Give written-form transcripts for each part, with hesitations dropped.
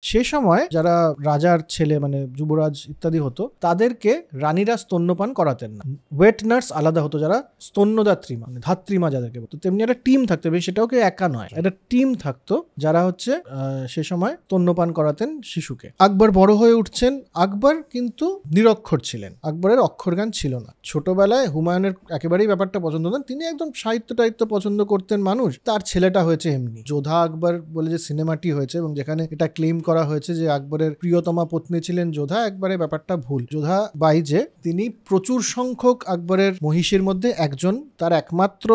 সে সময় যারা রাজার ছেলে মানে যুবরাজ ইত্যাদি হতো তাদেরকে রানীরা স্তন্যপান করাতেন না, ওয়েট নার্স আলাদা হতো যারা স্তন্যদাত্রী মানে ধাত্রীমা যাদেরকে বলতো, তেমনি একটা টিম থাকতো, সেটাও কি একা নয়, একটা টিম থাকতো যারা হচ্ছে সে সময় স্তন্যপান করাতেন শিশুকে। আকবর বড় হয়ে উঠছেন, আকবর কিন্তু নিরক্ষর ছিলেন, আকবরের অক্ষরজ্ঞান ছিল না। ছোটবেলায় হুমায়ুনের একেবারেই ব্যাপারটা পছন্দ হতেন, তিনি একদম সাহিত্য টাহিত্য পছন্দ করতেন মানুষ, তার ছেলেটা হয়েছে এমনি। যোধা আকবর বলে যে সিনেমাটি হয়েছে এবং যেখানে এটা ক্লেম করা হয়েছে যে আকবরের প্রিয়তমা পত্নী ছিলেন যোধা, একবারে ব্যাপারটা ভুল। যোধা বাই যে তিনি প্রচুর সংখ্যক আকবরের মহিষীর মধ্যে একজন, তার একমাত্র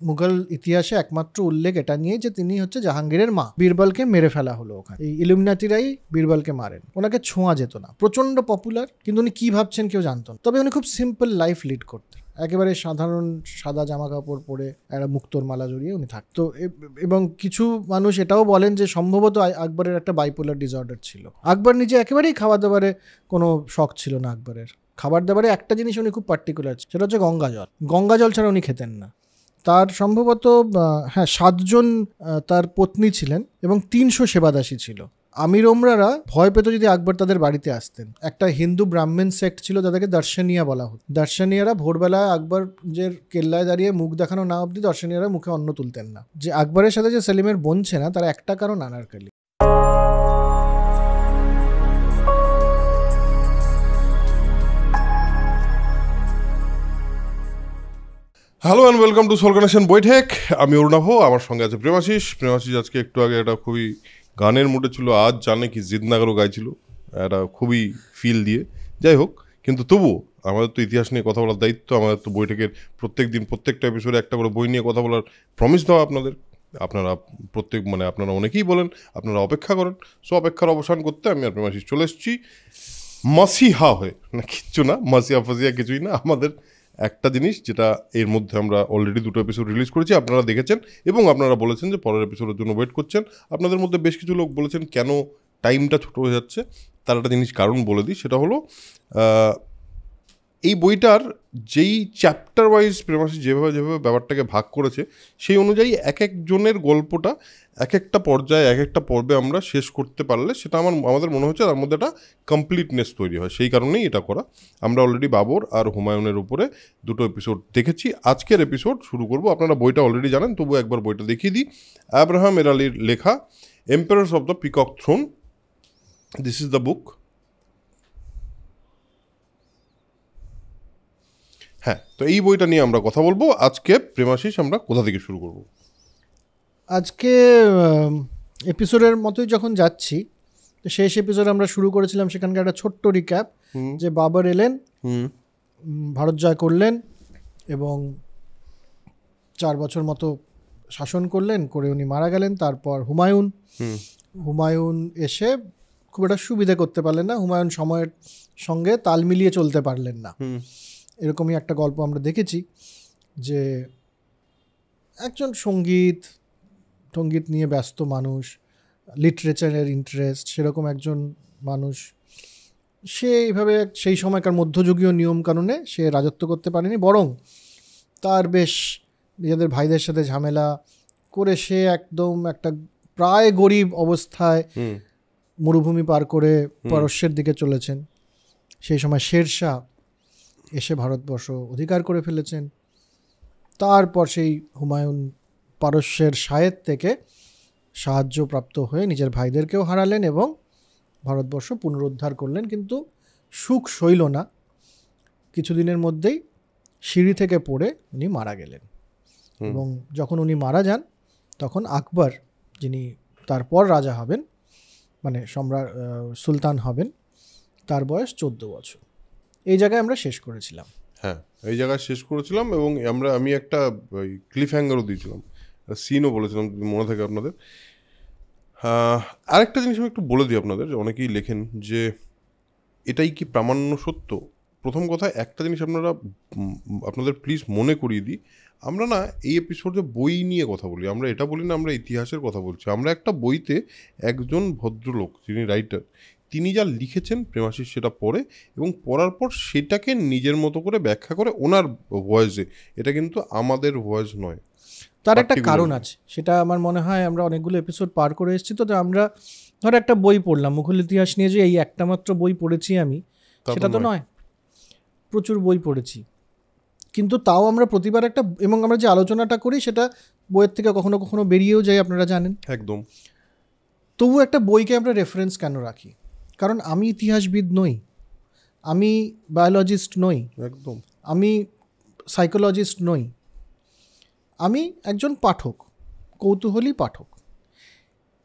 মুঘল ইতিহাসে একমাত্র উল্লেখ এটা নিয়ে যে তিনি হচ্ছে জাহাঙ্গীরের মা। বীরবলকে মেরে ফেলা হলো ওখানে, এই ইলুমিনাটিরাই বীরবলকে মারেন, ওনাকে ছোঁয়া যেত না, প্রচন্ড পপুলার, কিন্তু উনি কি ভাবছেন কেউ জানতো না। তবে উনি খুব সিম্পল লাইফ লিড করতেন, একেবারে সাধারণ সাদা জামা কাপড় পরে একটা মুক্তোর মালা জড়িয়ে উনি থাকতো। এবং কিছু মানুষ এটাও বলেন যে সম্ভবত আকবরের একটা বাইপোলার ডিসঅর্ডার ছিল। আকবর নিজে একেবারেই খাওয়া দাওয়ারে কোনো শখ ছিল না আকবরের। খাবার দাবারে একটা জিনিস উনি খুব পার্টিকুলার, সেটা হচ্ছে গঙ্গা জল। গঙ্গা জল ছাড়া উনি খেতেন না। তার সম্ভবত 7 জন তার পত্নী ছিলেন এবং 300 সেবাদাসী ছিল। আমির ওমরারা ভয় পেত যদি আকবর তাদের বাড়িতে আসতেন। একটা হিন্দু ব্রাহ্মণ সেক্ট ছিল যাদেরকে দর্শনীয়া বলা হতো। দর্শনীয়ারা ভোরবেলায় আকবরের কেল্লায় দাঁড়িয়ে মুখ দেখানো না অবধি দর্শনীয়ারা মুখে অন্ন তুলতেন না। যে আকবরের সাথে যে সেলিমের বোনছে না, তার একটা কারণ Anarkali. Hello and welcome to soul connection Baithak. আমি অরুণাভ, আমার সঙ্গে আছে প্রেমাশিস। প্রেমাশিস আজকে একটু আগে একটা খুবই গানের মুডে ছিল, আজ জানে কি জিদনাগরও গাইছিল, একটা খুবই ফিল দিয়ে। যাই হোক, কিন্তু তবুও আমাদের তো ইতিহাস নিয়ে কথা বলার দায়িত্ব, আমাদের তো বৈঠকের প্রত্যেক দিন প্রত্যেকটা এপিসোডে একটা করে বই নিয়ে কথা বলার প্রমিস দেওয়া আপনাদের। আপনারা আপনারা অনেকেই বলেন আপনারা অপেক্ষা করেন, সো অপেক্ষার অবসান করতে আমি আর প্রেমাশিস চলে এসেছি মাসিহা হয়ে। না কিচ্ছু না, মাসিহা ফাসিয়া কিছুই না, আমাদের একটা জিনিস যেটা এর মধ্যে আমরা অলরেডি 2টো এপিসোড রিলিজ করেছি, আপনারা দেখেছেন এবং আপনারা বলেছেন যে পরের এপিসোডের জন্য ওয়েট করছেন। আপনাদের মধ্যে বেশ কিছু লোক বলেছেন কেন টাইমটা ছোটো হয়ে যাচ্ছে, তার একটা জিনিস কারণ বলে দিই। সেটা হলো এই বইটার যেই চ্যাপ্টার ওয়াইজ প্রেমাশিস যেভাবে ব্যাপারটাকে ভাগ করেছে, সেই অনুযায়ী এক একজনের গল্পটা এক একটা পর্যায়ে এক একটা পর্বে আমরা শেষ করতে পারলে সেটা আমাদের মনে হচ্ছে তার মধ্যে একটা কমপ্লিটনেস তৈরি হয়, সেই কারণেই এটা করা। আমরা অলরেডি বাবর আর হুমায়ুনের উপরে 2টো এপিসোড দেখেছি। আজকের এপিসোড শুরু করব, আপনারা বইটা অলরেডি জানেন, তবু একবার বইটা দেখিয়ে দিই। আব্রাহাম এরালির লেখা Emperors of the Peacock Throne, this is the book. হ্যাঁ, তো এই বইটা নিয়ে আমরা কথা বলবো আজকে। প্রেমাশিস, আমরা কোথা থেকে শুরু করব? আজকে এপিসোডের মতোই যখন যাচ্ছি, তো শেষ এপিসোড আমরা শুরু করেছিলাম সেখানকার একটা ছোট্ট রিক্যাপ, যে বাবর এলেন, ভারত জয় করলেন এবং 4 বছর মতো শাসন করলেন, করে উনি মারা গেলেন। তারপর হুমায়ুন এসে খুব একটা সুবিধা করতে পারলেন না, হুমায়ুন সময়ের সঙ্গে তাল মিলিয়ে চলতে পারলেন না, এরকমই একটা গল্প আমরা দেখেছি। যে একজন সঙ্গীত নিয়ে ব্যস্ত মানুষ, লিটারেচারের ইন্টারেস্ট, সেরকম একজন মানুষ, সে এইভাবে সেই সময়কার মধ্যযুগীয় নিয়মকানুনে সে রাজত্ব করতে পারেনি, বরং তার বেশ নিজেদের ভাইদের সাথে ঝামেলা করে সে একদম একটা প্রায় গরিব অবস্থায় মরুভূমি পার করে পারস্যের দিকে চলেছেন। সেই সময় শেরশাহ এসে ভারতবর্ষ অধিকার করে ফেলেছেন। তারপর সেই হুমায়ুন পারস্যের শায়ের থেকে সাহায্যপ্রাপ্ত হয়ে নিজের ভাইদেরকেও হারালেন এবং ভারতবর্ষ পুনরুদ্ধার করলেন, কিন্তু সুখ সইল না। কিছুদিনের মধ্যেই সিঁড়ি থেকে পড়ে উনি মারা গেলেন এবং যখন উনি মারা যান তখন আকবর, যিনি তারপর রাজা হবেন, মানে সম্রাট সুলতান হবেন, তার বয়স 14 বছর। এই জায়গায় আমরা শেষ করেছিলাম। হ্যাঁ, এই জায়গায় শেষ করেছিলাম এবং আমি একটা ক্লিফ হ্যাঙ্গারও দিয়েছিলাম, সিনও বলেছিলাম, মনে থাকে আপনাদের। আরেকটা জিনিস আমি একটু বলে দিই আপনাদের, অনেকেই লেখেন যে এটাই কি প্রামাণ্য সত্য। প্রথম কথা, একটা জিনিস আপনাদের প্লিজ মনে করিয়ে দিই, আমরা না এই এপিসোডে বই নিয়ে কথা বলি, আমরা এটা বলি না আমরা ইতিহাসের কথা বলছি। আমরা একটা বইতে একজন ভদ্রলোক, যিনি রাইটার, তিনি যা লিখেছেন প্রেমাশিস সেটা পড়ে এবং পড়ার পর সেটাকে নিজের মতো করে ব্যাখ্যা করে ওনার ভয়েসে। এটা কিন্তু আমাদের ভয়েস নয়, তার একটা কারণ আছে। সেটা আমার মনে হয় আমরা অনেকগুলো এপিসোড পার করে এসেছি, তো আমরা ধর একটা বই পড়লাম মুঘল ইতিহাস নিয়ে, যে এই একটা মাত্র বই পড়েছি আমি, সেটা তো নয়, প্রচুর বই পড়েছি। কিন্তু তাও আমরা প্রতিবার একটা, এবং আমরা যে আলোচনাটা করি সেটা বইয়ের থেকে কখনো কখনো বেরিয়েও যায়, আপনারা জানেন। একদম। তবু একটা বইকে আমরা রেফারেন্স কেন রাখি? কারণ আমি ইতিহাসবিদ নই, আমি বায়োলজিস্ট নই, একদম, আমি সাইকোলজিস্ট নই, আমি একজন পাঠক, কৌতূহলী পাঠক।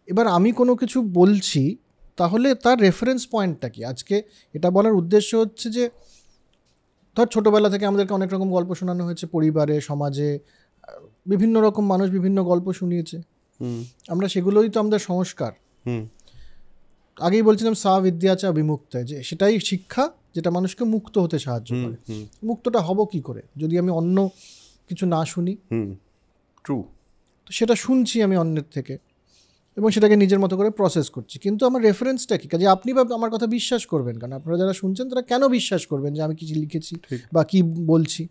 এবার আমি কোনো কিছু বলছি, তাহলে তার রেফারেন্স পয়েন্টটা কি? আজকে এটা বলার উদ্দেশ্য হচ্ছে যে ধর ছোটোবেলা থেকে আমাদেরকে অনেক রকম গল্প শোনানো হয়েছে, পরিবারে, সমাজে বিভিন্ন রকম মানুষ বিভিন্ন গল্প শুনিয়েছে, আমরা সেগুলোই তো আমাদের সংস্কার। আগেই বলছিলাম সা বিদ্যাচা বিমুক্ত, যে সেটাই শিক্ষা যেটা মানুষকে মুক্ত হতে সাহায্য করে। মুক্তটা হব কি করে যদি আমি অন্য কিছু না শুনি? ট্রু। তো সেটা শুনছি আমি অন্যের থেকে এবং সেটাকে নিজের মতো করে প্রসেস করছি, কিন্তু আমার রেফারেন্সটা কি? কাজে আপনি বা আমার কথা বিশ্বাস করবেন কেন? আপনারা যারা শুনছেন তারা কেন বিশ্বাস করবেন যে আমি কিছু লিখেছি বা কি বলছি?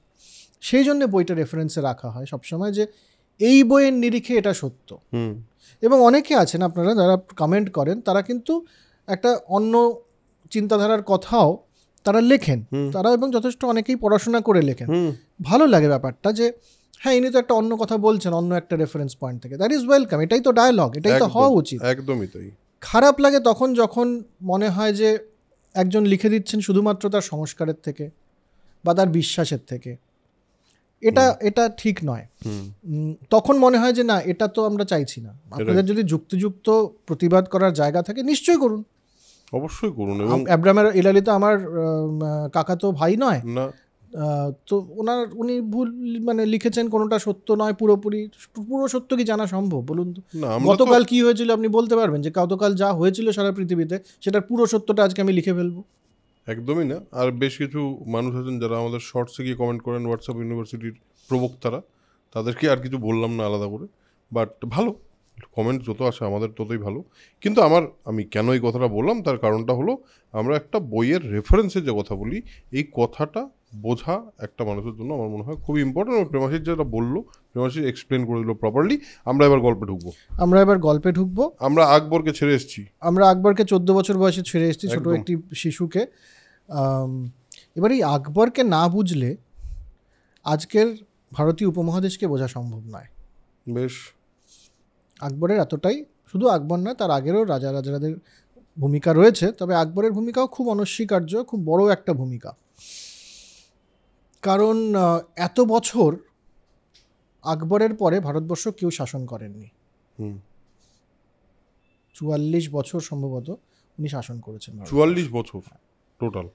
সেই জন্য বইটা রেফারেন্সে রাখা হয় সবসময়, যে এই বইয়ের নিরিখে এটা সত্য। এবং অনেকে আছেন আপনারা যারা কমেন্ট করেন, তারা কিন্তু একটা অন্য চিন্তাধারার কথাও তারা লেখেন, তারা এবং যথেষ্ট অনেকেই পড়াশোনা করে লেখেন। ভালো লাগে ব্যাপারটা যে হ্যাঁ ইনি তো একটা অন্য কথা বলছেন অন্য একটা রেফারেন্স পয়েন্ট থেকে, দ্যাট ইজ ওয়েলকাম, এটাই তো ডায়ালগ, এটাই তো হওয়া উচিত। একদমই তাই। খারাপ লাগে তখন যখন মনে হয় যে একজন লিখে দিচ্ছেন শুধুমাত্র তার সংস্কারের থেকে বা তার বিশ্বাসের থেকে, এটা ঠিক নয়। তখন মনে হয় যে না, এটা তো আমরা চাইছি না। আপনাদের যদি যুক্তিযুক্ত প্রতিবাদ করার জায়গা থাকে নিশ্চয়ই করুন, অবশ্যই করুন। এবং আব্রাহাম ইলালি তো আমার কাকা তো ভাই নয় না, তো উনি ভুল মানে লিখেছেন, কোনোটা সত্য নয় পুরোপুরি। পুরো সত্য কি জানা সম্ভব বলুন তো? গতকাল কি হয়েছিল আপনি বলতে পারবেন যে গতকাল যা হয়েছিল সারা পৃথিবীতে সেটার পুরো সত্যটা আজকে আমি লিখে ফেলবো? একদমই না। আর বেশ কিছু মানুষ আছেন যারা আমাদের শর্টসে গিয়ে কমেন্ট করেন, হোয়াটসঅ্যাপ ইউনিভার্সিটির প্রবক্তারা, তাদেরকে আর কিছু বললাম না আলাদা করে, বাট ভালো কমেন্ট যত আসে আমাদের ততই ভালো। কিন্তু আমি কেন এই কথাটা বললাম তার কারণটা হলো, আমরা একটা বইয়ের রেফারেন্সে যে কথা বলি, এই কথাটা বোঝা একটা মানুষের জন্য আমার মনে হয় খুবই ইম্পর্টেন্ট। প্রেমাশিস যেটা বললো, প্রেমাশিস এক্সপ্লেন করে দিল প্রপারলি। আমরা এবার গল্পে ঢুকবো। আমরা আকবরকে ছেড়ে এসেছি। 14 বছর বয়সে ছেড়ে এসেছি, ছোট একটি শিশুকে। এবার এই আকবরকে না বুঝলে আজকের ভারতীয় উপমহাদেশকে বোঝা সম্ভব নয়। বেশ, আকবরের এতটাই, শুধু আকবর না, তার আগেরও রাজাদের ভূমিকা রয়েছে, তবে আকবরের ভূমিকাও খুব অনস্বীকার্য, খুব বড় একটা ভূমিকা। কারণ এত বছর আকবরের পরে ভারতবর্ষ কেউ শাসন করেননি। 44 বছর সম্ভবত উনি শাসন করেছেন। 44 বছর টোটাল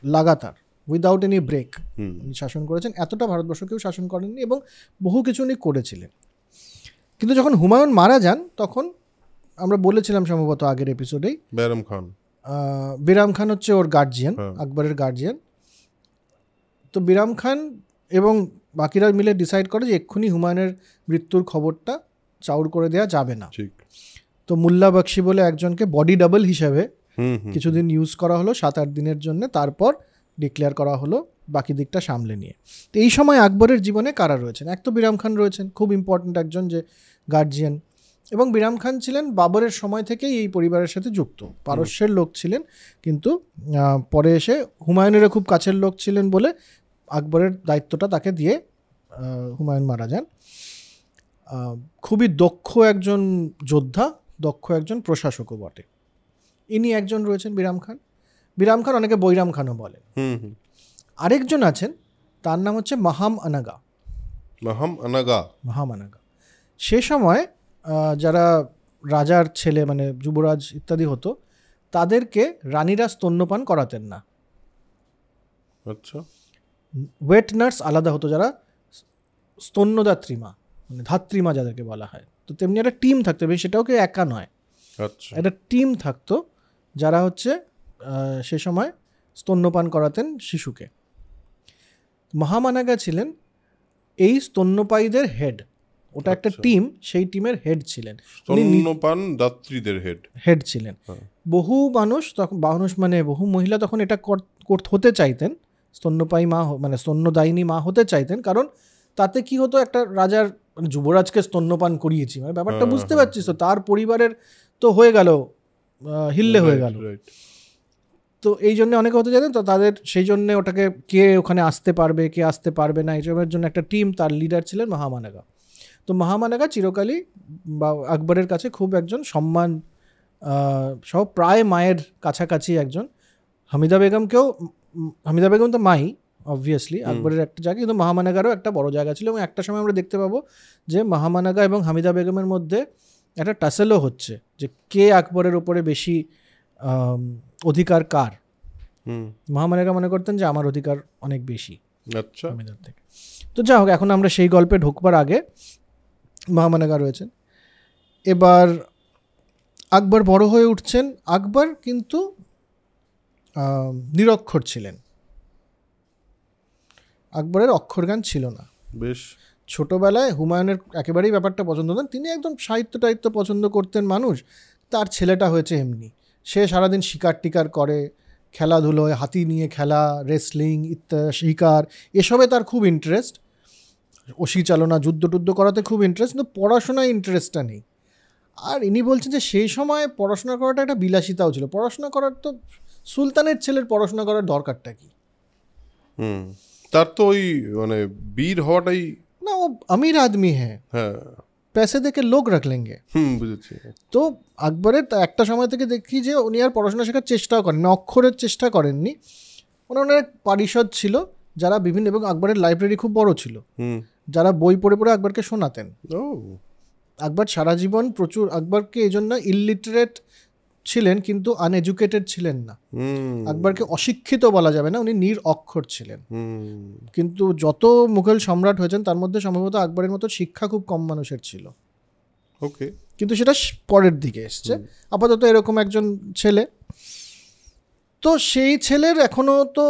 লাগাতার, উইদাউট এনি ব্রেক উনি শাসন করেছেন। এতটা ভারতবর্ষ কেউ শাসন করেননি এবং বহু কিছু উনি করেছিলেন। কিন্তু যখন হুমায়ুন মারা যান তখন আমরা বলেছিলাম সম্ভবত আগের এপিসোডেই, বিরাম খান হচ্ছে ওর গার্জিয়ান, আকবরের গার্জিয়ান। তো বিরাম খান এবং বাকিরা মিলে ডিসাইড করে যে এক্ষুনি হুমায়ুনের মৃত্যুর খবরটা চাউর করে দেওয়া যাবে না। তো মুল্লা বক্সি বলে একজনকে বডি ডাবল হিসাবে কিছুদিন ইউজ করা হলো, 7-8 দিনের জন্য, তারপর ডিক্লেয়ার করা হলো বাকি দিকটা সামলে নিয়ে। তো এই সময় আকবরের জীবনে কারা রয়েছেন? এক তো বিরাম খান রয়েছেন, খুব ইম্পর্ট্যান্ট একজন যে গার্জিয়ান, এবং বিরাম খান ছিলেন বাবরের সময় থেকেই এই পরিবারের সাথে যুক্ত, পারস্যের লোক ছিলেন, কিন্তু পরে এসে হুমায়ুনেরও খুব কাছের লোক ছিলেন বলে আকবরের দায়িত্বটা তাকে দিয়ে হুমায়ুন মারা যান। খুবই দক্ষ একজন যোদ্ধা, দক্ষ একজন প্রশাসকও বটে। ইনি একজন রয়েছেন বিরাম খান। বিরাম খান অনেকে বৈরাম খানও বলেন। আরেকজন আছেন, তার নাম হচ্ছে মাহাম আনাগা। সে সময় যারা রাজার ছেলে মানে যুবরাজ ইত্যাদি হতো, তাদেরকে রানীরা স্তন্যপান করাতেন না। আচ্ছা। ওয়েট নার্স আলাদা হতো, যারা স্তন্যদাত্রী মা মানে ধাত্রী মা যাদেরকে বলা হয়। তো তেমনি একটা টিম থাকতো, সেটাও কি একা নয়, একটা টিম থাকতো যারা হচ্ছে সে সময় স্তন্যপান করাতেন শিশুকে। মহামানাগা ছিলেন এই স্তন্যপায়ীদের হেড, ওটা একটা টিম, সেই টিমের হেড ছিলেন, স্তন্যপান দাত্রীদের হেড ছিলেন। বহু মহিলা তখন এটা হতে চাইতেন, স্তন্যপায়ী মা মানে স্তন্যদায়িনী মা হতে চাইতেন, কারণ তাতে কি হতো, একটা রাজার মানে যুবরাজকে স্তন্যপান করিয়েছি, মানে ব্যাপারটা বুঝতে পারছিস তো, তার পরিবারের তো হয়ে গেল, হিল্লে হয়ে গেল। তো এই জন্য অনেকে হতে জানেন তো, তাদের সেই জন্য ওটাকে কে ওখানে আসতে পারবে কে আসতে পারবে না এইসবের জন্য একটা টিম, তার লিডার ছিলেন মহামানেগা। তো মহামানেগা চিরকালই বা আকবরের কাছে খুব একজন সম্মান সব, প্রায় মায়ের কাছাকাছি একজন। হামিদা বেগম তো মাই অবভিয়াসলি আকবরের একটা জায়গা, কিন্তু মহামানেগারও একটা বড় জায়গা ছিল। এবং একটা সময় আমরা দেখতে পাবো যে মহামানেগা এবং হামিদা বেগমের মধ্যে একটা টাসেলও হচ্ছে, যে কে আকবরের ওপরে বেশি অধিকার কার। মহামানেগা মনে করতেন যে আমার অধিকার অনেক বেশি হামিদার থেকে। তো যা হোক, এখন আমরা সেই গল্পে ঢুকবার আগে মহামানেগা রয়েছেন। এবার আকবর বড় হয়ে উঠছেন। আকবর কিন্তু নিরক্ষর ছিলেন, আকবরের অক্ষরজ্ঞান ছিল না। বেশ ছোটবেলায় হুমায়ুনের একেবারেই ব্যাপারটা পছন্দ না, তিনি একদম সাহিত্য টাহিত্য পছন্দ করতেন মানুষ। তার ছেলেটা হয়েছে এমনি, সে সারাদিন শিকার টিকার করে, খেলাধুলোয় হাতি নিয়ে খেলা, রেসলিং ইত্যাদি, শিকার, এসবে তার খুব ইন্টারেস্ট। অসি চালনা, যুদ্ধ টুদ্ধ করাতে খুব ইন্টারেস্ট, কিন্তু পড়াশোনায় ইন্টারেস্টটা নেই। আর ইনি বলছেন যে সেই সময় পড়াশোনা করাটা একটা বিলাসিতাও ছিল। পড়াশোনা করার তো, সুলতানের ছেলের পড়াশোনা করার দরকারটা কি? তার তো ওই মানে বীর হওয়াটাই না, ও আমির আদমি হ্যাঁ, पैसे देके लोग रख लेंगे। বুঝেছি। তো আকবরের একটা সময় থেকে দেখি যে উনি আর পড়াশোনা শেখার চেষ্টাও করেন, অক্ষরের চেষ্টা করেননি। ওনার এক পারিষদ ছিল যারা বিভিন্ন, এবং আকবরের লাইব্রেরি খুব বড় ছিল, যারা বই পড়ে পড়ে আকবরকে শোনাতেন। আকবর সারা জীবন প্রচুর, আকবরকে এই জন্য ইললিটারেট ছিলেন কিন্তু আনএডুকেটেড ছিলেন না। আকবরকে অশিক্ষিত বলা যাবে না, উনি নিরক্ষর ছিলেন। কিন্তু যত মুঘল সম্রাট হয়েছেন তার মধ্যে সম্ভবত আকবরের মতো শিক্ষা খুব কম মানুষের ছিল। ওকে, কিন্তু সেটা পরের দিকে এসছে। আপাতত এরকম একজন ছেলে। তো সেই ছেলের এখনো তো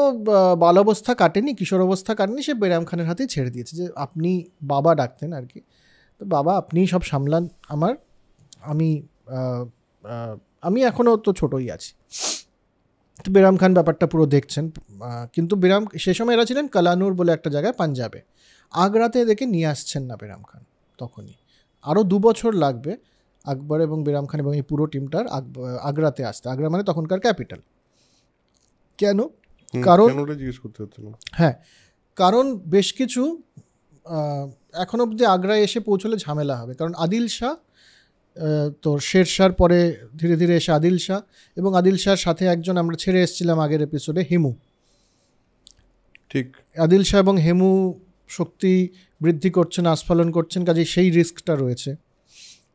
বালাবস্থা কাটেনি, কিশোর অবস্থা কাটেনি, সে বেরাম খানের হাতেই ছেড়ে দিয়েছে। যে আপনি বাবা ডাকতেন আর কি, তো বাবা আপনিই সব সামলান আমার, আমি এখনও তো ছোটই আছি। তো বেরাম খান ব্যাপারটা পুরো দেখছেন। কিন্তু বেরাম সে সময় এরা ছিলেন কালানুর বলে একটা জায়গায় পাঞ্জাবে, আগ্রাতে এদেরকে নিয়ে আসছেন না বেরাম খান তখনই। আরও 2 বছর লাগবে আকবর এবং বেরাম খান এবং এই পুরো টিমটার আগ্রাতে আসতে। আগ্রা মানে তখনকার ক্যাপিটাল। কেন? কারণ হ্যাঁ, কারণ বেশ কিছু এখন অবধি আগ্রায় এসে পৌঁছলে ঝামেলা হবে। কারণ আদিল শাহ, তো শেরশার পরে ধীরে ধীরে এসে আদিল শাহ, এবং আদিল শাহর সাথে একজন আমরা ছেড়ে এসেছিলাম আগের এপিসোডে, হেমু। ঠিক, আদিল শাহ এবং হেমু শক্তি বৃদ্ধি করছেন, আস্ফালন করছেন, কাজে সেই রিস্কটা রয়েছে।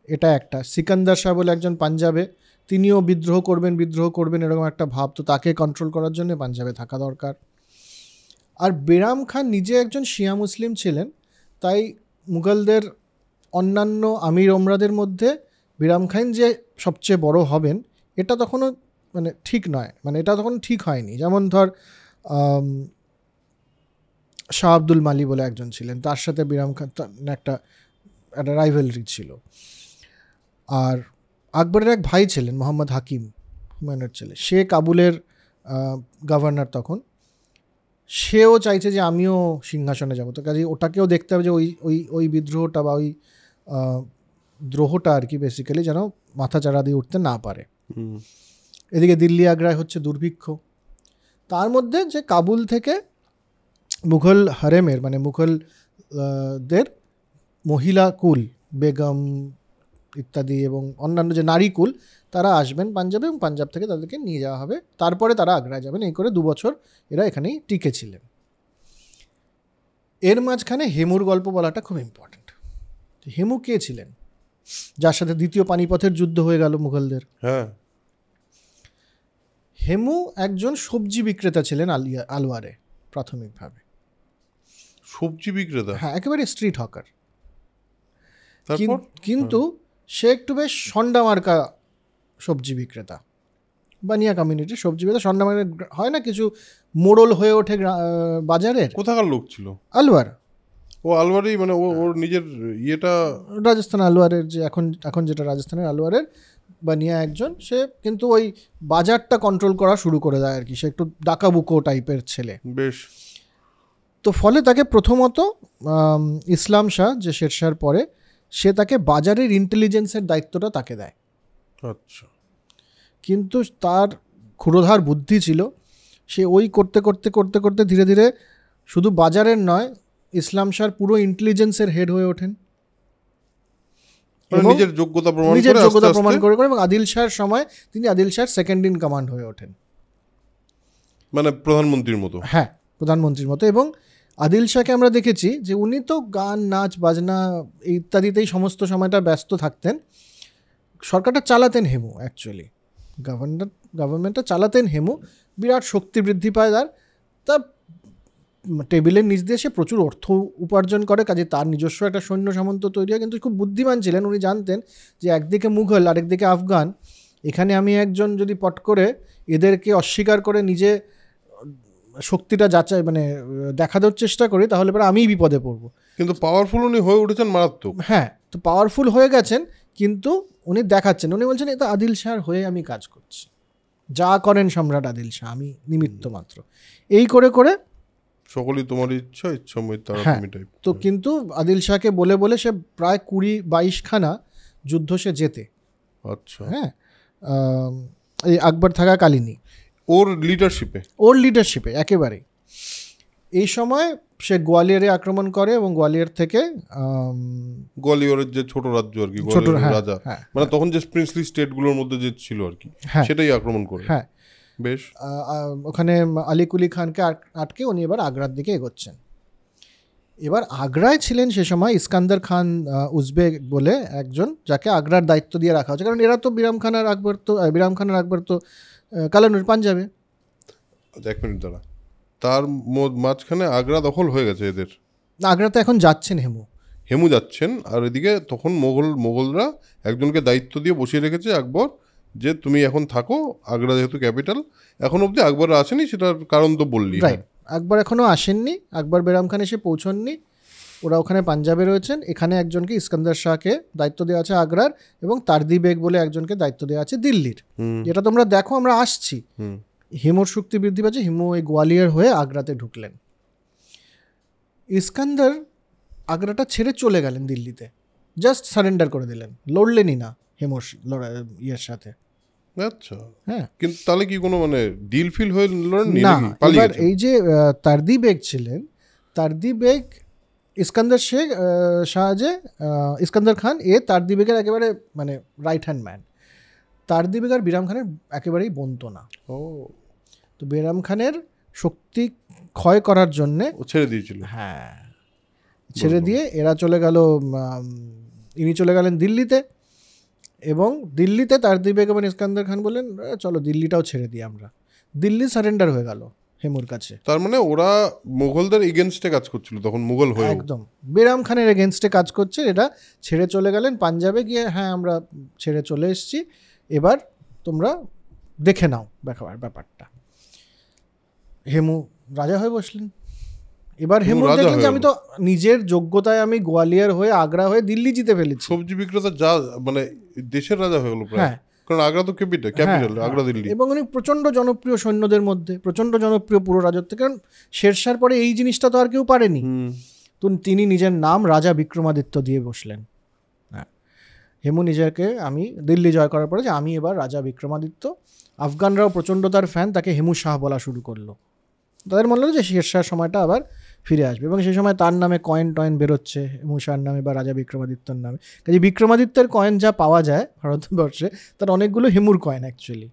এটা একটা। সিকান্দার শাহ বলে একজন পাঞ্জাবে, তিনিও বিদ্রোহ করবেন এরকম একটা ভাব, তো তাকে কন্ট্রোল করার জন্য পাঞ্জাবে থাকা দরকার। আর বেরাম খান নিজে একজন শিয়া মুসলিম ছিলেন, তাই মুঘলদের অন্যান্য আমির ওমরাদের মধ্যে বেরাম খান যে সবচেয়ে বড় হবেন এটা তখনও মানে ঠিক নয়, মানে এটা তখন ঠিক হয়নি। যেমন ধর শাহ আব্দুল মালি বলে একজন ছিলেন, তার সাথে বেরাম খান একটা রাইভেলরি ছিল। আর আকবরের এক ভাই ছিলেন মোহাম্মদ হাকিম, হুমায়ুনের ছেলে, সে কাবুলের গভর্নর তখন। সেও চাইছে যে আমিও সিংহাসনে যাব, তো কাজে ওটাকেও দেখতে হবে যে ওই বিদ্রোহটা বা ওই দ্রোহটা আর কি বেসিক্যালি যেন মাথা চাড়া দিয়ে উঠতে না পারে। এদিকে দিল্লি আগ্রায় হচ্ছে দুর্ভিক্ষ। তার মধ্যে যে কাবুল থেকে মুঘল হারেমের মানে মুঘলদের মহিলা কুল, বেগম ইত্যাদি এবং অন্যান্য যে নারী কুল, তারা আসবেন পাঞ্জাবে, এবং পাঞ্জাব থেকে তাদেরকে নিয়ে যাওয়া হবে, তারপরে তারা আগ্রায় যাবেন। এই করে 2 বছর এরা এখানেই টিকে ছিলেন। এর মাঝখানে হেমুর গল্প বলাটা খুব ইম্পর্ট্যান্ট। হেমু কে ছিলেন? যার সাথে দ্বিতীয় পানিপথের যুদ্ধ হয়ে গেল মুঘলদের। হ্যাঁ, হেমু একজন সবজি বিক্রেতা ছিলেন আলওয়ারে প্রাথমিকভাবে। সবজি বিক্রেতা? হ্যাঁ, একেবারে স্ট্রিট হকার। কিন্তু সে একটু বেশ সন্ডা মার্কা সবজি বিক্রেতা, বানিয়া কমিউনিটির সবজি বিক্রেতা। সন্ডা মার্কা হয় না, কিছু মোড়ল হয়ে ওঠে বাজারে। কোথাকার লোক ছিল? আলওয়ার। ও আলওয়ারেই, মানে ওর নিজের ইয়েটা রাজস্থান আলওয়ারের, যে এখন যেটা রাজস্থানের আলওয়ারের বানিয়া একজন। সে কিন্তু ওই বাজারটা কন্ট্রোল করা শুরু করে দেয় আর কি। সে একটু ডাকাবুকো টাইপের ছেলে। বেশ। তো ফলে তাকে প্রথমত ইসলাম শাহ যে শেরশাহর পরে সে তাকে বাজারের ইন্টেলিজেন্সের দায়িত্বটা তাকে দেয়। আচ্ছা। কিন্তু তার ক্ষুরধার বুদ্ধি ছিল, সে ওই করতে করতে করতে করতে ধীরে ধীরে শুধু বাজারের নয়, ইসলাম শাহর পুরো ইন্টেলিজেন্সের হেড হয়ে ওঠেন এবং নিজের যোগ্যতা প্রমাণ করে এবং আদিল শাহর সময় তিনি আদিল শাহর সেকেন্ড ইন কমান্ড হয়ে ওঠেন, মানে প্রধানমন্ত্রীর মতো। হ্যাঁ, প্রধানমন্ত্রীর মতো। এবং আদিল শাহকে আমরা দেখেছি যে উনি তো গান, নাচ, বাজনা ইত্যাদিতেই সমস্ত সময়টা ব্যস্ত থাকতেন। সরকারটা চালাতেন হেমু, অ্যাকচুয়ালি গভর্নমেন্টটা চালাতেন হেমু। বিরাট শক্তি বৃদ্ধি পায় তার টেবিলের নিচ দিয়ে সে প্রচুর অর্থ উপার্জন করে, কাজে তার নিজস্ব একটা সৈন্য সামন্ত তৈরি হয়। কিন্তু খুব বুদ্ধিমান ছিলেন, উনি জানতেন যে একদিকে মুঘল আরেকদিকে আফগান, এখানে আমি একজন যদি পট করে এদেরকে অস্বীকার করে নিজে শক্তিটা যাচাই মানে দেখানোর চেষ্টা করি তাহলে পরে আমিই বিপদে পড়ব। কিন্তু পাওয়ারফুল উনি হয়ে উঠেছেন মারাত্মক। হ্যাঁ, তো পাওয়ারফুল হয়ে গেছেন, কিন্তু উনি দেখাচ্ছেন, উনি বলছেন এটা আদিল শাহর হয়ে আমি কাজ করছি, যা করেন সম্রাট আদিল শাহ, আমি নিমিত্ত মাত্র। এই করে করে সকলেই তোমার ইচ্ছাময় তারা তুমি টাইপ। তো কিন্তু আদিল শাহকে বলে বলে সে প্রায় 20-22 খানা যুদ্ধ সে জেতে। আচ্ছা। হ্যাঁ, এই আকবর থাকাকালীনই ওর লিডারশিপে একেবারেই। এই সময় সে গোয়ালিয়রে আক্রমণ করে এবং গোয়ালিয়র থেকে গোয়ালিয়রের যে ছোট রাজ্য আর কি, রাজা মানে তখন যে প্রিন্সলি স্টেটগুলোর মধ্যে যে ছিল আর কি, সেটাই আক্রমণ করে। হ্যাঁ, বেশ। ওখানে আলিকুলি খানকে আটকে উনি এবার আগ্রার দিকে এগোচ্ছেন। এবার আগ্রায় ছিলেন সে সময় ইস্কান্দার খান উজবেক বলে একজন, যাকে আগ্রার দায়িত্ব দিয়ে রাখা হচ্ছে, কারণ এরা তো বিরাম খানের আকবর তো কালানুর পাঞ্জাবে। এক মিনিট দাঁড়া, তার মাঝখানে আগ্রা দখল হয়ে গেছে এদের? আগ্রাতে এখন যাচ্ছেন হেমু যাচ্ছেন, আর এদিকে তখন মোগলরা একজনকে দায়িত্ব দিয়ে বসিয়ে রেখেছে আকবর, যে তুমি এখন থাকো, আগ্রা যেহেতু ক্যাপিটাল। এখন অবধি আকবর আসেনি, সেটার কারণ তো বললি। রাইট, আকবর এখনও আসেননি, আকবর বেরাম খান এসে পৌঁছননি, ওরা ওখানে পাঞ্জাবে রয়েছেন। এখানে একজনকে ইস্কান্দার শাহকে দায়িত্ব দেওয়া আছে আগ্রার, এবং তারদি বেগ বলে একজনকে দায়িত্ব দেওয়া আছে দিল্লির। যেটা তোমরা দেখো, আমরা আসছি। হিমুর শক্তি বৃদ্ধি পাচ্ছে, হিমু ওই গোয়ালিয়র হয়ে আগ্রাতে ঢুকলেন। ইস্কান্দার আগ্রাটা ছেড়ে চলে গেলেন দিল্লিতে, জাস্ট সারেন্ডার করে দিলেন, লড়লেনই না হেমুর ইয়ের সাথে। আচ্ছা, হ্যাঁ। কিন্তু তাহলে কি কোনো মানে ডিল ফিল হয়ে লড়েননি না? এবার এই যে তারদি বেগ ছিলেন, তারদি বেগ ইস্কান্দার শাহ যে ইস্কান্দার খান তারদি বেগের একেবারে মানে রাইট হ্যান্ড ম্যান। তারদি বেগ আর বিরাম খানের একেবারেই বনতো না। তো বিরাম খানের শক্তি ক্ষয় করার জন্যে ছেড়ে দিয়েছিল। হ্যাঁ, ছেড়ে দিয়ে এরা চলে গেল, ইনি চলে গেলেন দিল্লিতে। এবং দিল্লিতে তারদি বেগ এবং ইস্কান্দার খান বললেন চলো দিল্লিটাও ছেড়ে দিই আমরা। দিল্লি সারেন্ডার হয়ে গেল হেমুর কাছে। তার মানে ওরা মুঘলদের এগেনস্টে কাজ করছিল তখন, মুঘল হয়ে একদম বেরাম খানের এগেনস্টে কাজ করছে। এটা ছেড়ে চলে গেলেন পাঞ্জাবে গিয়ে, হ্যাঁ আমরা ছেড়ে চলে এসেছি, এবার তোমরা দেখে নাও ব্যাপারটা। হেমু রাজা হয়ে বসলেন। এবার হেমু দেখলেন যে আমি তো নিজের যোগ্যতায় আমি গোয়ালিয়র হয়ে আগ্রা হয়ে দিল্লি জিতে ফেলেছি, সবজি বিক্রেতা যা মানে দেশের রাজা হয়ে গেল প্রায়। কারণ আগ্রা তো ক্যাপিটাল, আগ্রা দিল্লি। এবং উনি প্রচণ্ড জনপ্রিয় সৈন্যদের মধ্যে, প্রচণ্ড জনপ্রিয় পুরো রাজত্বে। কারণ শেরশাহর পরে এই জিনিসটা তো আর কেউ পারেনি। তো তিনি নিজের নাম রাজা বিক্রমাদিত্য দিয়ে বসলেন। হ্যাঁ, হেমু নিজেকে আমি দিল্লি জয় করার পরে যে আমি এবার রাজা বিক্রমাদিত্য। আফগানরাও প্রচণ্ড তার ফ্যান, তাকে হেমু শাহ বলা শুরু করলো। তাদের মনে হলো যে শেরশাহর সময়টা আবার ফিরে আসবে, এবং সেই সময় তার নামে কয়েন বেরোচ্ছে হেমু শাহর নামে বা রাজা বিক্রমাদিত্যর নামে। কাজে বিক্রমাদিত্যের কয়েন যা পাওয়া যায় ভারতবর্ষে, তার অনেকগুলো হেমুর কয়েন অ্যাকচুয়ালি।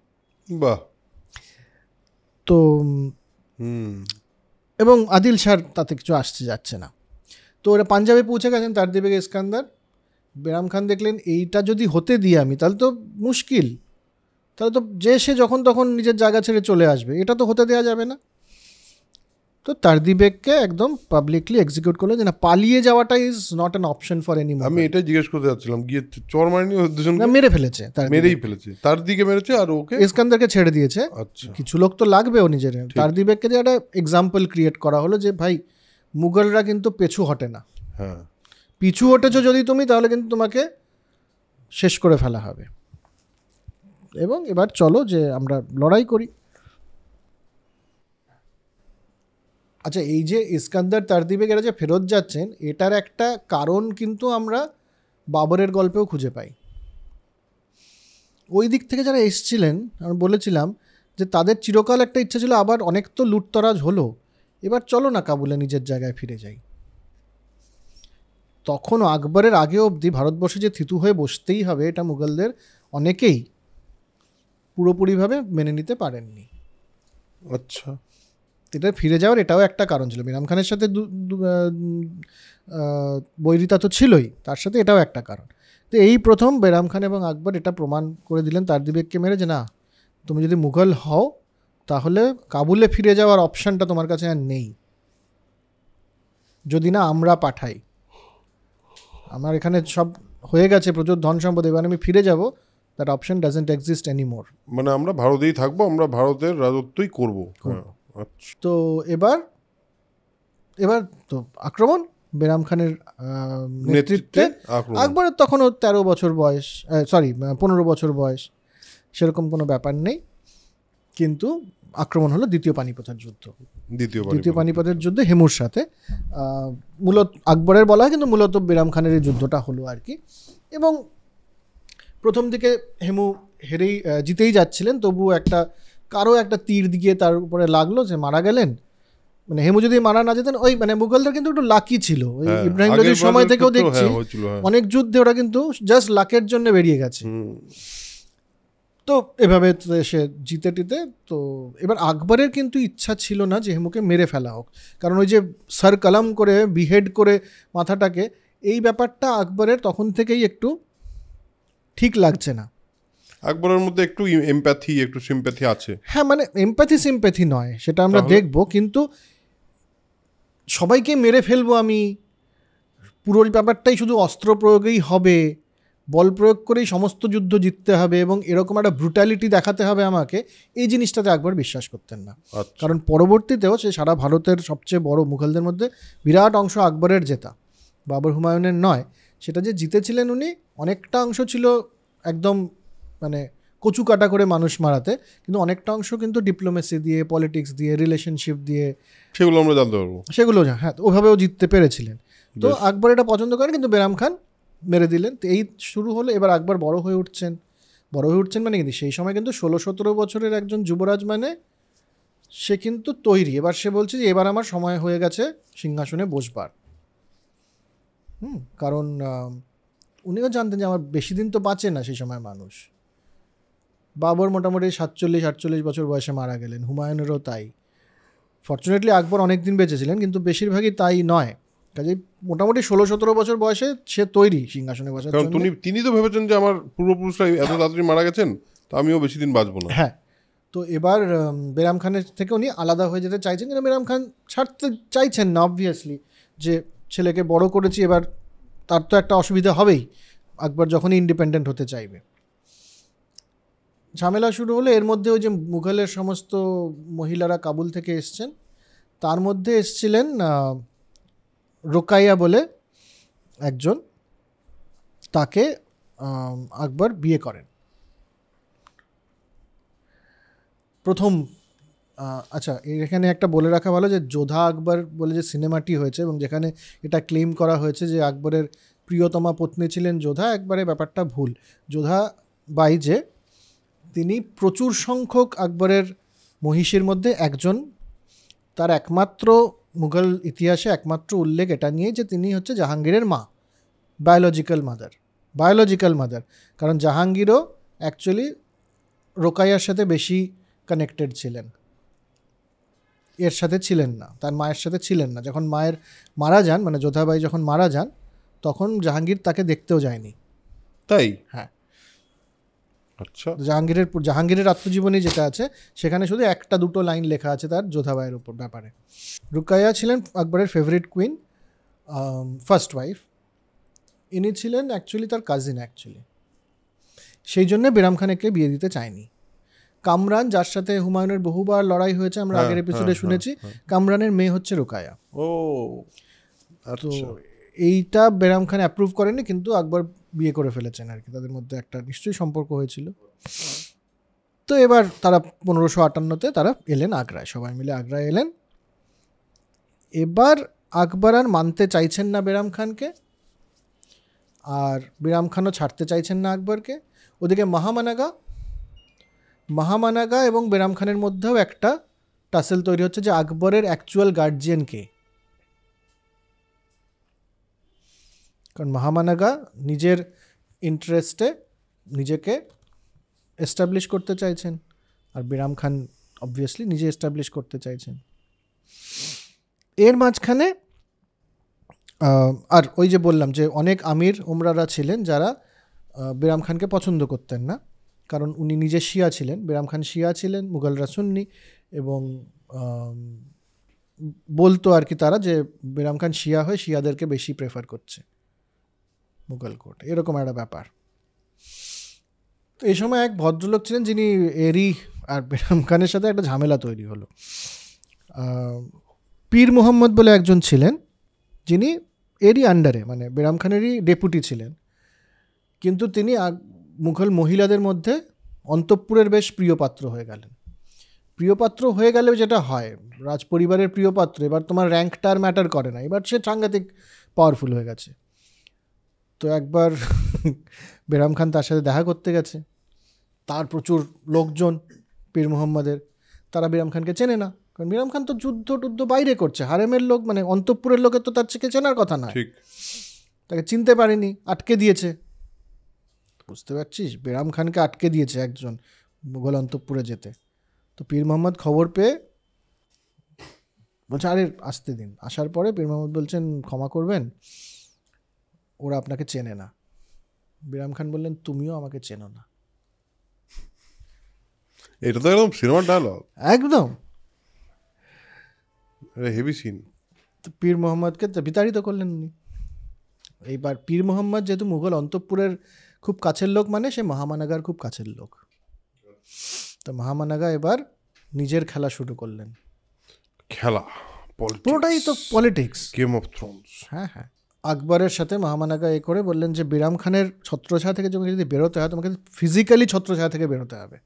বাহ। তো এবং আদিল শাহর তাতে কিছু আসছে যাচ্ছে না। তো ওরা পাঞ্জাবে পৌঁছে গেছেন তারদি বেগ ইস্কান্দার। বেরাম খান দেখলেন এইটা যদি হতে দিই আমি তাহলে তো মুশকিল, তাহলে তো যে সে যখন তখন নিজের জায়গা ছেড়ে চলে আসবে, এটা তো হতে দেওয়া যাবে না। তো তারদি বেগকে একদম পাবলিকলি এক্সিকিউট করলো যে না, পালিয়ে যাওয়াটা is not an option for any. আমি এটাই জিজ্ঞেস করতে যাচ্ছিলাম, গিয়ে চর মারেনি মেরে ফেলেছে, মেরেই ফেলেছে, তার দিকে মেরেছে আর ওকে ইস্কান্দারকে ছেড়ে দিয়েছে। আচ্ছা, কিছু লোক তো লাগবে ও নিজের। তারদি বেগকে দিয়ে একটা এক্সাম্পল ক্রিয়েট করা হলো যে ভাই মুঘলরা কিন্তু পিছু হটে না। হ্যাঁ, পিছু হটেছো যদি তুমি, তাহলে কিন্তু তোমাকে শেষ করে ফেলা হবে। এবং এবার চলো যে আমরা লড়াই করি। আচ্ছা, এই যে ইস্কান্দার তারদিবেক এরা যে ফেরত যাচ্ছেন, এটার একটা কারণ কিন্তু আমরা বাবরের গল্পেও খুঁজে পাই। ওই দিক থেকে যারা এসছিলেন, আমি বলেছিলাম যে তাদের চিরকাল একটা ইচ্ছা ছিল, আবার অনেক তো লুটতরাজ হলো, এবার চলো না কাবুলে নিজের জায়গায় ফিরে যাই। তখন আকবরের আগে অবধি ভারতবর্ষে যে থিতু হয়ে বসতেই হবে, এটা মুঘলদের অনেকেই পুরোপুরিভাবে মেনে নিতে পারেননি। আচ্ছা, এটা ফিরে যাওয়ার এটাও একটা কারণ ছিল। বিরাম খানের সাথে বৈরিতা তো ছিলই, তার সাথে এটাও একটা কারণ। তো এই প্রথম বেরাম খান এবং আকবর এটা প্রমাণ করে দিলেন তারদিবেককে মেরে যে না, তুমি যদি মুঘল হও তাহলে কাবুলে ফিরে যাওয়ার অপশানটা তোমার কাছে আর নেই, যদি না আমরা পাঠাই। আমার এখানে সব হয়ে গেছে, প্রচুর ধন সম্পদ, এবার আমি ফিরে যাব, that option doesn't exist anymore. মানে আমরা ভারতেই থাকবো, আমরা ভারতের রাজত্বই করবো। আচ্ছা, তো এবার তো আক্রমণ বেরাম খানের নেতৃত্বে। আকবরের তখনও 13 বছর বয়স, 15 বছর বয়স, সেরকম কোনো ব্যাপার নেই। কিন্তু আক্রমণ হলো দ্বিতীয় পানিপথের যুদ্ধ। দ্বিতীয় পানিপথের যুদ্ধে হেমুর সাথে মূলত আকবরের বলা হয়, কিন্তু মূলত বেরাম খানের এই যুদ্ধটা হলো আর কি। এবং প্রথম দিকে হেমু জিতেই যাচ্ছিলেন, তবুও কারো একটা তীর দিয়ে তার উপরে লাগলো, যে মারা গেলেন। মানে হেমু যদি মারা না যেতেন, ওই মানে মুঘলদের কিন্তু একটু লাকি ছিল। ওই ইব্রাহিম লোদির সময় থেকেও দেখছি অনেক যুদ্ধে ওরা কিন্তু জাস্ট লাকের জন্য বেরিয়ে গেছে। তো এভাবে সে জিতে টিতে। তো এবার আকবরের কিন্তু ইচ্ছা ছিল না যে হেমুকে মেরে ফেলা হোক, কারণ ওই যে সার কলম করে বিহেড করে মাথাটাকে, এই ব্যাপারটা আকবরের তখন থেকেই একটু ঠিক লাগছে না। আকবরের মধ্যে একটু এমপ্যাথি, একটু সিম্প্যাথি আছে। হ্যাঁ, মানে এমপ্যাথি সিম্প্যাথি নয়, সেটা আমরা দেখবো, কিন্তু সবাইকে মেরে ফেলবো আমি, পুরো ব্যাপারটাই শুধু অস্ত্র প্রয়োগেই হবে, বল প্রয়োগ করেই সমস্ত যুদ্ধ জিততে হবে এবং এরকম একটা ব্রুটালিটি দেখাতে হবে আমাকে, এই জিনিসটাতে আকবর বিশ্বাস করতেন না। কারণ পরবর্তীতেও সে সারা ভারতের সবচেয়ে বড় মুঘলদের মধ্যে বিরাট অংশ আকবরের জেতা, বাবর হুমায়ুনের নয়। সেটা যে জিতেছিলেন উনি, অনেকটা অংশ ছিল একদম মানে কচু কাটা করে মানুষ মারাতে, কিন্তু অনেকটা অংশ কিন্তু ডিপ্লোমেসি দিয়ে, পলিটিক্স দিয়ে, রিলেশনশিপ দিয়ে, সেগুলো আমরা জানতে পারবো। সেগুলো হ্যাঁ, ওভাবেও জিততে পেরেছিলেন। তো আকবর এটা পছন্দ করেন, কিন্তু বেরাম খান মেরে দিলেন। তো এই শুরু হলো। এবার আকবর বড় হয়ে উঠছেন মানে কিন্তু সেই সময় কিন্তু 16-17 বছরের একজন যুবরাজ, মানে সে কিন্তু তৈরি। এবার সে বলছে যে এবার আমার সময় হয়ে গেছে সিংহাসনে বসবার। কারণ উনিও জানতেন যে আমার বেশি দিন তো বাঁচে না সেই সময় মানুষ। বাবর মোটামুটি 47-48 বছর বয়সে মারা গেলেন, হুমায়ুনেরও তাই। ফর্চুনেটলি আকবর অনেক দিন বেঁচেছিলেন, কিন্তু বেশিরভাগই তাই নয়। কাজেই মোটামুটি 16-17 বছর বয়সে সে তৈরি সিংহাসনে বসার জন্য। তিনি তো ভেবেছেন যে আমার পূর্বপুরুষরা এত তাড়াতাড়ি মারা গেছেন, তো আমিও বেশি দিন বাঁচবো না। হ্যাঁ, তো এবার বেরাম খানের থেকে উনি আলাদা হয়ে যেতে চাইছেন, কিন্তু বেরাম খান ছাড়তে চাইছেন না অবভিয়াসলি, যে ছেলেকে বড় করেছি, এবার তার তো একটা অসুবিধা হবেই আকবর যখনই ইন্ডিপেন্ডেন্ট হতে চাইবে। ঝামেলা শুরু হলো। এর মধ্যে ওই যে মুঘলের সমস্ত মহিলারা কাবুল থেকে এসছেন, তার মধ্যে এসছিলেন রোকাইয়া বলে একজন, তাকে আকবর বিয়ে করেন প্রথম। আচ্ছা, এখানে একটা বলে রাখা ভালো যে যোধা আকবর বলে যে সিনেমাটি হয়েছে, এবং যেখানে এটা ক্লেম করা হয়েছে যে আকবরের প্রিয়তমা পত্নী ছিলেন যোধা, একবারে ব্যাপারটা ভুল। যোধা বাই যে, তিনি প্রচুর সংখ্যক আকবরের মহিষীর মধ্যে একজন। তার একমাত্র মুঘল ইতিহাসে একমাত্র উল্লেখ এটা নিয়ে যে তিনি হচ্ছে জাহাঙ্গীরের মা, বায়োলজিক্যাল মাদার। কারণ জাহাঙ্গীরও অ্যাকচুয়ালি রোকাইয়ার সাথে বেশি কানেক্টেড ছিলেন, এর সাথে ছিলেন না, তার মায়ের সাথে ছিলেন না। যখন মায়ের মারা যান, মানে যোধাবাই যখন মারা যান, তখন জাহাঙ্গীর তাকে দেখতেও যায়নি। তাই? হ্যাঁ। আচ্ছা। জাহাঙ্গীরের আত্মজীবনী যেটা আছে, সেখানে শুধু 1-2 লাইন লেখা আছে তার যোধাবাইয়ের উপর ব্যাপারে। রুকাইয়া ছিলেন আকবরের ফেভারিট কুইন, ফার্স্ট ওয়াইফ। ইনি ছিলেন অ্যাকচুয়ালি তার কাজিন অ্যাকচুয়ালি, সেই জন্যে বেরাম খানকে বিয়ে দিতে চায়নি। কামরান, যার সাথে হুমায়ুনের বহুবার লড়াই হয়েছে, আমরা আগের এপিসোডে শুনেছি, কামরানের মেয়ে হচ্ছে রোকাইয়া। ও, তো এইটা বেরাম খান অ্যাপ্রুভ করেনি, কিন্তু আকবর বিয়ে করে ফেলেছেন আর কি, তাদের মধ্যে একটা নিশ্চয়ই সম্পর্ক হয়েছিল। তো এবার তারা 1558-তে তারা এলেন আগ্রায়, সবাই মিলে আগ্রায় এলেন। এবার আকবর আর মানতে চাইছেন না বেরাম খানকে, আর বেরাম খানও ছাড়তে চাইছেন না আকবরকে। ওদিকে মাহামানাগা এবং বেরাম খানের মধ্যেও একটা টাসেল তৈরি হচ্ছে যে আকবরের অ্যাকচুয়াল গার্জিয়ান কে। কারণ মাহামানাগা নিজের ইন্টারেস্টে নিজেকে এস্টাবলিশ করতে চাইছেন, আর বেরাম খান অবভিয়াসলি নিজে এস্টাবলিশ করতে চাইছেন। এর মাঝখানে আর ওই যে বললাম যে অনেক আমির উমরারা ছিলেন যারা বেরাম খানকে পছন্দ করতেন না, কারণ উনি নিজে শিয়া ছিলেন, বেরাম খান শিয়া ছিলেন, মুঘলরা সুন্নি, এবং বলতো আর কি তারা যে বেরাম খান শিয়া হয়ে শিয়াদেরকে বেশি প্রেফার করছে মুঘল কোর্ট, এরকম একটা ব্যাপার। তো এই সময় এক ভদ্রলোক ছিলেন যিনি এরি আর বেরাম খানের সাথে একটা ঝামেলা তৈরি হলো। পীর মোহাম্মদ বলে একজন ছিলেন যিনি এরই আন্ডারে, মানে বেরাম খানেরই ডেপুটি ছিলেন, কিন্তু তিনি মুঘল মহিলাদের মধ্যে অন্তঃপুরের বেশ প্রিয়পাত্র হয়ে গেলেন। প্রিয়পাত্র হয়ে গেলে যেটা হয়, রাজপরিবারের প্রিয়পাত্র, এবার তোমার র্যাঙ্কটা আর ম্যাটার করে না, এবার সে সাংঘাতিক পাওয়ারফুল হয়ে গেছে। তো একবার বেরাম খান তার সাথে দেখা করতে গেছে, তার প্রচুর লোকজন পীর মোহাম্মদের, তারা বেরাম খানকে চেনে না, কারণ বেরাম খান তো যুদ্ধ বাইরে করছে, হারেমের লোক, মানে অন্তঃপুরের লোকের তো তার থেকে চেনার কথা নয়, তাকে চিনতে পারেনি, আটকে দিয়েছে। বুঝতে পারছিস, বেরাম খানকে আটকে দিয়েছে একজন মুঘল অন্তঃপুরে যেতে। তো পীর মোহাম্মদ খবর পেয়ে বলছে আরে আসতে দিন। আসার পরে পীর মোহাম্মদ বলছেন ক্ষমা করবেন, ওরা আপনাকে চেনে না। বেরাম খান বললেন তুমিও আমাকে চেনো না। এটা তো একদম সিনেমার ডায়লগ, একদম হেভি সিন। তো পীর মোহাম্মদকে বিতাড়িত করলেন উনি। এইবার পীর মোহাম্মদ যেহেতু মুঘল অন্তঃপুরের খুব কাছের লোক, মানে সে মাহামানাগার খুব কাছের লোক, তো মাহামানাগা এবার নিজের খেলা শুরু করলেন। খেলা পুরোটাই তো পলিটিক্স, গেম অফ থ্রোনস। হ্যাঁ হ্যাঁ। আকবরের সাথে মাহামানাগা এ করে বললেন যে বেরাম খানের ছত্রছায়া থেকে যদি বেরোতে হয়, তোমাকে ফিজিক্যালি ছত্রছায়া থেকে বেরোতে হবে।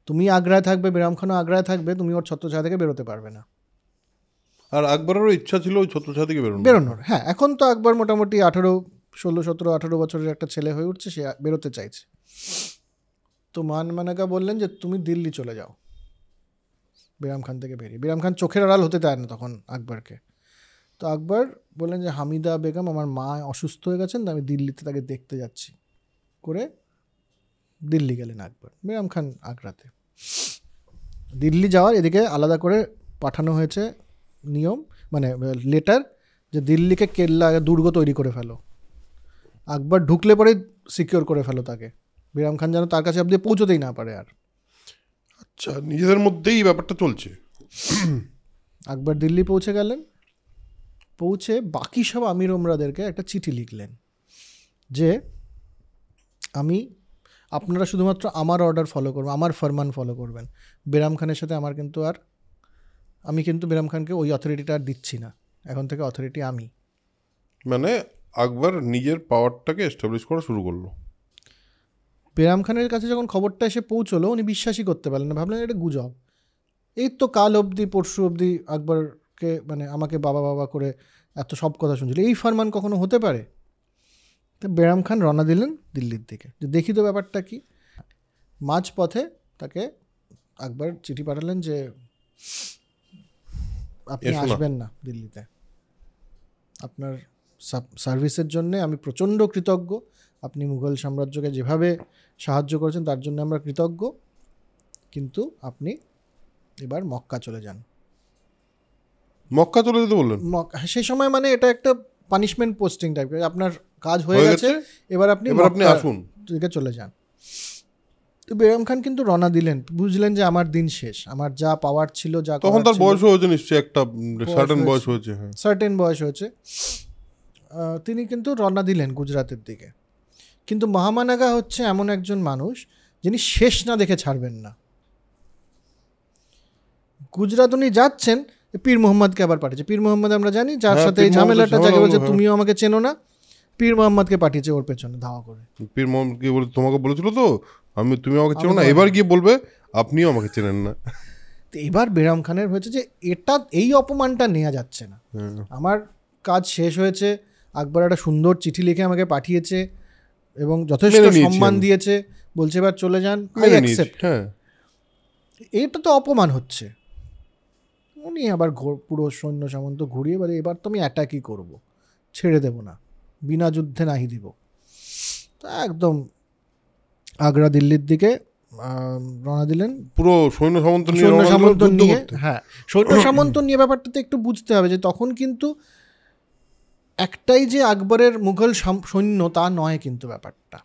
তুমি আগ্রায় থাকবে, বেরাম খানও আগ্রায় থাকবে, তুমি ওর ছত্রছায়া থেকে বেরোতে পারবে না। আর আকবরেরও ইচ্ছা ছিল ওই ছত্রছায়া থেকে বেরোনোর। হ্যাঁ, এখন তো আকবর মোটামুটি 18 বছরের একটা ছেলে হয়ে উঠছে, সে বেরোতে চাইছে। তো মাহামানাগা বললেন যে তুমি দিল্লি চলে যাও বেরাম খান থেকে বেরিয়ে। বেরাম খান চোখের আড়াল হতে দেয় না তখন আকবরকে। তো আকবর বললেন যে হামিদা বেগম, আমার মা অসুস্থ হয়ে গেছেন, আমি দিল্লিতে তাকে দেখতে যাচ্ছি, করে দিল্লি গেলেন আকবর। বেরাম খান আগ্রাতে। দিল্লি যাওয়ার এদিকে আলাদা করে পাঠানো হয়েছে নিয়ম, মানে লেটার, যে দিল্লিকে কেল্লা দুর্গ তৈরি করে ফেলো, আকবর ঢুকলে পরে সিকিওর করে ফেলো তাকে, বেরাম খান যেন তার কাছে অব্দি পৌঁছতেই না পারে আর। আচ্ছা, নিজেদের মধ্যেই ব্যাপারটা চলছে। আকবর দিল্লি পৌঁছে গেলেন, পৌঁছে বাকি সব আমির ওমরাদেরকে একটা চিঠি লিখলেন যে আপনারা শুধুমাত্র আমার অর্ডার ফলো করবেন, আমার ফরমান ফলো করবেন, বেরাম খানের সাথে আমি কিন্তু বেরাম খানকে ওই অথরিটিটা আর দিচ্ছি না, এখন থেকে অথরিটি আমি। মানে আকবর নিজের পাওয়ারটাকে এস্টাবলিশ করা শুরু করলো। বেরাম খানের কাছে যখন খবরটা এসে পৌঁছলো, উনি বিশ্বাসই করতে পারলেন না, ভাবলেন এটা গুজব। এই তো কাল অবধি পরশু অবধি আকবরকে মানে আমাকে বাবা করে এত সব কথা শুনছিল, এই ফরমান কখনো হতে পারে? তো বেরাম খান রওনা দিলেন দিল্লির দিকে, যে দেখি তো ব্যাপারটা কি। মাঝপথে তাকে আকবর চিঠি পাঠালেন যে আপনি আসবেন না দিল্লিতে, আপনার সার্ভিসের জন্যে আমি প্রচণ্ড কৃতজ্ঞ, আপনি মুঘল সাম্রাজ্যকে যেভাবে সাহায্য করেছেন তার জন্য আমরা কৃতজ্ঞ, কিন্তু আপনি এবার মক্কা চলে যান। মক্কা চলে যেতে বললেন? সেই সময় মানে এটা একটা পানিশমেন্ট পোস্টিং টাইপের, আপনার কাজ হয়ে গেছে, এবার আপনি আসুন, দিকে চলে যান। তো বেরাম খান কিন্তু রওনা দিলেন, বুঝলেন যে আমার দিন শেষ, আমার যা পাওয়ার ছিল, যা তখন তার বয়স হয়েছে নিশ্চয়ই, একটা সার্টেন বয়স হয়েছে, সার্টেন বয়স হয়েছে। তিনি কিন্তু রওনা দিলেন গুজরাটের দিকে। কিন্তু মাহামানাগা হচ্ছে এমন একজন মানুষ যিনি শেষ না দেখে ছাড়বেন না। গুজরাট উনি যাচ্ছেন, পীর মোহাম্মদকে আবার পাঠিয়েছে। পীর মোহাম্মদ আমরা জানি, যার সাথে এই ঝামেলাটা, যাকে বলছে তুমিও আমাকে চেনো না, পীর মোহাম্মদকে পাঠিয়েছে ওর পেছনে ধাওয়া করে। পীর মোহাম্মদ তোমাকে বলেছিল তো তুমি আমাকে চেনো না, এবার গিয়ে বলবে আপনিও আমাকে চেনেন না। এবার বেরাম খানের হয়েছে যে এই অপমানটা নেওয়া যাচ্ছে না, আমার কাজ শেষ হয়েছে, আকবর একটা সুন্দর চিঠি লিখে আমাকে পাঠিয়েছে এবং যথেষ্ট সম্মান দিয়েছে, বলছে এবার চলে যান, আই অ্যাকসেপ্ট। এটা তো অপমান হচ্ছে। উনি আবার পুরো সৈন্য সামন্ত ঘুরিয়ে বলে এবার তো আমি অ্যাটাকই করবো, ছেড়ে দেব না, বিনা যুদ্ধে নাহি দিব। তা একদম আগ্রা দিল্লির দিকে রওনা দিলেন পুরো সৈন্য সামন্ত নিয়ে। হ্যাঁ, সৈন্য সামন্ত নিয়ে ব্যাপারটাতে একটু বুঝতে হবে যে তখন কিন্তু একটাই যে আকবরের মুঘল সৈন্য তা নয় কিন্তু ব্যাপারটা।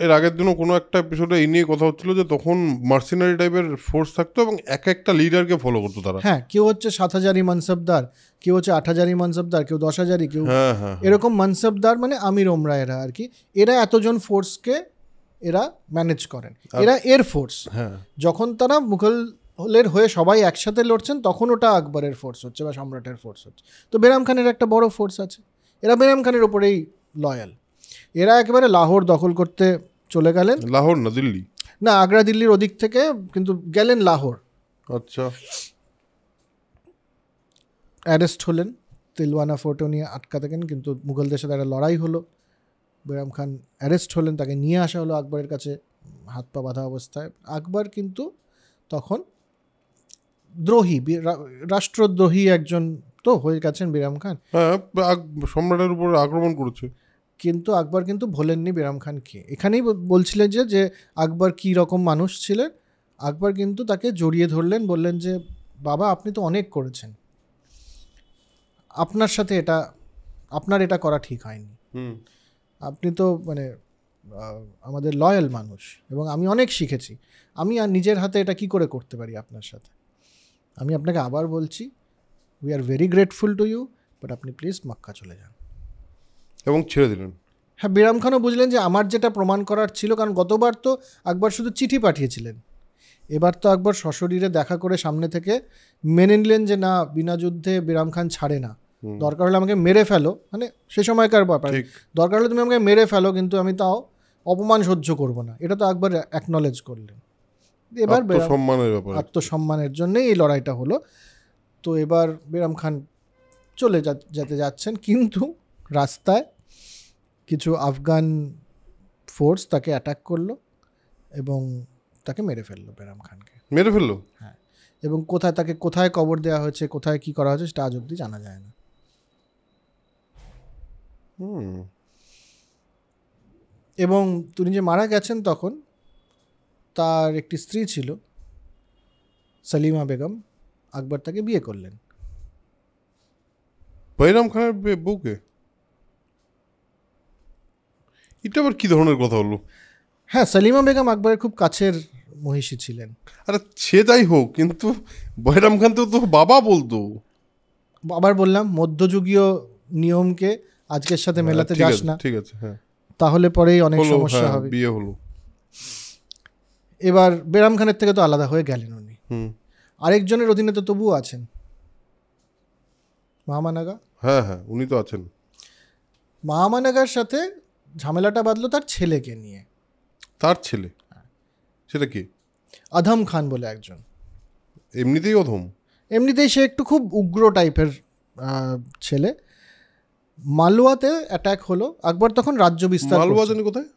এর আগের দিনও কোনো একটা এপিসোডে এই নিয়ে কথা হচ্ছিল যে তখন মার্সেনারি টাইপের ফোর্স থাকতো এবং এক একটা লিডারকে ফলো করতো তারা। হ্যাঁ, কেউ হচ্ছে 7,000 মানসবদার, কেউ হচ্ছে 8,000 মানসবদার, কেউ 10,000, কেউ এরকম মানসবদার, মানে আমির ওমরা এরা আর কি। এরা এতজন ফোর্সকে এরা ম্যানেজ করেন, এরা এর ফোর্স। যখন তারা মুঘলের হয়ে সবাই একসাথে লড়ছেন তখন ওটা আকবরের ফোর্স হচ্ছে বা সম্রাটের ফোর্স হচ্ছে। তো বেরাম খানের একটা বড় ফোর্স আছে, এরা বেরাম খানের ওপরেই লয়াল। এরা একেবারে লাহোর দখল করতে চলে গেলেন। লাহোর না দিল্লি? না, আগ্রা দিল্লির ওদিক থেকে কিন্তু গেলেন লাহোর। আচ্ছা। অ্যারেস্ট হলেন, তিলওয়ানা ফোর্টে নিয়ে আটকা থাকেন, কিন্তু মুঘলদের সাথে একটা লড়াই হলো, বেরাম খান অ্যারেস্ট হলেন, তাকে নিয়ে আসা হলো আকবরের কাছে হাত পা বাঁধা অবস্থায়। আকবর কিন্তু তখন দ্রোহী, রাষ্ট্রদ্রোহী একজন তো হয়ে গেছেন বেরাম খান। হ্যাঁ, সম্রাটের উপর আক্রমণ করেছে। কিন্তু আকবর কিন্তু ভোলেননি বেরাম খানকে। এখানেই বলছিলেন যে আকবর কী রকম মানুষ ছিলেন। আকবর কিন্তু তাকে জড়িয়ে ধরলেন, বললেন যে বাবা আপনি তো অনেক করেছেন, আপনার সাথে আপনার এটা করা ঠিক হয়নি, আপনি তো মানে আমাদের লয়াল মানুষ এবং আমি অনেক শিখেছি, আমি আর নিজের হাতে এটা কি করে করতে পারি আপনার সাথে। আমি আপনাকে আবার বলছি, we are very grateful to you, but আপনি প্লিজ মক্কা চলে যান। এবং ছেড়ে দিলেন। হ্যাঁ, বেরাম খানও বুঝলেন যে আমার যেটা প্রমাণ করার ছিল, কারণ গতবার তো আকবর শুধু চিঠি পাঠিয়েছিলেন, এবার তো আকবর সশরীরে দেখা করে সামনে থেকে মেনে নিলেন যে না, বিনা যুদ্ধে বেরাম খান ছাড়ে না, দরকার হলে আমাকে মেরে ফেলো, মানে সে সময়কার ব্যাপার, দরকার হলে তুমি আমাকে মেরে ফেলো কিন্তু আমি তাও অপমান সহ্য করব না। এটা তো আকবর অ্যাকনলেজ করলেন। এবার আত্মসম্মানের জন্যই এই লড়াইটা হলো। তো এবার বেরাম খান চলে যেতে যাচ্ছেন, কিন্তু রাস্তায় কিছু আফগান ফোর্স তাকে অ্যাটাক করলো এবং তাকে মেরে ফেললো, বেরাম খানকে মেরে ফেললো। হ্যাঁ, এবং কোথায় কবর দেওয়া হয়েছে, কোথায় কি করা হয়েছে সেটা আজ অব্দি জানা যায় না। এবং তিনি যে মারা গেছেন তখন তার একটি স্ত্রী ছিল সালিমা বেগম, আকবর তাকে বিয়ে করলেন। বেরাম খানের বউকে? এটা আবার কি ধরনের কথা হলো? হ্যাঁ, সালিমা বেগম আকবরের খুব কাছের মহিষী ছিলেন। আরে সে যাই হোক, কিন্তু বেরাম খান তো বাবা বলতো। আবার বললাম, মধ্যযুগীয় নিয়মকে আজকের সাথে মেলাতে যাস না, ঠিক আছে? হ্যাঁ, তাহলে পরেই অনেক সমস্যা হবে। বিয়ে হলো। এবার বেরাম খানের থেকে তো আলাদা হয়ে গেলেন উনি, আরেকজনের অধীনে তো তবুও আছেন, মাহামানাগা। হ্যাঁ হ্যাঁ, উনি তো আছেন। মাহামানাগার সাথে ঝামেলাটা বাঁধলো তার ছেলেকে নিয়ে। তার ছেলে? সেটা কি? আধম খান বলে একজন। এমনিতেই অধম? এমনিতেই সে একটু খুব উগ্র টাইপের ছেলে। মালওয়াতে অ্যাটাক হলো, আকবর তখন রাজ্য বিস্তার। মালওয়া জানি কোথায়?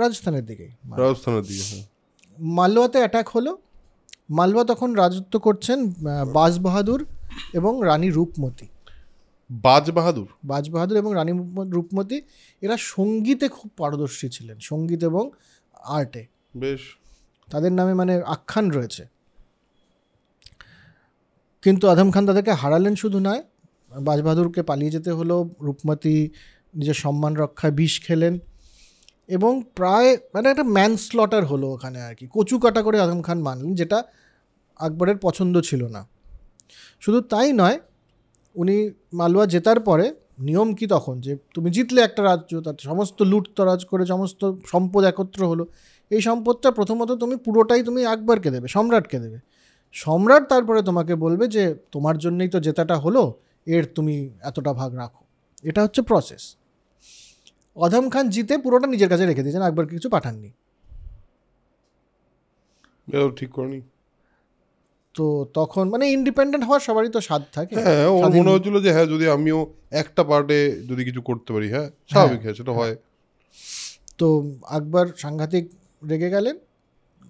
রাজস্থানের দিকে। রাজস্থানের দিকে, হ্যাঁ। মালওয়াতে অ্যাটাক হলো। মালওয়া তখন রাজত্ব করছেন বাজ বাহাদুর এবং রানী রূপমতি। বাজ বাহাদুর এবং রানী রূপমতি এরা সঙ্গীতে খুব পারদর্শী ছিলেন, সঙ্গীত এবং আর্টে বেশ, তাদের নামে মানে আখ্যান রয়েছে। কিন্তু আধম খান তাদেরকে হারালেন শুধু নয়, বাজ বাহাদুরকে পালিয়ে যেতে হলো, রূপমতি নিজের সম্মান রক্ষায় বিষ খেলেন এবং প্রায় মানে একটা ম্যানস্লটার হলো ওখানে আর কি, কচু কাটা করে আধম খান মানলেন, যেটা আকবরের পছন্দ ছিল না। শুধু তাই নয়, উনি মালওয়া জেতার পরে নিয়ম কি তখন, যে তুমি জিতলে একটা রাজ্য, তার সমস্ত লুটতরাজ করে সমস্ত সম্পদ একত্র হলো, এই সম্পদটা প্রথমত পুরোটাই তুমি আকবরকে দেবে, সম্রাটকে দেবে। সম্রাট তারপরে তোমাকে বলবে যে তোমার জন্যই তো জেতাটা হলো, এর তুমি এতটা ভাগ রাখো। এটা হচ্ছে প্রসেস। আধম খান জিতে পুরোটা নিজের কাছে রেখে দিয়েছেন, আকবরকে কিছু পাঠাননি। ঠিক করেনি। তো তখন মানে ইন্ডিপেন্ডেন্ট হওয়ার সবারই তো স্বাদ থাকে। হ্যাঁ, ওর মনে হচ্ছিল যে হ্যাঁ যদি আমিও একটা পার্টে যদি কিছু করতে পারি, হ্যাঁ স্বাভাবিক, হ্যাঁ সেটা হয়। তো আকবর সাংঘাতিক রেগে গেলেন,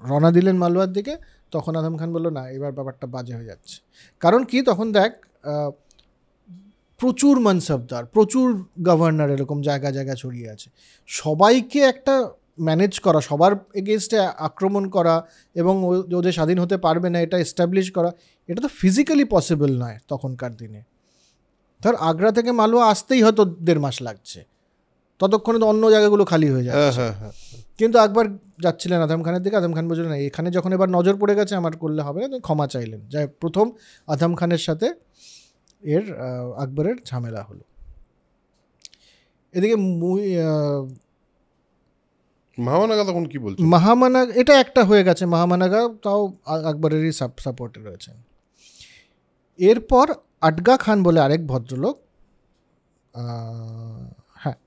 রওনা দিলেন মালওয়ার দিকে। তখন আজম খান বললো না, এবার ব্যাপারটা বাজে হয়ে যাচ্ছে। কারণ কি, তখন দেখ প্রচুর মনসবদার, প্রচুর গভর্নর এরকম জায়গা জায়গা ছড়িয়ে আছে, সবাইকে একটা ম্যানেজ করা, সবার এগেনস্টে আক্রমণ করা এবং ওদের স্বাধীন হতে পারবে না এটা এস্টাবলিশ করা, এটা তো ফিজিক্যালি পসিবল নয় তখনকার দিনে। ধর আগ্রা থেকে মালওয়া আসতেই হয়তো 1.5 মাস লাগছে, ততক্ষণে তো অন্য জায়গাগুলো খালি হয়ে যাচ্ছে। কিন্তু আকবর যাচ্ছিলেন আজম খানের দিকে। আজম খান বলছিলেন না, এখানে যখন এবার নজর পড়ে গেছে আমার করলে হবে না, ক্ষমা চাইলেন। যাই প্রথম আজম খানের সাথে আকবরের ঝামেলা হলো। এদিকে মহামানাগা তখন কি বলছে? মহামানাগা এটা একটা হয়ে গেছে, মহামানাগা তাও আকবরেরই সাপোর্টে রয়েছেন। এরপর আটগা খান বলে আরেক ভদ্রলোক, হ্যাঁ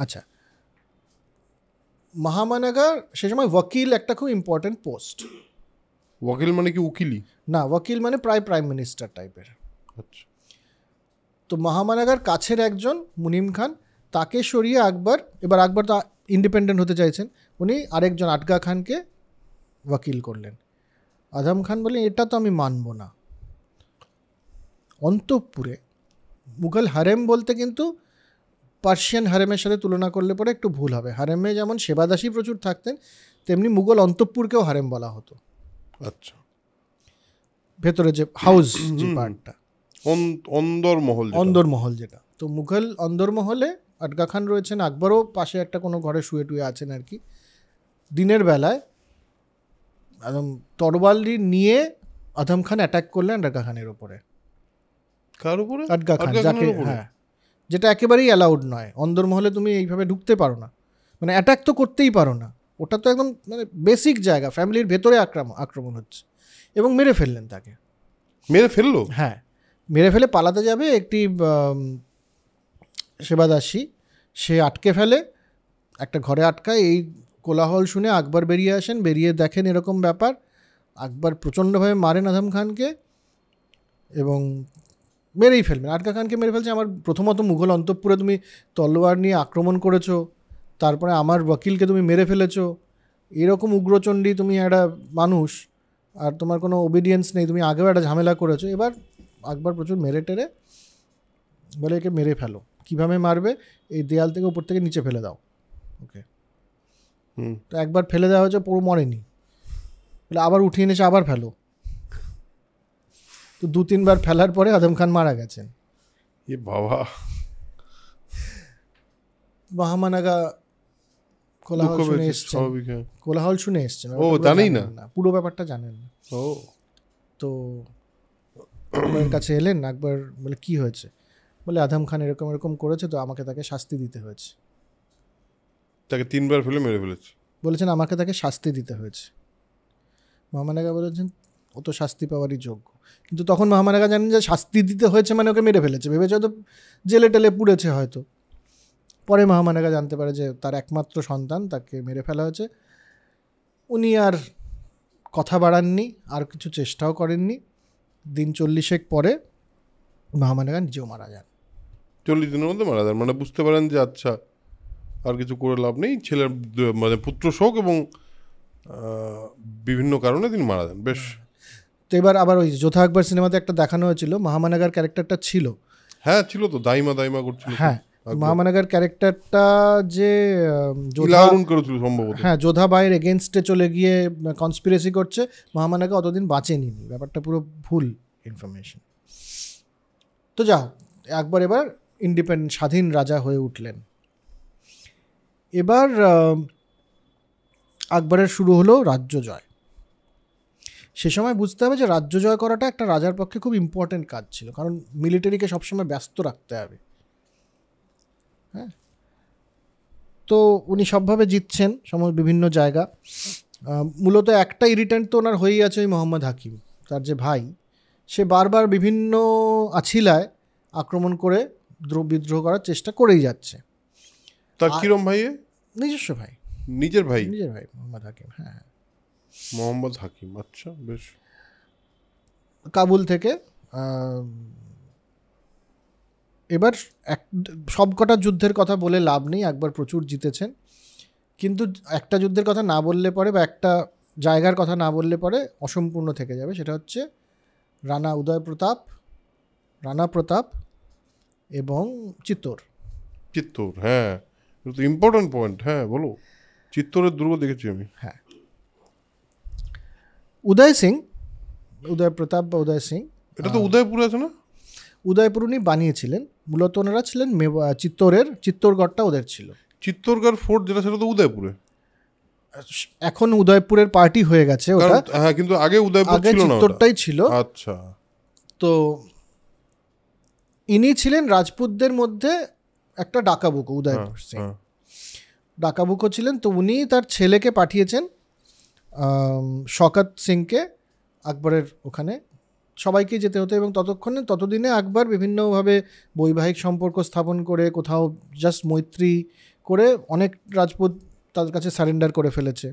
আচ্ছা, মহামানাগার সে সময় ওয়াকিল একটা খুব ইম্পর্টেন্ট পোস্ট। ওয়াকিল মানে কি উকিলি? না, ওয়াকিল মানে প্রায় প্রাইম মিনিস্টার টাইপের। আচ্ছা। তো মহামানাগার কাছের একজন মুনিম খান, তাকে সরিয়ে আকবর, এবার আকবর তো ইন্ডিপেন্ডেন্ট হতে চাইছেন, উনি আরেকজন আটগা খানকে ওয়াকিল করলেন। আজম খান বললেন এটা তো আমি মানব না। অন্তঃপুরে মুঘল হারেম বলতে কিন্তু পার্সিয়ান হারেমের সাথে তুলনা করলে পরে একটু ভুল হবে। হারেমে যেমন সেবাদাসী প্রচুর থাকতেন, তেমনি মুঘল অন্তঃপুরকেও হারেম বলা হতো। আচ্ছা, ভেতরে যে হাউস যে পার্টটা, অন্দরমহল যেটা। তো মুঘল অন্দরমহলে আটগা খান রয়েছেন, আকবরও পাশে একটা কোনো ঘরে শুয়ে টুয়ে আছেন আর কি। দিনের বেলায় একদম তরবারি নিয়ে আজম খান অ্যাটাক করলেন আটগা খানের ওপরে। কার উপরে? আটগা খান, যাকে, হ্যাঁ, যেটা একেবারেই অ্যালাউড নয়। অন্দরমহলে তুমি এইভাবে ঢুকতে পারো না, মানে অ্যাটাক তো করতেই পারো না, ওটা তো একদম মানে বেসিক জায়গা, ফ্যামিলির ভেতরে আক্রমণ হচ্ছে। এবং মেরে ফেললেন তাকে। মেরে ফেললো? হ্যাঁ, মেরে ফেলে পালাতে যাবে একটি সেবাদাসী, সে আটকে ফেলে, একটা ঘরে আটকায়। এই কোলাহল শুনে আকবর বেরিয়ে আসেন, বেরিয়ে দেখেন এরকম ব্যাপার। আকবর প্রচণ্ডভাবে মারেন আজম খানকে এবং মেরেই ফেলবেন। আটগা খানকে মেরে ফেলছে। আমার প্রথমত মুঘল অন্তঃপুরে তুমি তলোয়ার নিয়ে আক্রমণ করেছো, তারপরে আমার ওয়াকিলকে তুমি মেরে ফেলেছো, এরকম উগ্রচণ্ডী তুমি একটা মানুষ, আর তোমার কোনো ওবিডিয়েন্স নেই, তুমি আগেও একটা ঝামেলা করেছো। এবার আকবর প্রচুর মেরে টেরে বলে একে মেরে ফেলো। কীভাবে মারবে? এই দেয়াল থেকে উপর থেকে নিচে ফেলে দাও ওকে। তো একবার ফেলে দেওয়া হয়েছে, পুরো মরেনি, বলে আবার উঠিয়ে এনেছে, আবার ফেলো। তো 2-3 বার ফেলার পরে আজম খান মারা গেছেন। এ বাবা! মহামানাগা কোলাহল শুনে এসছেন, কোলাহল শুনে এসছেন, ও জানেই না, পুরো ব্যাপারটা জানেন না। ও তো আকবরের কাছে এলেন, আকবর বলে কি হয়েছে? বলে আজম খান এরকম এরকম করেছে, তো আমাকে তাকে শাস্তি দিতে হয়েছে। তাকে 3 বার ফেলে মেরে ফেলেছে, বলেছেন আমাকে তাকে শাস্তি দিতে হয়েছে। মহামানাগা বলেছেন ও তো শাস্তি পাওয়ারই যোগ্য। কিন্তু তখন মহামানাগা জানেন যে শাস্তি দিতে হয়েছে মানে ওকে মেরে ফেলেছে, ভেবেছে হয়তো জেলে টেলে পুড়েছে হয়তো। পরে মহামানাগা জানতে পারে যে তার একমাত্র সন্তান, তাকে মেরে ফেলা হয়েছে। উনি আর কথা বাড়াননি, আর কিছু চেষ্টাও করেননি। দিন 40 পরে মহামানাগা নিজেও মারা যান। 40 দিনের মধ্যে মারা যান, মানে বুঝতে পারেন যে আচ্ছা আর কিছু করে লাভ নেই, ছেলের মানে পুত্র শোক এবং বিভিন্ন কারণে তিনি মারা যান। বেশ। তো এবার আবার ওই যোধা আকবর সিনেমাতে একটা দেখানো হয়েছিল, মহামানাগার ক্যারেক্টারটা ছিল, হ্যাঁ ছিল তো, দাইমা দাইমা করছিল। হ্যাঁ, মহামানাগার ক্যারেক্টারটা যে করেছিল সম্ভবত, হ্যাঁ, যোধা বাইয়ের এগেনস্টে চলে গিয়ে কনস্পিরেসি করছে। মহামানাগা অতদিন বাঁচেনি, ব্যাপারটা পুরো ভুল ইনফরমেশন। তো যাও, আকবর এবার ইন্ডিপেন্ডেন্ট স্বাধীন রাজা হয়ে উঠলেন। এবার আকবরের শুরু হলো রাজ্য জয়। সে সময় বুঝতে হবে যে রাজ্য জয় করাটা একটা রাজার পক্ষে খুব ইম্পর্টেন্ট কাজ ছিল, কারণ মিলিটারিকে সবসময় ব্যস্ত রাখতে হবে। হ্যাঁ, তো উনি সবভাবে জিতছেন বিভিন্ন জায়গা। মূলত একটা ইরিটেন্ট তো ওনার হয়েই আছে, ওই মোহাম্মদ হাকিম, তার যে ভাই, সে বারবার বিভিন্ন আছিলায় আক্রমণ করে বিদ্রোহ করার চেষ্টা করেই যাচ্ছে। তার কিরম ভাই? নিজস্ব ভাই, নিজের ভাই মোহাম্মদ হাকিম। হ্যাঁ, মোহাম্মদ হাকিম, আচ্ছা বেশ। কাবুল থেকে। এবার সবকটা যুদ্ধের কথা বলে লাভ নেই, আকবর প্রচুর জিতেছেন, কিন্তু একটা যুদ্ধের কথা না বললে পরে বা একটা জায়গার কথা না বললে পরে অসম্পূর্ণ থেকে যাবে, সেটা হচ্ছে রানা প্রতাপ এবং চিত্তোর। হ্যাঁ, এটা তো ইম্পর্টেন্ট পয়েন্ট। হ্যাঁ বলো। চিত্তোরের দুর্গ দেখেছি আমি। হ্যাঁ, উদয় প্রতাপ বা উদয় সিং, এটা তো উদয়পুরে আছে না? উদয়পুর উনি বানিয়েছিলেন, মূলত ওনারা ছিলেন চিত্তোরগড়টা ওদের ছিল। চিত্তোরগড় ফোর্ট যেটা সেটা তো উদয়পুরে। এখন উদয়পুরের পার্টি হয়ে গেছে ওটা। হ্যাঁ, কিন্তু আগে উদয়পুর ছিল না, চিত্তোরটাই ছিল। আচ্ছা। তো ইনি ছিলেন রাজপুতদের মধ্যে একটা ডাকাবুকো, উদয়পুর সিং ডাকাবুকো ছিলেন। তো উনি তার ছেলেকে পাঠিয়েছেন শওকত সিংকে আকবরের ওখানে, সবাইকে যেতে হতো, এবং ততদিনে আকবর বিভিন্নভাবে বৈবাহিক সম্পর্ক স্থাপন করে, কোথাও জাস্ট মৈত্রী করে অনেক রাজপুত তাদের কাছে সারেন্ডার করে ফেলেছে।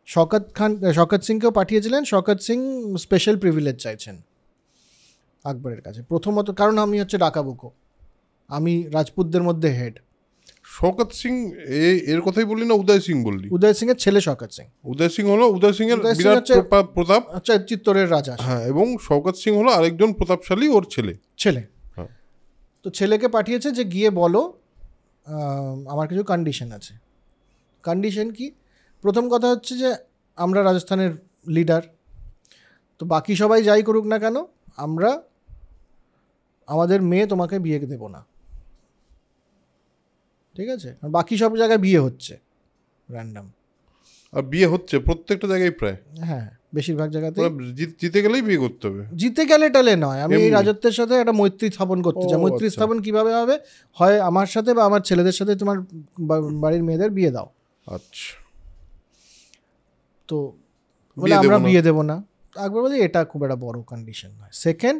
শওকত সিংকেও পাঠিয়েছিলেন। শওকত সিং স্পেশাল প্রিভিলেজ চাইছেন আকবরের কাছে, প্রথমত কারণ আমি হচ্ছে ডাকাবুকো, আমি রাজপুতদের মধ্যে হেড। শওকত সিং এর কথাই বললি না উদয় সিং বললি? উদয় সিং এর ছেলে শওকত সিং। উদয় সিং হলো উদয় সিং এর বিরাট প্রতাপ, আচ্ছা, চিত্তোরের রাজা। হ্যাঁ, এবং শওকত সিং হলো আরেকজন প্রতাপশালী ওর ছেলে। হ্যাঁ। তো ছেলেকে পাঠিয়েছে যে গিয়ে বলো আমার কিছু কন্ডিশন আছে। কন্ডিশন কি? প্রথম কথা হচ্ছে যে আমরা রাজস্থানের লিডার, তো বাকি সবাই যাই করুক না কেন, আমরা আমাদের মেয়ে তোমাকে বিয়ে দেব না, ঠিক আছে? বাকি সব জায়গায় বিয়ে হচ্ছে র্যান্ডাম, আর বিয়ে হচ্ছে প্রত্যেকটা জায়গায় প্রায়। হ্যাঁ, বেশিরভাগ জায়গাতে। জিতে গেলেই বিয়ে করতে হবে। জিতে গেলে টালে নয়, আমি এই রাজত্বের সাথে একটা মৈত্রী স্থাপন করতে চাই। মৈত্রী স্থাপন কিভাবে হবে? হয় আমার সাথে বা আমার ছেলেদের সাথে তোমার বাড়ির মেয়েদের বিয়ে দাও। আচ্ছা। তো বলে আমরা বিয়ে দেবো না। আকবর বলে এটা খুব একটা বড় কন্ডিশন নয়। সেকেন্ড,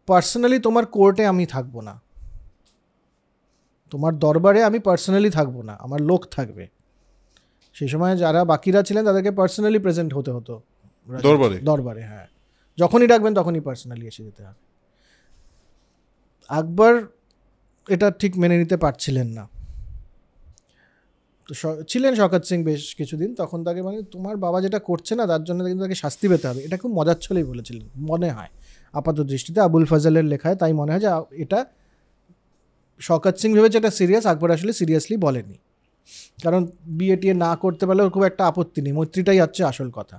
পার্সোনালি তোমার কোর্টে আমি থাকবো না, তোমার দরবারে আমি পার্সোনালি থাকবো না, আমার লোক থাকবে। সেই সময় যারা বাকিরা ছিলেন তাদেরকে পার্সোনালি প্রেজেন্ট হতে হতো দরবারে। হ্যাঁ, যখনই ডাকবেন তখনই পার্সোনালি এসে যেতে হবে। আকবর এটা ঠিক মেনে নিতে পারছিলেন না। তো ছিলেন শওকত সিং বেশ কিছুদিন, তখন তাকে মানে তোমার বাবা যেটা করছে না তার জন্য কিন্তু তাকে শাস্তি পেতে হবে, এটা খুব মজার ছলেই বলেছিলেন মনে হয় আপাত দৃষ্টিতে। আবুল ফজলের লেখায় তাই মনে হয় যে এটা শওকত সিং ভেবেছে এটা সিরিয়াস, আকবর আসলে সিরিয়াসলি বলেনি, কারণ বিয়ে টিয়ে না করতে পারলে ওর খুব একটা আপত্তি নেই, মৈত্রীটাই হচ্ছে আসল কথা।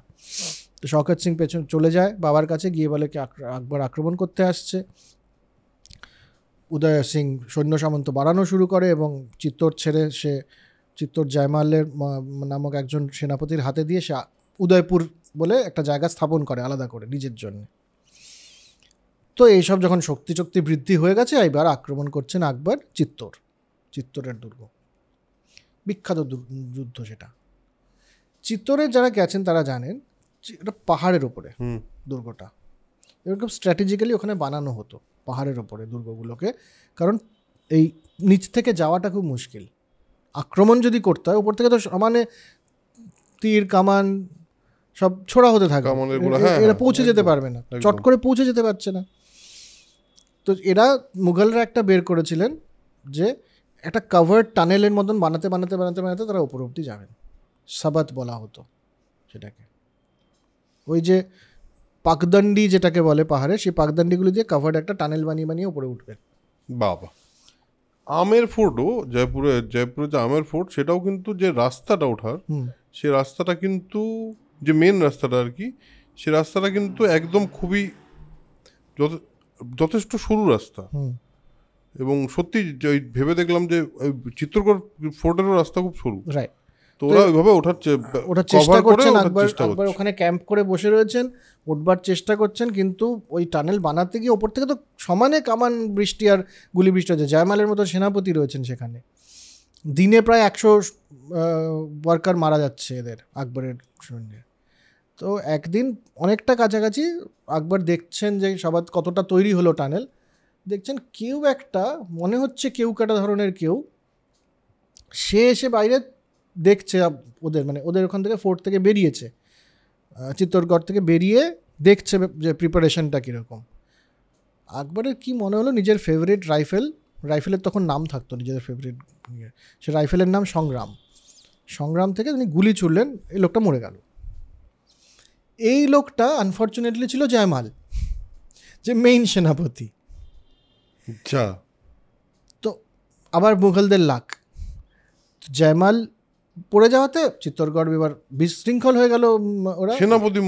তো শওকত সিং পেছন চলে যায় বাবার কাছে, গিয়ে বলে কি আকবর আক্রমণ করতে আসছে। উদয় সিং সৈন্য সামন্ত বাড়ানো শুরু করে এবং চিত্তোর ছেড়ে সে চিত্তোর জয়মালের নামক একজন সেনাপতির হাতে দিয়ে সে উদয়পুর বলে একটা জায়গা স্থাপন করে আলাদা করে নিজের জন্য। তো এইসব যখন শক্তি বৃদ্ধি হয়ে গেছে, এবার আক্রমণ করছেন আকবর চিত্তোরের দুর্গ, বিখ্যাত যুদ্ধ সেটা। চিত্তোরের যারা গেছেন তারা জানেন এটা পাহাড়ের ওপরে দুর্গটা, এরকম স্ট্র্যাটেজিক্যালি ওখানে বানানো হতো পাহাড়ের ওপরে দুর্গগুলোকে, কারণ এই নিচ থেকে যাওয়াটা খুব মুশকিল। আক্রমণ যদি করতে হয়, ওপর থেকে তো মানে তীর কামান সব ছোড়া হতে থাকে, এরা পৌঁছে যেতে পারবে না, চট করে পৌঁছে যেতে পারছে না। তো এরা মুঘলরা একটা বের করেছিলেন যে একটা কাভার্ড টানেলের মতন বানাতে তারা উপর অব্দি যাবেন, সাবাত বলা হতো সেটাকে। ওই যে পাকদণ্ডি যেটাকে বলে পাহাড়ে, সেই পাকদণ্ডিগুলো দিয়ে কাভার্ড একটা টানেল বানিয়ে উপরে উঠবেন। বাবা, আমের ফোর্টও জয়পুরে যে আমের ফোর্ট, সেটাও কিন্তু যে রাস্তাটা ওঠার, সে রাস্তাটা কিন্তু যে মেন রাস্তাটা আর কি, সে রাস্তাটা কিন্তু একদম খুবই যথেষ্ট সরু রাস্তা। এবং সত্যি ভেবে দেখলাম যে চিত্তরগড় ফোর্টেরও রাস্তা খুব সরু, রাইট। তো ওরা ওইভাবে ওঠার চেষ্টা করছেন, আকবর ওখানে ক্যাম্প করে বসে রয়েছেন, উঠবার চেষ্টা করছেন, কিন্তু ওই টানেল বানাতে গিয়ে ওপর থেকে তো সমানে কামান বৃষ্টি আর গুলি বৃষ্টি হচ্ছে। জয়মালের মতো সেনাপতি রয়েছেন সেখানে, দিনে প্রায় 100 ওয়ার্কার মারা যাচ্ছে এদের আকবরের সৈন্যের। তো একদিন অনেকটা কাছাকাছি আকবর দেখছেন যে সবার কতটা তৈরি হলো টানেল, দেখছেন একটা মনে হচ্ছে কেউ কাটা ধরনের কেউ, সে এসে বাইরে দেখছে ওদের ওখান থেকে ফোর্ট থেকে বেরিয়েছে, চিত্তরগড় থেকে বেরিয়ে দেখছে যে প্রিপারেশনটা কীরকম। আকবরের কি মনে হলো নিজের ফেভারিট রাইফেলের তখন নাম থাকতো, নিজের ফেভারিট সে রাইফেলের নাম সংগ্রাম থেকে তিনি গুলি ছুড়লেন, এই লোকটা মরে গেল। এই লোকটা আনফর্চুনেটলি ছিল জয়মাল, যে মেইন সেনাপতি। আচ্ছা, তো আবার মুঘলদের লাক, জয়মাল পড়ে যাওয়াতে চিত্তরগড় এবার বিশৃঙ্খল হয়ে গেল। ওরা সেনাপতি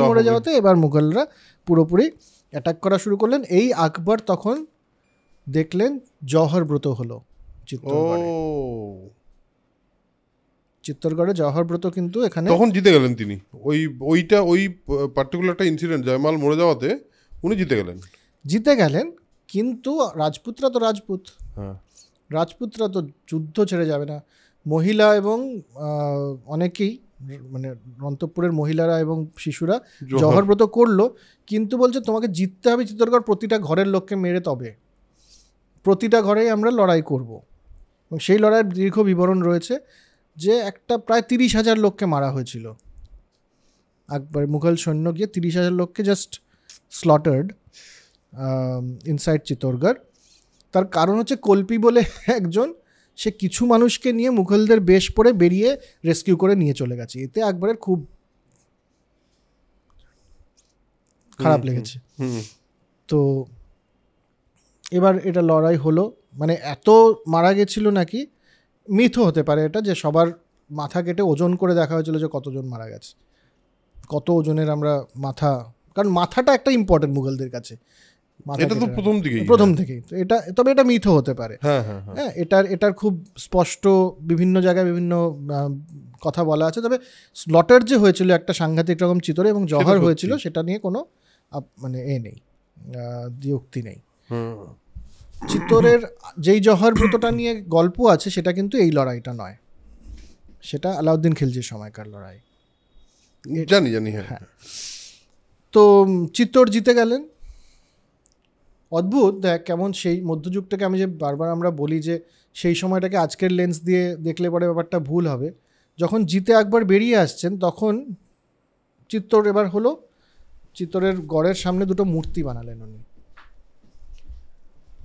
মরে যাওয়াতে এবার মুঘলরা পুরোপুরি অ্যাটাক করা শুরু করলেন। এই আকবর তখন দেখলেন জওহর ব্রত হলো চিত্তরগড়ে জওহর ব্রত, কিন্তু এখানে তখন জিতে গেলেন তিনি। ওই পার্টিকুলারটা ইনসিডেন্ট, জয়মাল মরে যাওয়াতে উনি জিতে গেলেন। কিন্তু রাজপুতরা তো যুদ্ধ ছেড়ে যাবে না। মহিলা এবং অনেকেই মানে অন্তঃপুরের মহিলারা এবং শিশুরা জওহর ব্রত করলো, কিন্তু বলছে তোমাকে জিততে হবে চিত্তরগড়, প্রতিটা ঘরের লোককে মেরে, তবে প্রতিটা ঘরেই আমরা লড়াই করব। এবং সেই লড়াইয়ের দীর্ঘ বিবরণ রয়েছে, যে একটা প্রায় 30,000 লোককে মারা হয়েছিল। একবার মুঘল সৈন্য গিয়ে 30,000 লোককে জাস্ট স্লটার্ড ইনসাইড চিত্তরগড়। তার কারণ হচ্ছে কল্পি বলে একজন, সে কিছু মানুষকে নিয়ে মুঘলদের বেশ পরে বেরিয়ে রেস্কিউ করে নিয়ে চলে গেছে। এতে আকবরের খুব খারাপ লেগেছে। তো এবার এটা লড়াই হলো, মানে এত মারা গেছিল নাকি, মিথও হতে পারে এটা, যে সবার মাথা কেটে ওজন করে দেখা হয়েছিল যে কতজন মারা গেছে, কত ওজনের আমরা মাথা, কারণ মাথাটা একটা ইম্পর্টেন্ট মুঘলদের কাছে, এটা তো প্রথম থেকেই। তো এটা, তবে এটা মিথও হতে পারে। হ্যাঁ, এটার খুব স্পষ্ট বিভিন্ন জায়গায় বিভিন্ন কথা বলা আছে। তবে স্লটার যে হয়েছিল একটা সাংঘাতিক রকম চিতরে এবং জওহর হয়েছিল, সেটা নিয়ে কোনো মানে নেই, দ্বিউক্তি নেই। চিত্তরের যেই জওহর ব্রতটা নিয়ে গল্প আছে, সেটা কিন্তু এই লড়াইটা নয়, সেটা আলাউদ্দিন খিলজির সময়কার লড়াই। জানি। হ্যাঁ। তো চিত্তর জিতে গেলেন। অদ্ভুত দেখ কেমন সেই মধ্যযুগটাকে, আমি যে বারবার আমরা বলি যে সেই সময়টাকে আজকের লেন্স দিয়ে দেখলে পরে ব্যাপারটা ভুল হবে। যখন জিতে আকবর বেরিয়ে আসছেন, তখন চিত্তর এবার হলো, চিত্তরের গড়ের সামনে দুটো মূর্তি বানালেন উনি,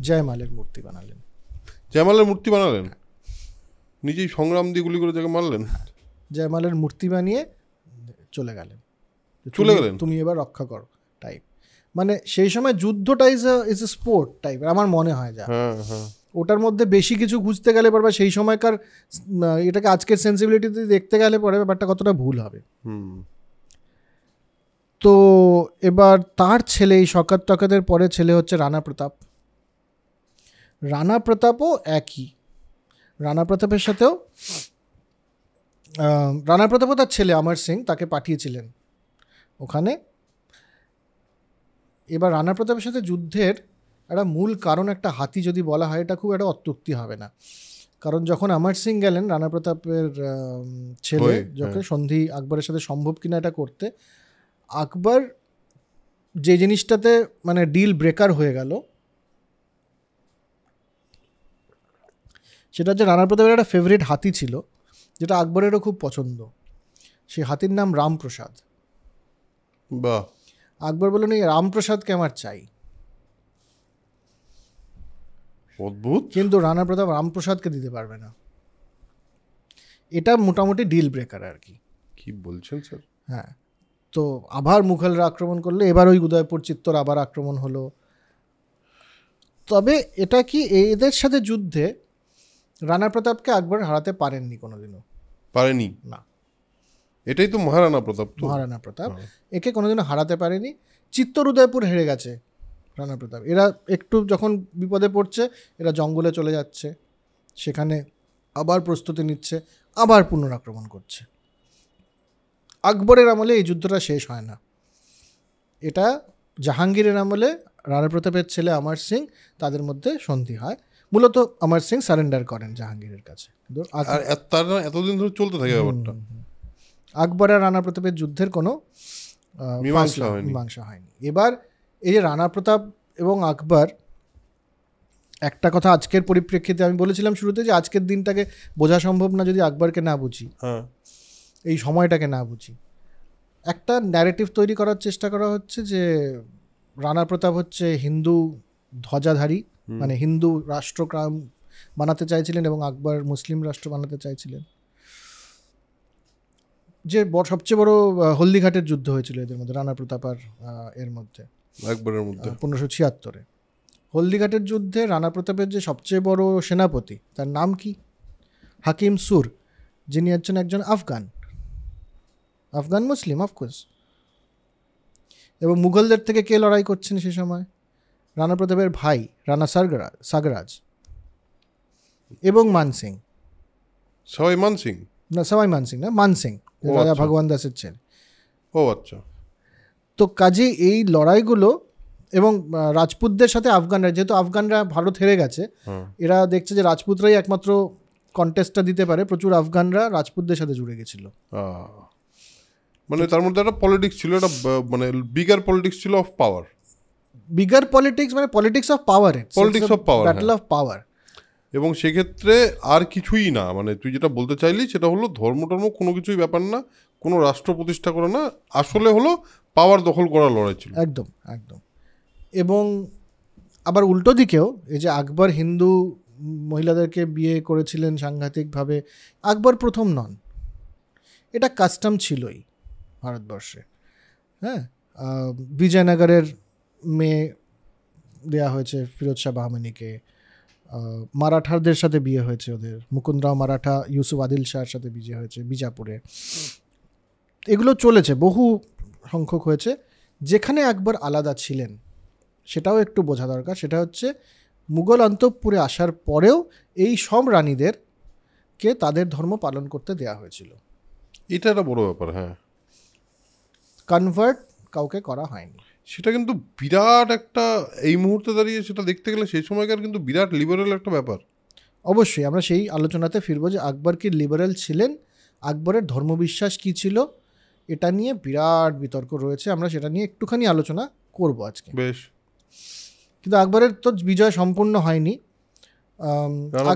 জয়মালের মূর্তি বানালেন। নিজেই সংগ্রাম দিয়ে গুলি করে যাকে মারলেন, জয়মালের মূর্তি বানিয়ে চলে গেলেন, তুমি এবার রক্ষা করো টাইপ। মানে সেই সময় যুদ্ধটা ইজ এ স্পোর্ট টাইপ আমার মনে হয়। যা ওটার মধ্যে বেশি কিছু খুঁজতে গেলে পরে, সেই সময়কার এটাকে আজকের সেন্সিবিলিটিতে দেখতে গেলে পরে ব্যাপারটা কতটা ভুল হবে। তো এবার তার ছেলে, এই শকাত টকাতের পরে ছেলে হচ্ছে রানা প্রতাপও একই। রানা প্রতাপের সাথেও তার ছেলে অমর সিং তাকে পাঠিয়েছিলেন ওখানে। এবার রানা প্রতাপের সাথে যুদ্ধের একটা মূল কারণ, একটা হাতি যদি বলা হয়, এটা খুব একটা অত্যুক্তি হবে না। কারণ যখন অমর সিং গেলেন, রানা প্রতাপের ছেলে, যখন সন্ধি আকবরের সাথে সম্ভব কিনা এটা করতে, আকবর যে জিনিসটাতে মানে ডিল ব্রেকার হয়ে গেল, সেটা হচ্ছে রানা প্রতাপের একটা ফেভারিট হাতি ছিল, যেটা আকবরেরও খুব পছন্দ। সেই হাতির নাম রামপ্রসাদ। বাহ। আকবর বললেন, এই রামপ্রসাদকে আমার চাই। অদ্ভুত। কিন্তু রানা প্রতাপ রামপ্রসাদকে দিতে পারবে না। এটা মোটামুটি ডিল ব্রেকার আর কি। কি বলছেন স্যার? হ্যাঁ। তো আবার মুঘলরা আক্রমণ করলে, এবার ওই উদয়পুর চিত্তর আবার আক্রমণ হলো। তবে এটা কি, এদের সাথে যুদ্ধে রানা প্রতাপকে আকবর হারাতে পারেননি কোনোদিনও। পারেনি না, এটাই তো মহারানা প্রতাপ। একে কোনোদিনও হারাতে পারেনি। চিত্তর উদয়পুর হেরে গেছে রানা প্রতাপ। এরা একটু যখন বিপদে পড়ছে, এরা জঙ্গলে চলে যাচ্ছে, সেখানে আবার প্রস্তুতি নিচ্ছে, আবার পুনরাক্রমণ করছে। আকবরের আমলে এই যুদ্ধটা শেষ হয় না। এটা জাহাঙ্গীরের আমলে রানা প্রতাপের ছেলে অমর সিং, তাদের মধ্যে সন্ধি হয়। মূলত অমর সিং সারেন্ডার করেন জাহাঙ্গীরের কাছে। এতদিন ধরে চলতে থাকে ব্যাপারটা। আকবর আর রানা প্রতাপের যুদ্ধের কোনো মীমাংসা হয়নি। এবার এই যে রানা প্রতাপ এবং আকবর একটা কথা আজকের পরিপ্রেক্ষিতে আমি বলেছিলাম শুরুতে যে আজকের দিনটাকে বোঝা সম্ভব না যদি আকবরকে না বুঝি, এই সময়টাকে না বুঝি। একটা ন্যারেটিভ তৈরি করার চেষ্টা করা হচ্ছে যে রানা প্রতাপ হচ্ছে হিন্দু ধ্বজাধারী, মানে হিন্দু রাষ্ট্র বানাতে চাইছিলেন এবং আকবর মুসলিম রাষ্ট্র বানাতে চাইছিলেন। যে সবচেয়ে বড় হলদিঘাটের যুদ্ধ হয়েছিল এদের মধ্যে, রানা প্রতাপ আর এর মধ্যে, আকবরের মধ্যে 1576-এ হলদিঘাটের যুদ্ধে রানা প্রতাপের যে সবচেয়ে বড় সেনাপতি তার নাম কি? হাকিম সুর, যিনি হচ্ছেন একজন আফগান মুসলিম অফকোর্স। এবং মুঘলদের থেকে কে লড়াই করছেন সে সময়? রানা প্রতাপের ভাই রানা সাগরাজ এবং মানসিং। সবাই মানসিং না, সবাই মানসিং না, মানসিং রাজা ভগবান দাসের ছেলে। ও আচ্ছা। তো কাজে এই লড়াইগুলো এবং রাজপুতদের সাথে আফগানরা, যেহেতু আফগানরা ভারত হেরে গেছে, এরা দেখছে যে রাজপুতরাই একমাত্র কন্টেস্টটা দিতে পারে, প্রচুর আফগানরা রাজপুতদের সাথে জুড়ে গেছিল। মানে তার মধ্যে একটা পলিটিক্স ছিল, একটা মানে বিগার পলিটিক্স ছিল অফ পাওয়ার। বিগার পলিটিক্স মানে politics of power, politics of power, battle of power. এবং সেক্ষেত্রে আর কিছুই না, মানে তুই যেটা বলতে চাইলি সেটা হলো ধর্ম টর্ম কোনো কিছুই ব্যাপার না, কোনো রাষ্ট্র প্রতিষ্ঠা করে না, আসলে হলো পাওয়ার দখল করার লড়াই ছিল। একদম একদম। এবং আবার উল্টো দিকেও এই যে আকবর হিন্দু মহিলাদেরকে বিয়ে করেছিলেন সাংঘাতিকভাবে, আকবর প্রথম নন, এটা কাস্টম ছিলই ভারতবর্ষে। হ্যাঁ, বিজয়নগরের মেয়ে দেয়া হয়েছে ফিরোজ শাহ বাহমানিকে, মারাঠাদের সাথে বিয়ে হয়েছে ওদের, মুকুন্দরাও মারাঠা ইউসুফ আদিল শাহর সাথে বিয়ে হয়েছে বিজাপুরে। এগুলো চলেছে, বহু সংখ্যক হয়েছে। যেখানে আকবর আলাদা ছিলেন সেটাও একটু বোঝা দরকার, সেটা হচ্ছে মুঘল অন্তঃপুরে আসার পরেও এই সব রানীদেরকে তাদের ধর্ম পালন করতে দেয়া হয়েছিল। এটা একটা বড় ব্যাপার। হ্যাঁ, কনভার্ট কাউকে করা হয়নি। সেটা কিন্তু বিরাট একটা, এই মুহূর্তে দাঁড়িয়ে সেটা দেখতে গেলে সেই সময়কার কিন্তু বিরাট লিবারেল একটা ব্যাপার। অবশ্যই আমরা সেই আলোচনাতে ফিরবো যে আকবর কি লিবারেল ছিলেন, আকবরের ধর্মবিশ্বাস কি ছিল, এটা নিয়ে বিরাট বিতর্ক রয়েছে, আমরা সেটা নিয়ে একটুখানি আলোচনা করব আজকে। বেশ। কিন্তু আকবরের তো বিজয় সম্পূর্ণ হয়নি। রানা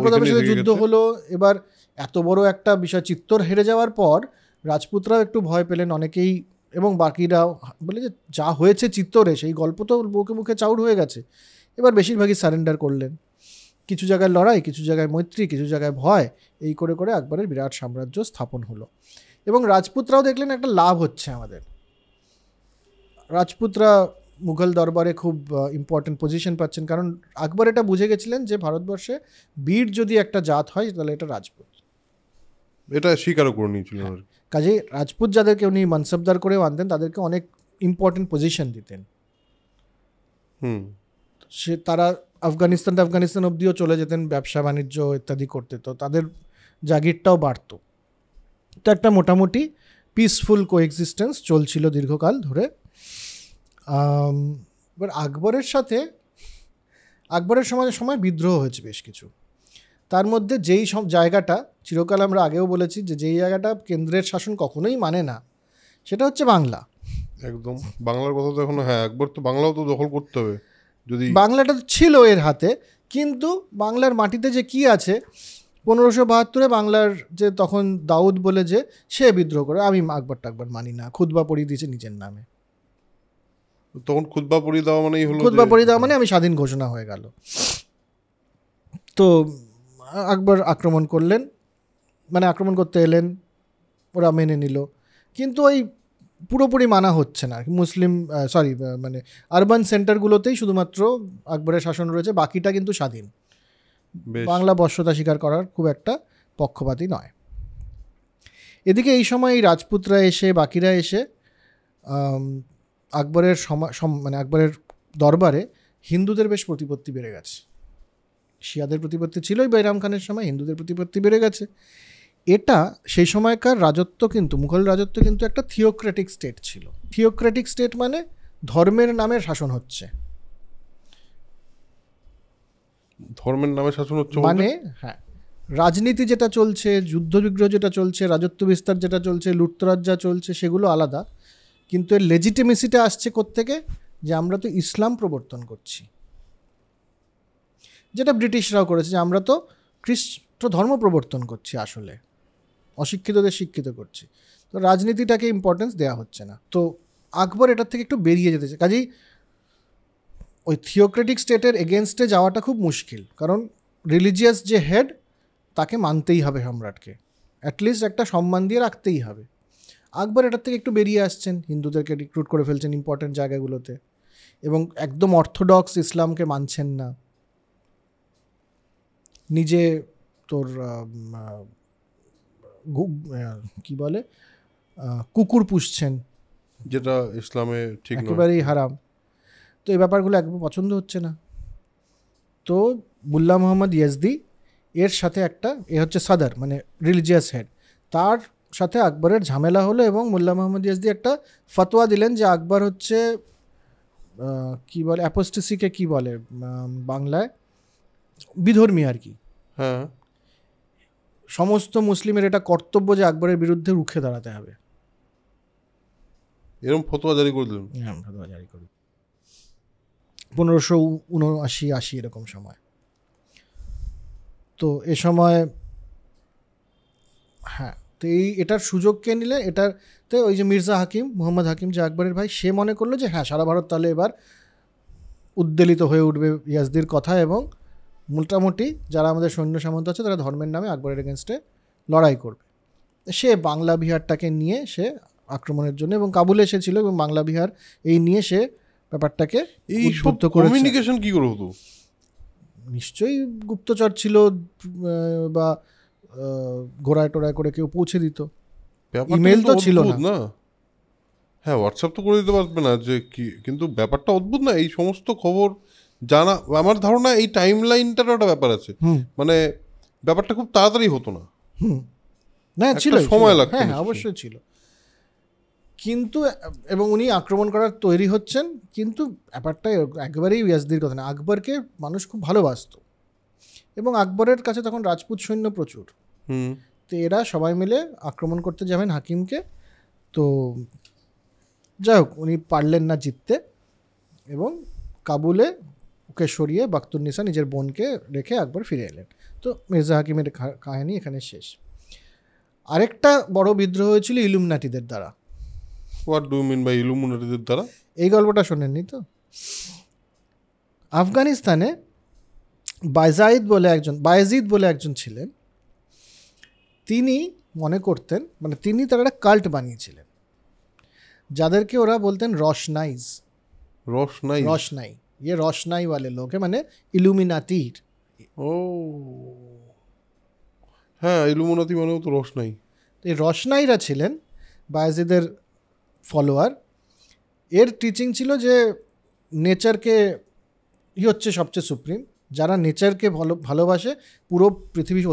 প্রতাপের সাথে যুদ্ধ হলো। এবার এত বড় একটা বিষয়, চিত্তর হেরে যাওয়ার পর রাজপুতরাও একটু ভয় পেলেন অনেকেই, এবং বাকিরাও বলে যে যা হয়েছে চিত্তরে সেই গল্প তো মুখে মুখে চাউর হয়ে গেছে। এবার বেশিরভাগই সারেন্ডার করলেন, কিছু জায়গায় লড়াই, কিছু জায়গায় মৈত্রী, কিছু জায়গায় ভয়, এই করে করে আকবরের বিরাট সাম্রাজ্য স্থাপন হলো। এবং রাজপুতরাও দেখলেন একটা লাভ হচ্ছে আমাদের, রাজপুতরা মুঘল দরবারে খুব ইম্পর্টেন্ট পজিশন পাচ্ছেন, কারণ আকবর এটা বুঝে গেছিলেন যে ভারতবর্ষে বীর যদি একটা জাত হয় তাহলে এটা রাজপুত, এটা স্বীকারও করে নিয়েছিলেন। কাজেই রাজপুত যাদেরকে উনি মানসবদার করেও আনতেন তাদেরকে অনেক ইম্পর্টেন্ট পজিশন দিতেন। সে তারা আফগানিস্তান অবধিও চলে যেতেন ব্যবসা বাণিজ্য ইত্যাদি করতে, তো তাদের জাগিরটাও বাড়ত। তো একটা মোটামুটি পিসফুল কোএক্সিস্টেন্স চলছিল দীর্ঘকাল ধরে। এবার আকবরের সময় বিদ্রোহ হয়েছে বেশ কিছু। তার মধ্যে যেই সব জায়গাটা চিরকাল আমরা আগেও বলেছি যে যেই জায়গাটা কেন্দ্রের শাসন কখনোই মানে না, সেটা হচ্ছে বাংলা। একদম, বাংলার কথা তো এখন, হ্যাঁ একবার তো বাংলাও তো দখল করতে হবে। যদি বাংলাটা ছিল এর হাতে, কিন্তু বাংলার মাটিতে যে কি আছে, 1572 বাংলার যে তখন দাউদ বলে যে সে বিদ্রোহ করে, আমি আকবর মানি না, খুতবা পড়িয়ে দিয়েছে নিজের নামে। তখন খুতবা পড়িয়ে দেওয়া মানেই হলো, খুতবা পড়িয়ে দেওয়া মানে আমি স্বাধীন ঘোষণা হয়ে গেল। তো আকবর আক্রমণ করলেন, মানে আক্রমণ করতে এলেন, ওরা মেনে নিল, কিন্তু ওই পুরোপুরি মানা হচ্ছে না। মুসলিম মানে আরবান সেন্টারগুলোতেই শুধুমাত্র আকবরের শাসন রয়েছে, বাকিটা কিন্তু স্বাধীন। বাংলা বশ্যতা স্বীকার করার খুব একটা পক্ষপাতী নয়। এদিকে এই সময় এই রাজপুতরা এসে, বাকিরা এসে আকবরের মানে আকবরের দরবারে হিন্দুদের বেশ প্রতিপত্তি বেড়ে গেছে। শিয়াদের প্রতিপত্তি ছিলই বাইরাম খানের সময়, হিন্দুদের প্রতিপত্তি বেড়ে গেছে। এটা সেই সময়কার রাজত্ব কিন্তু, মুঘল রাজত্ব কিন্তু একটা থিওক্রেটিক স্টেট ছিল। থিওক্রেটিক স্টেট মানে ধর্মের নামে শাসন হচ্ছে, ধর্মের নামে শাসন হচ্ছে মানে হ্যাঁ, রাজনীতি যেটা চলছে, যুদ্ধবিগ্রহ যেটা চলছে, রাজত্ব বিস্তার যেটা চলছে, লুটতরাজ যা চলছে, সেগুলো আলাদা, কিন্তু এর লেজিটিমেসিটা আসছে কোত্থেকে? যে আমরা তো ইসলাম প্রবর্তন করছি। যেটা ব্রিটিশরাও করেছে, যে আমরা তো খ্রিস্ট ধর্ম প্রবর্তন করছি, আসলে অশিক্ষিতদের শিক্ষিত করছি, তো রাজনীতিটাকে ইম্পর্টেন্স দেওয়া হচ্ছে না। তো আকবর এটার থেকে একটু বেরিয়ে যেতেছে, কাজেই ওই থিওক্রেটিক স্টেটের এগেনস্টে যাওয়াটা খুব মুশকিল, কারণ রিলিজিয়াস যে হেড তাকে মানতেই হবে, সম্রাটকে অ্যাটলিস্ট একটা সম্মান দিয়ে রাখতেই হবে। আকবর এটার থেকে একটু বেরিয়ে আসছেন, হিন্দুদেরকে রিক্রুট করে ফেলছেন ইম্পর্টেন্ট জায়গাগুলোতে, এবং একদম অর্থোডক্স ইসলামকে মানছেন না, নিজে তোর কি বলে কুকুর পুষছেন, যেটা ইসলামে ঠিক নয়, একেবারেই হারাম। তো এই ব্যাপারগুলো একদম পছন্দ হচ্ছে না। তো মুল্লা মোহাম্মদ ইয়াজদি এর সাথে একটা, এ হচ্ছে সাদার মানে রিলিজিয়াস হেড, তার সাথে আকবরের ঝামেলা হলো, এবং মুল্লা মোহাম্মদ ইয়াজদি একটা ফতোয়া দিলেন যে আকবর হচ্ছে কি বলে অ্যাপোস্টেসিকে কি বলে বাংলায়, বিধর্মী আর কি। হ্যাঁ, সমস্ত মুসলিমের এটা কর্তব্য যে আকবরের বিরুদ্ধে রুখে দাঁড়াতে হবে, এরকম ফতোয়া জারি করে দিলেন। হ্যাঁ, ফতোয়া জারি করি 1579-80 এরকম সময়। তো এ সময় হ্যাঁ, তো এটার সুযোগ কে নিলে, এটাতে ওই যে মির্জা হাকিম, মোহাম্মদ হাকিম যে আকবরের ভাই, সে মনে করলো যে হ্যাঁ, সারা ভারত তাহলে এবার উদ্বেলিত হয়ে উঠবে ইয়াজদির কথা, এবং মোটামুটি যারা আমাদের সৈন্য সামন্ত আছে তারা ধর্মের নামে আকবরের এগেনস্টে লড়াই করবে। সে বাংলা বিহারটাকে নিয়ে সে আক্রমণের জন্য, এবং কাবুলে এসেছিল, এবং বাংলা বিহার এই নিয়ে সে ব্যাপারটাকে উদ্বুদ্ধ করেছে। কমিউনিকেশন কি করে হতো? নিশ্চয়ই গুপ্তচর ছিল, বা ঘোড়ায় টোড়ায় করে কেউ পৌঁছে দিত, ইমেল তো ছিল না। হ্যাঁ, হোয়াটসঅ্যাপ তো করে দিতে পারবে না যে কি, কিন্তু ব্যাপারটা অদ্ভুত না, এই সমস্ত খবর জানা। আমার ধারণা এই টাইম লাইনটার একটা ব্যাপার আছে, মানে ব্যাপারটা খুব তাড়াতাড়ি হতো না। না, ছিল, সময় লাগতো। হ্যাঁ, অবশ্যই ছিল। কিন্তু এবং উনি আক্রমণ করার তৈরি হচ্ছেন, কিন্তু ব্যাপারটা একেবারেই ইয়াজদির কথা না। আকবরকে মানুষ খুব ভালোবাসতো, এবং আকবরের কাছে তখন রাজপুত সৈন্য প্রচুর। তো এরা সবাই মিলে আক্রমণ করতে যাবেন হাকিমকে। তো যাই হোক, উনি পারলেন না জিততে, এবং কাবুলে ওকে সরিয়ে বাখতুন্নিসা নিজের বোনকে রেখে আকবর ফিরে এলেন। তো মির্জা হাকিমের কাহিনী এখানে শেষ। আরেকটা বড় বিদ্রোহ হয়েছিল ইলুমিনাটিদের দ্বারা। What do you mean by ইলুমিনাটিদের দ্বারা? এই গল্পটা শোনেননি তো? আফগানিস্তানে বায়েজিদ বলে একজন ছিলেন। তিনি মনে করতেন, মানে তিনি তার একটা কাল্ট বানিয়েছিলেন, যাদেরকে ওরা বলতেন রশনাই। ये रोशनाई वाले लोग हैं, মানে ইলুমিনাটির। ও হ্যাঁ, ইলুমিনাতি মানেও তো রোশনাই। এই রশনাইরা ছিলেন বায়েজিদের ফলোয়ার। এর টিচিং ছিল যে নেচারকে হচ্ছে সবচেয়ে সুপ্রিম, যারা নেচারকে ভালোবাসে, পুরো পৃথিবীর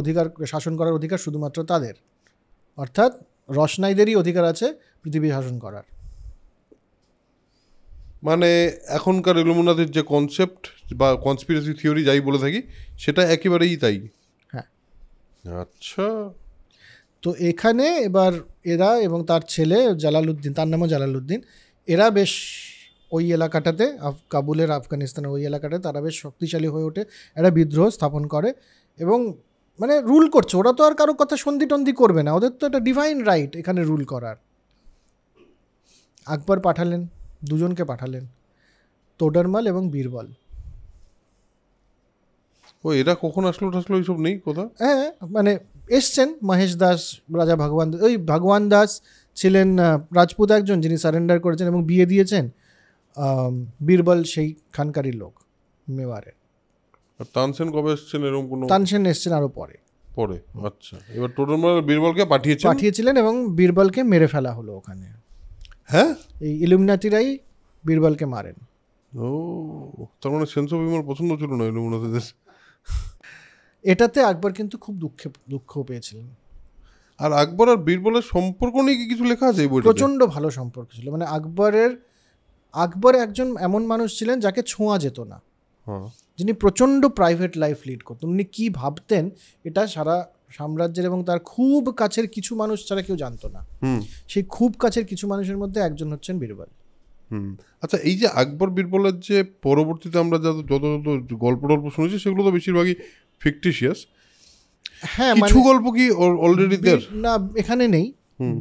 শাসন করার অধিকার শুধুমাত্র তাদের, অর্থাৎ রশনাইদেরই অধিকার আছে পৃথিবী শাসন করার। মানে এখনকার ইলুমিনাতির যে কনসেপ্ট বা কনস্পিরেসি থিওরি যাই বলে থাকি, সেটা একেবারেই তাই। হ্যাঁ, আচ্ছা। তো এখানে এবার এরা এবং তার ছেলে জালালউদ্দিন, তার নামও জালালউদ্দিন, এরা বেশ ওই এলাকাটাতে, কাবুলের আফগানিস্তানের ওই এলাকাটাতে তারা বেশ শক্তিশালী হয়ে ওঠে, একটা বিদ্রোহ স্থাপন করে, এবং মানে রুল করছে। ওরা তো আর কারো কথা সন্ধি করবে না, ওদের তো একটা ডিভাইন রাইট এখানে রুল করার। আকবর পাঠালেন, দুজনকে পাঠালেন, তোডরমাল এবং বীরবল। ও, এরা কখন আসলো এইসব নেই কথা? হ্যাঁ, মানে এসছেন মহেশ দাস, রাজা ভগবান দাস ছিলেন রাজপুত একজন, যিনি সারেন্ডার করেছেন এবং বিয়ে দিয়েছেন। বীরবল সেই খানকারী লোক, মেওয়ারের। তানসেন কবে এসছেন এরকম কোনো? তানসেন এসছেন আরো পরে। আচ্ছা, এবার তোডরমাল বীরবলকে পাঠিয়েছিলেন, এবং বীরবলকে মেরে ফেলা হলো ওখানে। হ্যাঁ, এই ইলুমিনাতিরাই বীরবলকে মারেন। ও, তার মানে সেন্স অফ হিউমার পছন্দ ছিল না ইলুমিনাতিদের। এটাতে আকবর কিন্তু খুব দুঃখ পেয়েছিলেন। আর আকবর আর বীরবলের সম্পর্ক নিয়ে কি কিছু লেখা আছে এই বইটাতে? প্রচণ্ড ভালো সম্পর্ক ছিল, মানে আকবর একজন এমন মানুষ ছিলেন যাকে ছোঁয়া যেত না, যিনি প্রচণ্ড প্রাইভেট লাইফ লিড করতেন। উনি কী ভাবতেন এটা সারা সাম্রাজ্যের এবং তার খুব কাছের কিছু মানুষ ছাড়া কেউ জানতো না। সেই খুব কাছের কিছু মানুষের মধ্যে একজন হচ্ছেন বীরবল। আচ্ছা, এই যে আকবর বীরবলের যে পরবর্তীতে আমরা যত যত গল্প টল্প শুনেছি সেগুলো তো বেশিরভাগই ফিকটিশিয়াস। হ্যাঁ, কিছু গল্প কি অলরেডি দেয়ার? না, এখানে নেই।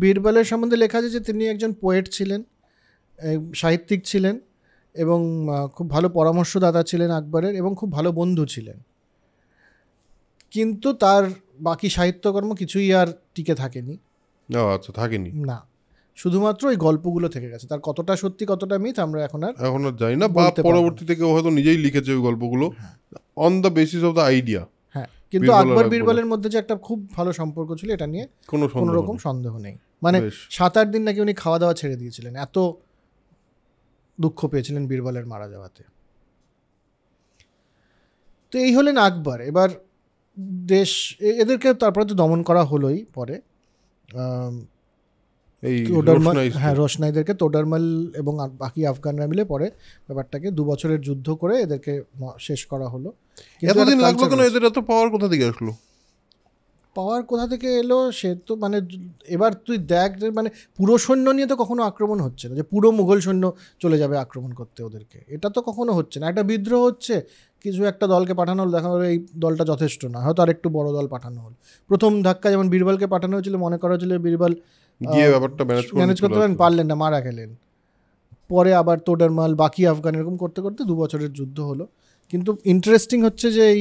বীরবলের সম্বন্ধে লেখা আছে যে তিনি একজন পোয়েট ছিলেন, সাহিত্যিক ছিলেন, এবং খুব ভালো পরামর্শদাতা ছিলেন আকবরের, এবং খুব ভালো বন্ধু ছিলেন। কিন্তু তার বাকি সাহিত্যকর্ম কিছুই আর টিকে থাকেনি। আচ্ছা, থাকেনি না, শুধুমাত্র এই গল্পগুলো থেকে গেছে। তার কতটা সত্যি কতটা মিথ আমরা এখন আর জানি না, বা পরবর্তীতে কেউ হয়তো নিজেই লিখেছে ওই গল্পগুলো on the basis of the idea. হ্যাঁ, কিন্তু আকবর বীরবলের মধ্যে যে একটা খুব ভালো সম্পর্ক ছিল এটা নিয়ে কোনো রকম সন্দেহ নেই। মানে 7-8 দিন নাকি উনি খাওয়া দাওয়া ছেড়ে দিয়েছিলেন, এত দুঃখ পেয়েছিলেন বীরবলের মারা যাওয়াতে। তো এই হলেন আকবর। এবার দেশ এদেরকে তারপরে তো দমন করা হলোই পরে, রোশনাইদেরকে তোডরমাল এবং বাকি আফগানরা মিলে পরে ব্যাপারটাকে 2 বছরের যুদ্ধ করে এদেরকে শেষ করা হলো। এতদিন লাগলো কেন? এদের এত পাওয়ার কোথা থেকে আসলো? পাওয়ার কোথা থেকে এলো সে তো মানে এবার তুই দেখ, মানে পুরো সৈন্য নিয়ে তো কখনো আক্রমণ হচ্ছে না যে পুরো মুঘল সৈন্য চলে যাবে আক্রমণ করতে ওদেরকে, এটা তো কখনো হচ্ছে না। একটা বিদ্রোহ হচ্ছে, কিছু একটা দলকে পাঠানো হলো, দেখা হলো এই দলটা যথেষ্ট না, হয়তো আরেকটু বড় দল পাঠানো হলো। প্রথম ধাক্কা যেমন বীরবলকে পাঠানো হয়েছিল, মনে করা হয়েছিল বীরবল ব্যাপারটা ম্যানেজ করতে পারলেন না, মারা গেলেন। পরে আবার তোডরমাল, বাকি আফগান, এরকম করতে করতে 2 বছরের যুদ্ধ হলো। কিন্তু ইন্টারেস্টিং হচ্ছে যে এই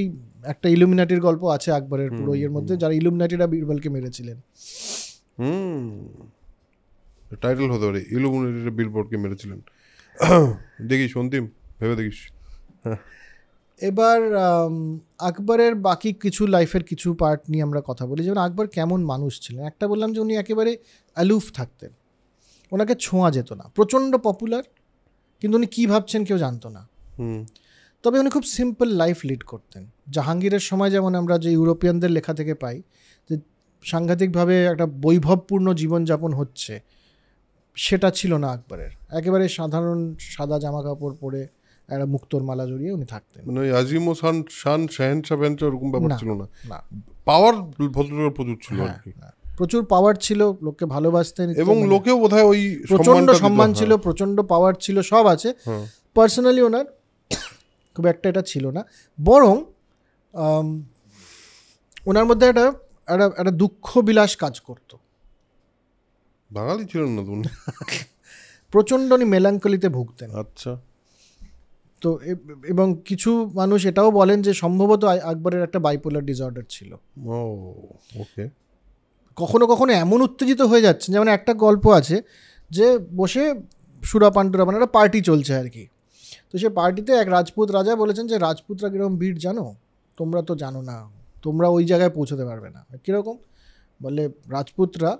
একটা ইলুমিনাটির গল্প আছে আকবরের পুরো ইয়ের মধ্যে, যারা ইলুমিনাটিরা বীরবলকে মেরেছিলেন। টাইটেল হতে পারে, ইলুমিনাটিরা বীরবলকে মেরেছিলেন। দেখিস অন্তিম, ভেবে দেখিস। এবার আকবরের বাকি কিছু লাইফের কিছু পার্ট নিয়ে আমরা কথা বলি, যেমন আকবর কেমন মানুষ ছিলেন। একটা বললাম যে উনি একেবারে অ্যালুফ থাকতেন, ওনাকে ছোঁয়া যেত না। প্রচণ্ড পপুলার, কিন্তু উনি কী ভাবছেন কেউ জানতো না। তবে উনি খুব সিম্পল লাইফ লিড করতেন। জাহাঙ্গীরের সময় যেমন আমরা যে ইউরোপিয়ানদের লেখা থেকে পাই যে সাংঘাতিকভাবে একটা বৈভবপূর্ণ জীবনযাপন হচ্ছে, সেটা ছিল না আকবরের। একেবারে সাধারণ সাদা জামা কাপড় পরে একটা মুক্তোর মালা জড়িয়ে উনি থাকতেন। মানে আজিম ও শান শাহেনশাহ ওরকম ব্যাপার ছিল না। পাওয়ার ভদ্রলোকের প্রচুর ছিল আর কি, প্রচুর পাওয়ার ছিল, লোককে ভালোবাসতেন, এবং লোকেও বোধহয় ওই প্রচন্ড সম্মান ছিল, প্রচন্ড পাওয়ার ছিল, সব আছে। পার্সোনালি ওনার খুব একটা এটা ছিল না, বরং ওনার মধ্যে একটা দুঃখ বিলাস কাজ করতো। বাঙালি ছিলেন না তুমি? প্রচণ্ড উনি মেলাঙ্কলিতে ভুগতেন। আচ্ছা। তো এবং কিছু মানুষ এটাও বলেন যে সম্ভবত আকবরের একটা বাইপোলার ডিসঅর্ডার ছিল। ওকে। কখনো কখনো এমন উত্তেজিত হয়ে যাচ্ছে, যেমন একটা গল্প আছে যে বসে সুরাপান্ডুরা মানে একটা পার্টি চলছে আর কি। তো সে পার্টিতে এক রাজপুত রাজা বলেছেন যে রাজপুতরা কীরকম বীর জানো? তোমরা তো জানো না, তোমরা ওই জায়গায় পৌঁছতে পারবে না। কীরকম? বলে রাজপুতরা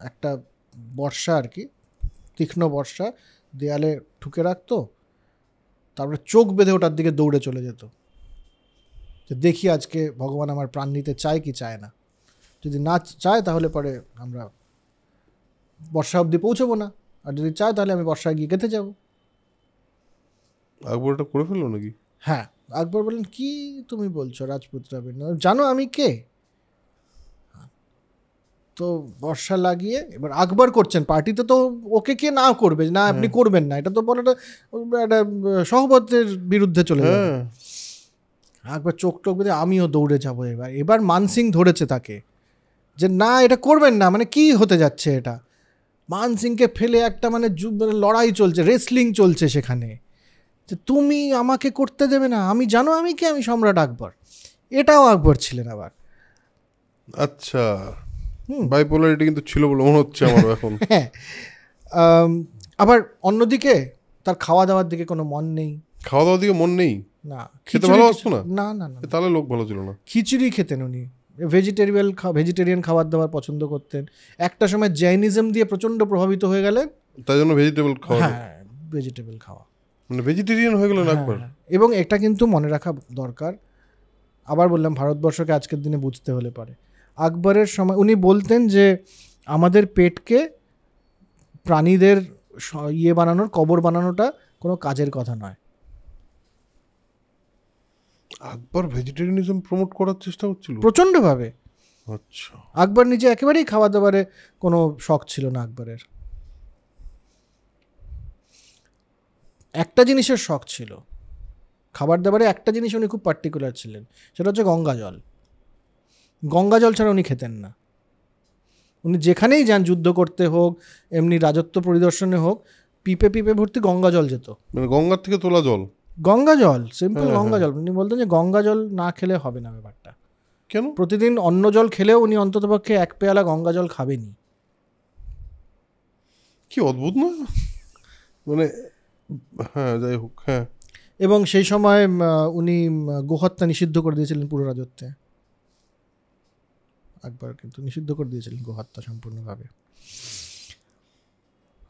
একটা বর্ষা আর কি, তীক্ষ্ণ বর্ষা দেয়ালে ঠুকে রাখতো, তারপরে চোখ বেঁধে ওটার দিকে দৌড়ে চলে যেত যে দেখি আজকে ভগবান আমার প্রাণ নিতে চায় কি চায় না। যদি না চায় তাহলে পরে আমরা বর্ষা অবধি পৌঁছবো না, আর যদি চায় তাহলে আমি বর্ষায় গিয়ে গেঁথে যাবো। আকবর এটা করে ফেললো নাকি? হ্যাঁ, আকবর বললেন কি তুমি বলছো রাজপুতরা জানো আমি কে? তো বর্ষা লাগিয়ে এবার আকবর করছেন পার্টিতে, তো ওকে কে না করবে, না আপনি করবেন না, এটা তো বলে একটা সহবতের বিরুদ্ধে চলে যাবে। আকবর চোখ টোক বেঁধে আমিও দৌড়ে যাবো। এবার মানসিং ধরেছে তাকে যে না এটা করবেন না, মানে কি হতে যাচ্ছে এটা। মানসিংকে ফেলে একটা মানে লড়াই চলছে, রেসলিং চলছে সেখানে, যে তুমি আমাকে করতে দেবে না, আমি জানো আমি কি, আমি সম্রাট আকবর। এটাও আকবর ছিলেন আবার। আচ্ছা, বাইপোলারিটি কিন্তু ছিল বলে মনে হচ্ছে আমার এখন। হ্যাঁ, আবার অন্যদিকে তার খাওয়া দাওয়ার দিকে কোনো মন নেই। খাওয়া দাওয়ার দিকে মন নেই? না, খেতে ভালোবাসতো না? না না না, তাহলে লোক ভালো ছিল না। খিচুড়ি খেতেন উনি, ভেজিটেরিয়ান খাবার দাবার পছন্দ করতেন। একটা সময় জৈনিজম দিয়ে প্রচণ্ড প্রভাবিত হয়ে গেলেন, তাই জন্য ভেজিটেবল খাওয়া। হ্যাঁ, ভেজিটেবল খাওয়া, মানে ভেজিটেরিয়ান হয়ে গেলেন একবার। এবং এটা কিন্তু মনে রাখা দরকার, আবার বললাম ভারতবর্ষকে আজকের দিনে বুঝতে হলে পারে। আকবরের সময় উনি বলতেন যে আমাদের পেটকে প্রাণীদের বানানোর, কবর বানানোটা কোনো কাজের কথা নয়। আকবর ভেজিটেরিয়ানিজম প্রমোট করার চেষ্টা করছিল প্রচণ্ডভাবে। আচ্ছা। আকবর নিজে একেবারেই খাওয়া দাওয়ারে কোনো শখ ছিল না আকবরের। একটা জিনিসের শখ ছিল, খাবার দাবারে একটা জিনিস উনি খুব পার্টিকুলার ছিলেন, সেটা হচ্ছে গঙ্গা জল। গঙ্গা জল ছাড়া উনি খেতেন না। উনি যেখানেই যান, যুদ্ধ করতে হোক, এমনি রাজত্ব পরিদর্শনে হোক, পিপে পিপে ভর্তি গঙ্গা জল যেত। মানে গঙ্গার থেকে তোলা জল? গঙ্গা জল, সিম্পল হ্যাঁ, গঙ্গা জল। উনি বলতেন যে গঙ্গা জল না খেলে হবে না ব্যাপারটা। কেন? প্রতিদিন অন্য জল খেলেও উনি অন্ততপক্ষে 1 পেয়ালা গঙ্গা জল খাবেনই। কি অদ্ভুত না মানে। হ্যাঁ, যাই হোক। হ্যাঁ, এবং সেই সময় উনি গোহত্যা নিষিদ্ধ করে দিয়েছিলেন পুরো রাজত্বে। একবার কিন্তু নিষিদ্ধ করে দিয়েছিলেন গোহত্যা সম্পূর্ণভাবে।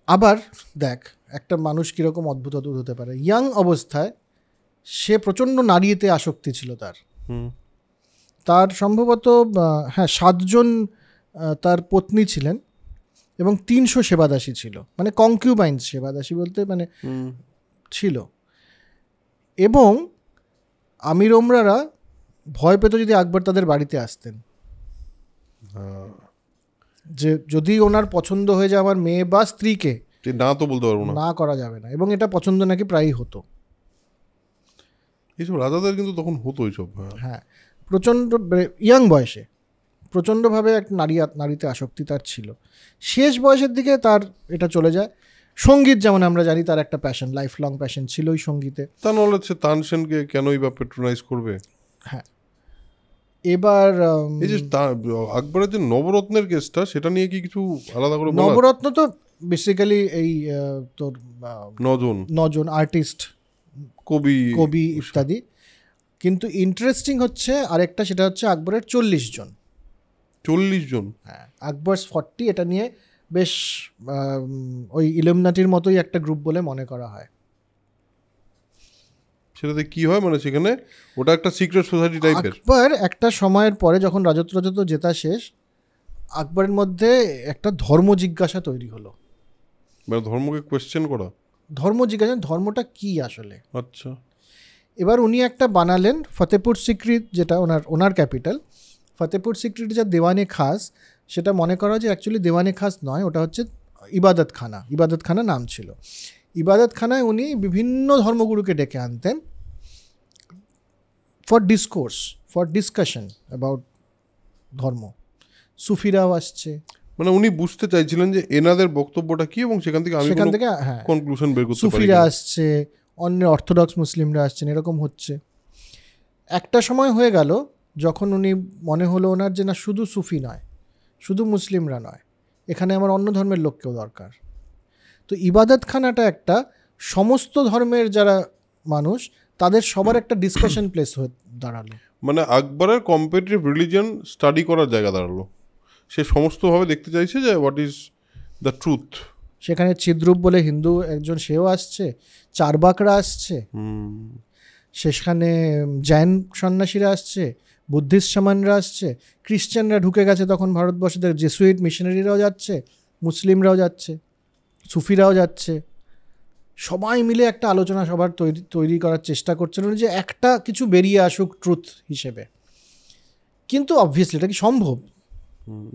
আবার দেখ একটা মানুষ কীরকম অদ্ভুত অদ্ভুত হতে পারে। ইয়াং অবস্থায় সে প্রচণ্ড নারীতে আসক্তি ছিল তার। তার সম্ভবত 7 জন তার পত্নী ছিলেন এবং 300 সেবাদাসী ছিল, মানে কনকিউবাইন্স, সেবাদাসী বলতে মানে ছিল। এবং আমির ওমরারা ভয় পেত যদি আকবর তাদের বাড়িতে আসতেন, যে যদি ওনার পছন্দ হয়ে যায় আমার মেয়ে বা স্ত্রীকে, না তো বলতে পারবো না, না করা যাবে না। এবং এটা পছন্দ নাকি প্রায়ই হতো। এইসব রাজাদের কিন্তু তখন হতো এইসব। হ্যাঁ, প্রচণ্ড ইয়াং বয়সে প্রচণ্ডভাবে এক নারীতে আসক্তি তার ছিল। শেষ বয়সের দিকে তার এটা চলে যায়। সঙ্গীত যেমন আমরা জানি তার একটা প্যাশন, লাইফ লং প্যাশন ছিল ওই সঙ্গীতে। তা নাহলে সে তানসেনকে কেনই বা পেট্রোনাইজ করবে? হ্যাঁ, এবার এই যে আকবরের যে নবরত্নের কেসটা, সেটা নিয়ে কি কিছু আলাদা করে? নবরত্ন তো বেসিক্যালি এই তোর 9 জন আর্টিস্ট, কবি ইত্যাদি। কিন্তু ইন্টারেস্টিং হচ্ছে আরেকটা, সেটা হচ্ছে আকবরের 40 জন। 40 জন? হ্যাঁ, আকবর 40। এটা নিয়ে বেশ ওই ইলুমিনাটির মতোই একটা গ্রুপ বলে মনে করা হয়। সেটাতে কি হয় মানে সেখানে ওটা একটা সিক্রেট সোসাইটি টাইপের? আকবর একটা সময়ের পরে যখন রাজত্ব জেতা শেষ, আকবরের মধ্যে একটা ধর্ম জিজ্ঞাসা তৈরি হলো। মানে ধর্মকে কোয়েশ্চেন করা? ধর্ম জিজ্ঞাসা, ধর্মটা কি আসলে। আচ্ছা। এবার উনি একটা বানালেন ফতেপুর সিক্রি, যেটা ওনার ক্যাপিটাল। ফতেপুর সিক্রির যা দেওয়ানে খাস, সেটা মনে করা হয় যে অ্যাকচুয়ালি দেওয়ানে খাস নয়, ওটা হচ্ছে ইবাদতখানা নাম ছিল। ইবাদতখানায় উনি বিভিন্ন ধর্মগুরুকে ডেকে আনতেন ফর ডিসকাশন অ্যাবাউট ধর্ম। সুফিরাও আসছে। মানে উনি বুঝতে চাইছিলেন যে এনাদের বক্তব্যটা কি, এবং সেখান থেকে কনক্লুশন বের করতে পারি। সুফিরা আসছে, অন্য অর্থোডক্স মুসলিমরা আসছেন, এরকম হচ্ছে। একটা সময় হয়ে গেল যখন উনি মনে হলো ওনার যে না, শুধু সুফি নয়, শুধু মুসলিমরা নয়, এখানে আমার অন্য ধর্মের লোককেও দরকার। তো ইবাদতখানাটা একটা সমস্ত ধর্মের যারা মানুষ, তাদের সবার একটা ডিসকাশন প্লেস হয়ে দাঁড়ালো। মানে আকবরের কম্পিটিটিভ রিলিজিয়ন স্টাডি করার জায়গা দাঁড়ালো। সে সমস্তভাবে দেখতে চাইছে যে হোয়াট ইজ দ্য ট্রুথ। সেখানে চিদ্রুপ বলে হিন্দু একজন, সেও আসছে, চারবাকরা আসছে, সেখানে জৈন সন্ন্যাসীরা আসছে, বুদ্ধিস্ট শামানরা আসছে, খ্রিশ্চানরা ঢুকে গেছে তখন ভারতবর্ষে, জেসুইট মিশনারিরাও যাচ্ছে, মুসলিমরাও যাচ্ছে, সুফিরাও যাচ্ছে। সবাই মিলে একটা আলোচনা সবার তৈরি করার চেষ্টা করছেন যে একটা কিছু বেরিয়ে আসুক ট্রুথ হিসেবে। কিন্তু অবভিয়াসলি এটা কি সম্ভব?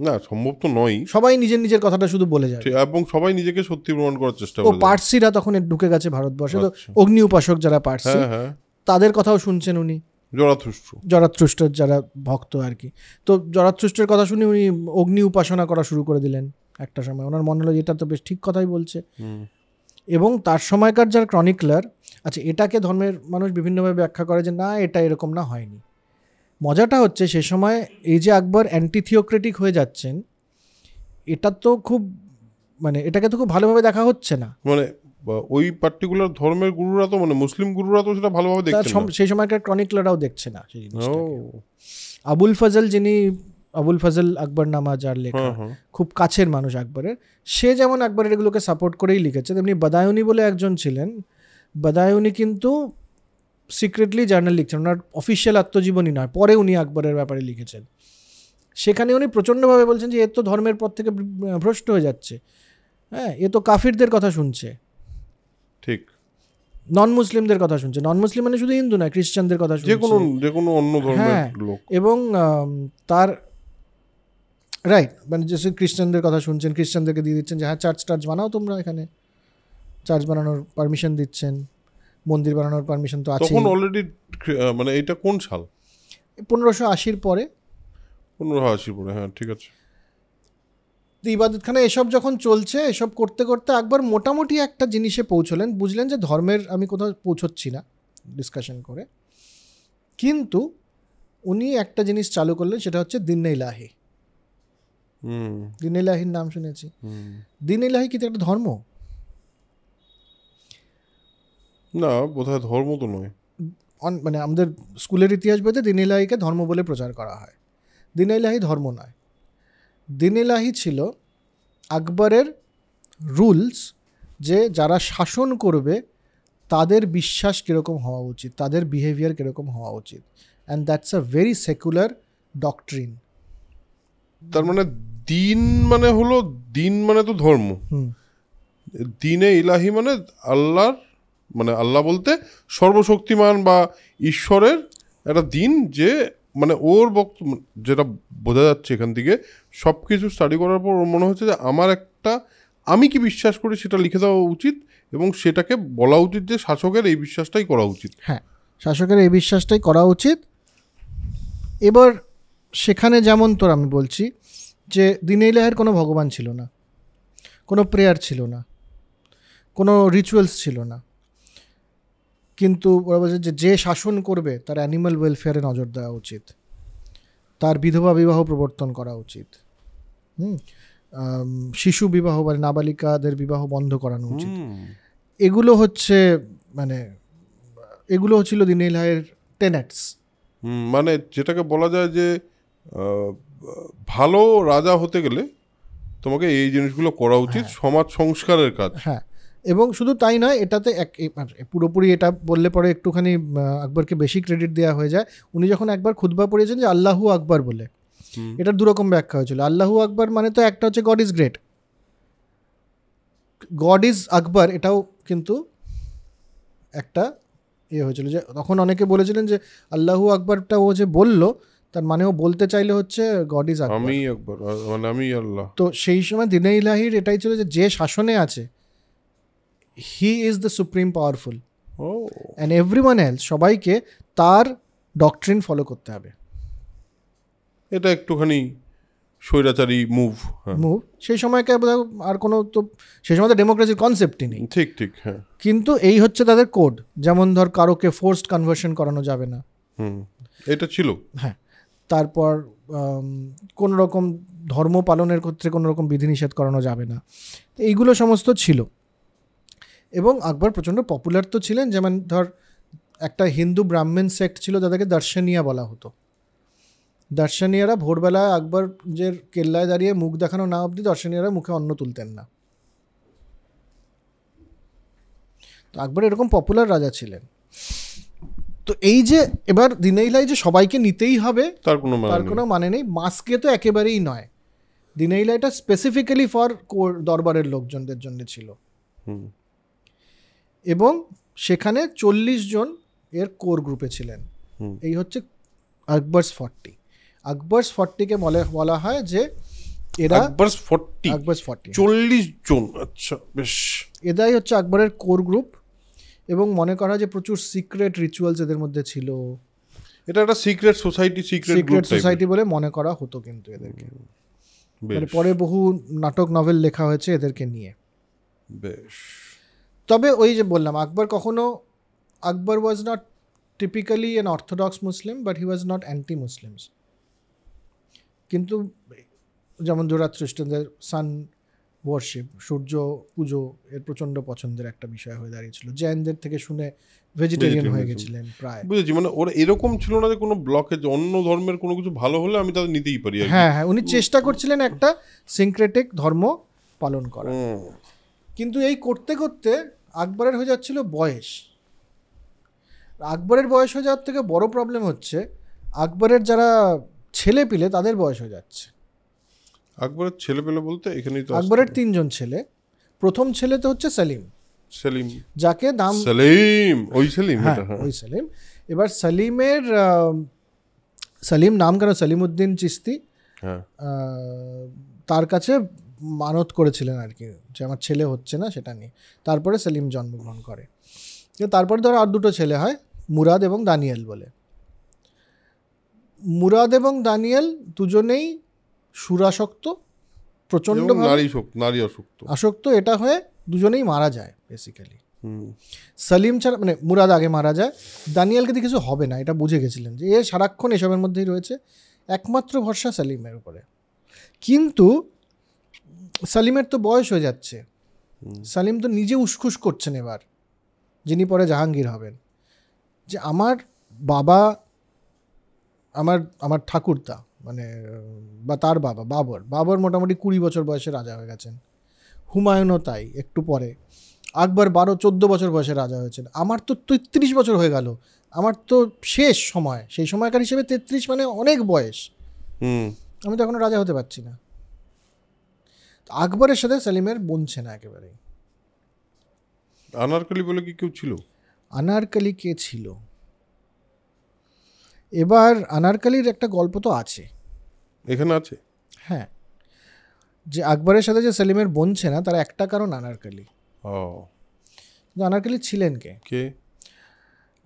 না, সম্ভব তো নয়। সবাই নিজের কথাটা শুধু বলে যায়, এবং সবাই নিজেকে সত্যি প্রমাণ করার চেষ্টা করে। পার্সিরা তখন ঢুকে গেছে ভারতবর্ষে, তো অগ্নি উপাসক যারা পার্সি, তাদের কথাও শুনছেন উনি। জরাথুস্ট্রের যারা ভক্ত আর কি, তো জরাথুস্ট্রের কথা শুনে উনি অগ্নি উপাসনা করা শুরু করে দিলেন একটা সময়। ওনার মনে হলো এটা তো বেশ ঠিক কথাই বলছে। এবং তার সময়কার যারা ক্রনিকলার, আচ্ছা এটাকে ধর্মের মানুষ বিভিন্নভাবে ব্যাখ্যা করে যে না, এটা এরকম না, হয়নি। মজাটা হচ্ছে সে সময় এই যে আকবর অ্যান্টি থিওক্রেটিক হয়ে যাচ্ছেন, এটা তো খুব মানে এটাকে তো খুব ভালোভাবে দেখা হচ্ছে না। মানে ওই পার্টিকুলার ধর্মের গুরুরা তো, মানে মুসলিম গুরুরা তো সেটা ভালোভাবে দেখছে না, সেই সময়কার ক্রনিকলাররাও দেখছে না সেই জিনিসটাকে। আবুল ফজল আকবর নামা, যার লেখা, খুব কাছের মানুষ আকবরের, সে যেমন আকবরের এগুলোকে সাপোর্ট করেই লিখেছে, তেমনি বাদায়ুনি বলে একজন ছিলেন। বাদায়ুনি কিন্তু সিক্রেটলি জার্নাল লিখছেন, ওনার অফিসিয়াল আত্মজীবনী নয়, পরে উনি আকবরের ব্যাপারে লিখেছেন। সেখানে উনি প্রচণ্ডভাবে বলছেন যে এ তো ধর্মের পথ থেকে ভ্রষ্ট হয়ে যাচ্ছে, হ্যাঁ, এ তো কাফিরদের কথা শুনছে, ঠিক, নন মুসলিমদের কথা শুনছে। নন মুসলিম মানে শুধু হিন্দু নয়, খ্রিস্টানদের কথা শুনছে, যে কোনো অন্য ধর্মের লোক। এবং তার রাইট, মানে যে খ্রিস্টানদের কথা শুনছেন, খ্রিস্টানদেরকে দিয়ে দিচ্ছেন যে হ্যাঁ চার্চ বানাও তোমরা, এখানে চার্চ বানানোর পারমিশন দিচ্ছেন। মন্দির বানানোর পারমিশন তো আছে। তখন অলরেডি মানে এটা কোন সাল? 1580 পরে। 1580 পরে, হ্যাঁ ঠিক আছে। ইবাদতখানা এসব যখন চলছে, এসব করতে করতে আকবর মোটামুটি একটা জিনিসে পৌঁছলেন, বুঝলেন যে ধর্মের আমি কোথাও পৌঁছচ্ছি না ডিসকাশন করে, কিন্তু উনি একটা জিনিস চালু করলেন, সেটা হচ্ছে দিন-ই ইলাহি। দিন-ই ইলাহির নাম শুনেছি। দিন-ই ইলাহি কি একটা ধর্ম? না, বোধহয় ধর্ম তো নয়। মানে আমাদের স্কুলের ইতিহাস বইতে দিন-ই ইলাহিকে ধর্ম বলে প্রচার করা হয়। দিন-ই ইলাহি ধর্ম নয়। দিন-ই ইলাহি ছিল আকবরের রুলস, যে যারা শাসন করবে তাদের বিশ্বাস কীরকম হওয়া উচিত, তাদের বিহেভিয়ার কীরকম হওয়া উচিত, and that's a very secular doctrine. তার মানে দিন মানে হলো, দিন মানে তো ধর্ম, দিনে ইলাহি মানে আল্লাহর, মানে আল্লাহ বলতে সর্বশক্তিমান বা ঈশ্বরের একটা দিন, যে মানে ওর বক্তব্য যেটা বোঝা যাচ্ছে এখান থেকে, সব কিছু স্টাডি করার পর ওর মনে হচ্ছে যে আমার একটা, আমি কি বিশ্বাস করি সেটা লিখে দেওয়া উচিত, এবং সেটাকে বলা উচিত যে শাসকের এই বিশ্বাসটাই করা উচিত। হ্যাঁ, শাসকের এই বিশ্বাসটাই করা উচিত। এবার সেখানে যেমন তোর আমি বলছি যে দিন-ই ইলাহির কোনো ভগবান ছিল না, কোনো প্রেয়ার ছিল না, কোনো রিচুয়ালস ছিল না, কিন্তু ওরা বলছে যে শাসন করবে তার অ্যানিম্যাল ওয়েলফেয়ারে নজর দেওয়া উচিত, তার বিধবা বিবাহ প্রবর্তন করা উচিত, শিশু বিবাহ বা নাবালিকাদের বিবাহ বন্ধ করানো উচিত। এগুলো হচ্ছে মানে এগুলো হচ্ছিল দিন-ই ইলাহির টেনেটস। মানে যেটাকে বলা যায় যে ভালো রাজা হতে গেলে তোমাকে এই জিনিসগুলো করা উচিত, সমাজ সংস্কারের কাজ। হ্যাঁ, এবং শুধু তাই নয়, এটাতে পুরোপুরি এটা বললে পরে একটুখানি আকবরকে বেশি ক্রেডিট দেওয়া হয়ে যায়। উনি যখন একবার খুতবা পড়িয়েছেন যে আল্লাহু আকবর বলে, এটার দুরকম ব্যাখ্যা হয়েছিল। আল্লাহু আকবর মানে তো একটা হচ্ছে God is great, God is Akbar এটাও কিন্তু একটা হয়েছিল, যে তখন অনেকে বলেছিলেন যে আল্লাহু আকবরটা ও যে বললো তার মানে ও বলতে চাইলে হচ্ছে গড ইজ আকবর, আমি আকবর মানে আমি আল্লাহ। তো সেই সময় দিন-ই ইলাহির এটাই ছিল যে শাসনে আছে he is the supreme powerful, and everyone else, সবাইকে তার ডক্ট্রিন ফলো করতে হবে। এটা একটুখানি স্বৈরাচারী মুভ। সেই সময়কে আর কোনো, তো সেই সময় তো ডেমোক্রেসির কনসেপ্টই নেই। ঠিক ঠিক, হ্যাঁ। কিন্তু এই হচ্ছে তাদের কোড। যেমন ধর কারোকে ফোর্সড কনভার্সন করানো যাবে না, এটা ছিল। হ্যাঁ, তারপর কোনো রকম ধর্ম পালনের ক্ষেত্রে কোনো রকম বিধিনিষেধ করানো যাবে না, এইগুলো সমস্ত ছিল। এবং আকবর প্রচণ্ড পপুলার তো ছিলেন। যেমন ধর একটা হিন্দু ব্রাহ্মণ সেক্ট ছিল যাদেরকে দর্শনীয়া বলা হতো। দর্শনীয়ারা ভোরবেলায় আকবরের কেল্লায় দাঁড়িয়ে মুখ দেখানো না অবধি দর্শনীয়ারা মুখে অন্ন তুলতেন না। তো আকবর এরকম পপুলার রাজা ছিলেন। তো এই যে এবার দিন-ই ইলাহি যে সবাইকে নিতেই হবে তার কোনো মানে নেই। মাস্কে তো একেবারেই নয়। দিন-ই ইলাহিটা স্পেসিফিক্যালি ফর দরবারের লোকজনদের জন্য ছিল, এবং সেখানে 40 জন এর কোর গ্রুপে ছিলেন। এই হচ্ছে আকবরস 40। আকবরস 40-কে বলা হয় যে এরা আকবরস 40 40 জন। আচ্ছা, বেশ। এরাই হচ্ছে আকবরের কোর গ্রুপ, এবং মনে করা হয় যে প্রচুর সিক্রেট রিচুয়ালস এদের মধ্যে ছিল। এটা একটা সিক্রেট সোসাইটি বলে মনে করা হতো কিন্তু এদেরকে। পরে বহু নাটক নভেল লেখা হয়েছে এদেরকে নিয়ে। বেশ। তবে ওই যে বললাম, Akbar was not typically an orthodox Muslim, but he was not anti Muslims. কিন্তু যেমন জোরাথ্রিস্টানদের সান ওয়ার্শিপ, সূর্য পুজো এর প্রচণ্ড পছন্দের একটা বিষয় হয়ে দাঁড়িয়েছিল। জৈনদের থেকে শুনে ভেজিটেরিয়ান হয়ে গেছিলেন প্রায়। বুঝেছি, মানে ওরা এরকম ছিল না যে কোনো ব্লকেজ, অন্য ধর্মের কোনো কিছু ভালো হলে আমি তাদের নিতেই পারি। হ্যাঁ হ্যাঁ, উনি চেষ্টা করছিলেন একটা সিনক্রেটিক ধর্ম পালন করা। কিন্তু এই করতে করতে আকবরের হয়ে যাচ্ছিল বয়স। আকবরের বয়স হয়ে যাওয়ার থেকে বড় প্রবলেম হচ্ছে আকবরের যারা ছেলে পিলে তাদের বয়স হয়ে যাচ্ছে। আকবরের ছেলে পেলে বলতে এখানেই তো আকবরের 3 জন ছেলে। প্রথম ছেলে তো হচ্ছে সেলিম, যাকে নাম ওই সেলিম। এবার সেলিম নাম কেন, সলিমউদ্দিন চিশতি তার কাছে মানত করেছিলেন আর কি, যে আমার ছেলে হচ্ছে না সেটা নিয়ে। তারপরে সেলিম জন্মগ্রহণ করে। তারপরে ধরো আর দুটো ছেলে হয়, মুরাদ এবং দানিয়েল বলে। মুরাদ এবং দানিয়েল দুজনেই সুরাসক্ত, প্রচণ্ড নারী আসক্ত। এটা হয়ে দুজনেই মারা যায় বেসিক্যালি। সালিম ছাড়া, মানে মুরাদ আগে মারা যায়, দানিয়েলকে দিয়ে কিছু হবে না এটা বুঝে গেছিলেন যে এ সারাক্ষণ এসবের মধ্যেই রয়েছে, একমাত্র ভরসা সালিমের উপরে। কিন্তু সালিমের তো বয়স হয়ে যাচ্ছে, সালিম তো নিজে উসখুস করছেন এবার, যিনি পরে জাহাঙ্গীর হবেন, যে আমার বাবা, আমার ঠাকুরদা মানে বা তার বাবা বাবর মোটামুটি 20 বছর বয়সে রাজা হয়ে গেছেন, হুমায়ুনও তাই একটু পরে, আকবর 12-14 বছর বয়সে রাজা হয়েছেন, আমার তো 33 বছর হয়ে গেল, আমার তো শেষ সময়, সেই সময়কার হিসেবে 33 মানে অনেক বয়স, আমি তো এখনো রাজা হতে পারছি না। আকবরের সাথে সালিমের বনছে না একেবারেই। আনারকলি বলে কি কেউ ছিল? আনারকলি কে ছিল? এবার আনারকলির একটা গল্প তো আছে, এখানে আছে। হ্যাঁ, যে আকবরের সাথে যে সেলিমের বনছে না তার একটা কারণ আনারকলি। আনারকলি ছিলেন কে?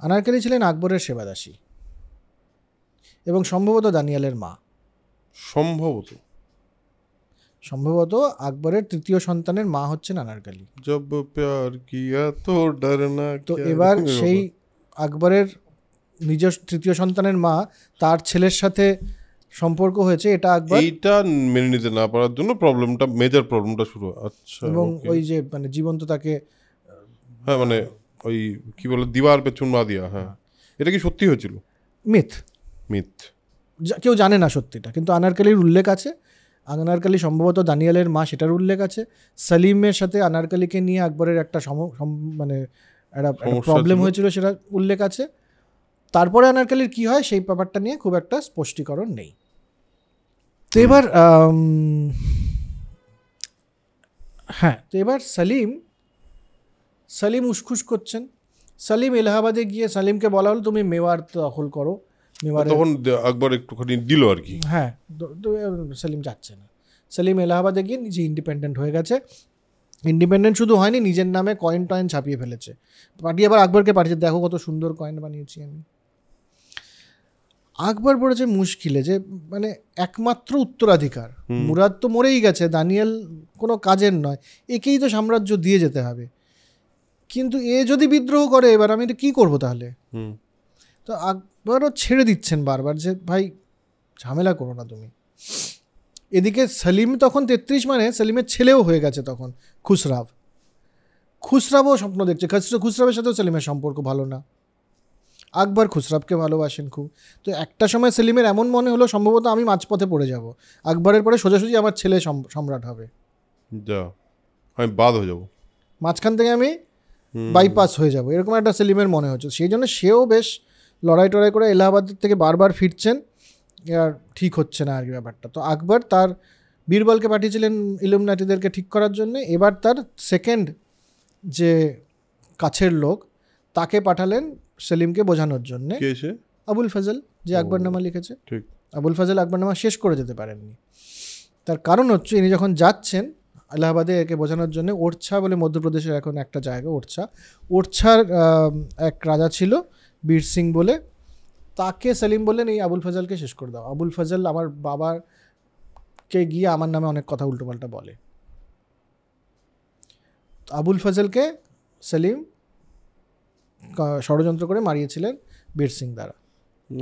আনারকলি ছিলেন আকবরের সেবাদাসী এবং সম্ভবত দানিয়ালের মা। সম্ভবত আকবরের তৃতীয় সন্তানের মা হচ্ছেন আনারকলি। তো এবার সেই আকবরের নিজের তৃতীয় সন্তানের মা, তার ছেলের সাথে সম্পর্ক হয়েছে, এটা আকবর এইটা মেনে নিতে না পারার জন্য মেজর প্রবলেমটা শুরু। আচ্ছা, এবং ওই যে মানে জীবন্ত তাকে, হ্যাঁ মানে ওই কি বলে দিবার পে চুনমা দিয়া, হ্যাঁ এটা কি সত্যি হয়েছিল? মিথ, কেউ জানে না সত্যিটা, কিন্তু আনারকলির উল্লেখ আছে। আনারকলি সম্ভবত দানিয়ালের মা, সেটার উল্লেখ আছে। সালিমের সাথে আনারকলিকে নিয়ে আকবরের একটা মানে একটা প্রবলেম হয়েছিল, সেটা উল্লেখ আছে। তারপরে আনারকলির কি হয় সেই ব্যাপারটা নিয়ে খুব একটা স্পষ্টীকরণ নেই। তো এবার তো এবার সালিম উসখুস করছেন। সালিম এলাহাবাদে গিয়ে সালিমকে বলা হলো তুমি মেওয়ার দখল করো। তখন আকবর একটুখানি দিল আর কি। হ্যাঁ, সালিম যাচ্ছে না। সালিম এলাহাবাদে গিয়ে নিজে ইন্ডিপেন্ডেন্ট হয়ে গেছে। ইন্ডিপেন্ডেন্ট শুধু হয়নি, নিজের নামে কয়েন টয়েন ছাপিয়ে ফেলেছে, পাঠিয়ে আবার আকবরকে পাঠিয়েছে, দেখো কত সুন্দর কয়েন বানিয়েছি আমি। আকবর পড়েছে মুশকিলে, যে মানে একমাত্র উত্তরাধিকার, মুরাদ তো মরেই গেছে, দানিয়েল কোনো কাজের নয়, একেই তো সাম্রাজ্য দিয়ে যেতে হবে, কিন্তু এ যদি বিদ্রোহ করে এবার আমি এটা কী করবো তাহলে? তো আকবরও ছেড়ে দিচ্ছেন বারবার, যে ভাই ঝামেলা করো না তুমি। এদিকে সালিম তখন 33, মানে সালিমের ছেলেও হয়ে গেছে তখন, খুসরাবও স্বপ্ন দেখছে। খুসরাবের সাথেও সেলিমের সম্পর্ক ভালো না, আকবর খুসরাবকে ভালোবাসেন খুব। তো একটা সময় সেলিমের এমন মনে হলো সম্ভবত আমি মাঝপথে পড়ে যাব, আকবরের পরে সোজাসুজি আমার ছেলে সম্রাট হবে, আমি বাদ হয়ে যাব, মাঝখান থেকে আমি বাইপাস হয়ে যাব, এরকম একটা সেলিমের মনে হচ্ছে। সেই জন্য সেও বেশ লড়াই টড়াই করে এলাহাবাদ থেকে বারবার ফিরছেন, আর ঠিক হচ্ছে না আর কি ব্যাপারটা। তো আকবর তার বীরবলকে পাঠিয়েছিলেন ইলুমিনাটিদেরকে ঠিক করার জন্য। এবার তার সেকেন্ড যে কাছের লোক তাকে পাঠালেন সেলিমকে বোঝানোর জন্য, আবুল ফজল, যে আকবরনামা লিখেছে। আবুল ফজল আকবরনামা শেষ করে যেতে পারেননি, তার কারণ হচ্ছে ইনি যখন যাচ্ছেন এলাহাবাদে একে বোঝানোর জন্য, ওরছা বলে মধ্যপ্রদেশের এখন একটা জায়গা, ওরছার এক রাজা ছিল বীর সিং বলে, তাকে সেলিম বললেন এই আবুল ফজলকে শেষ করে দাও। আবুল ফজল আমার বাবাকে গিয়ে আমার নামে অনেক কথা উল্টোপাল্টা বলে। আবুল ফজলকে সেলিম ষড়যন্ত্র করে মারিয়েছিলেন বীর সিং দ্বারা।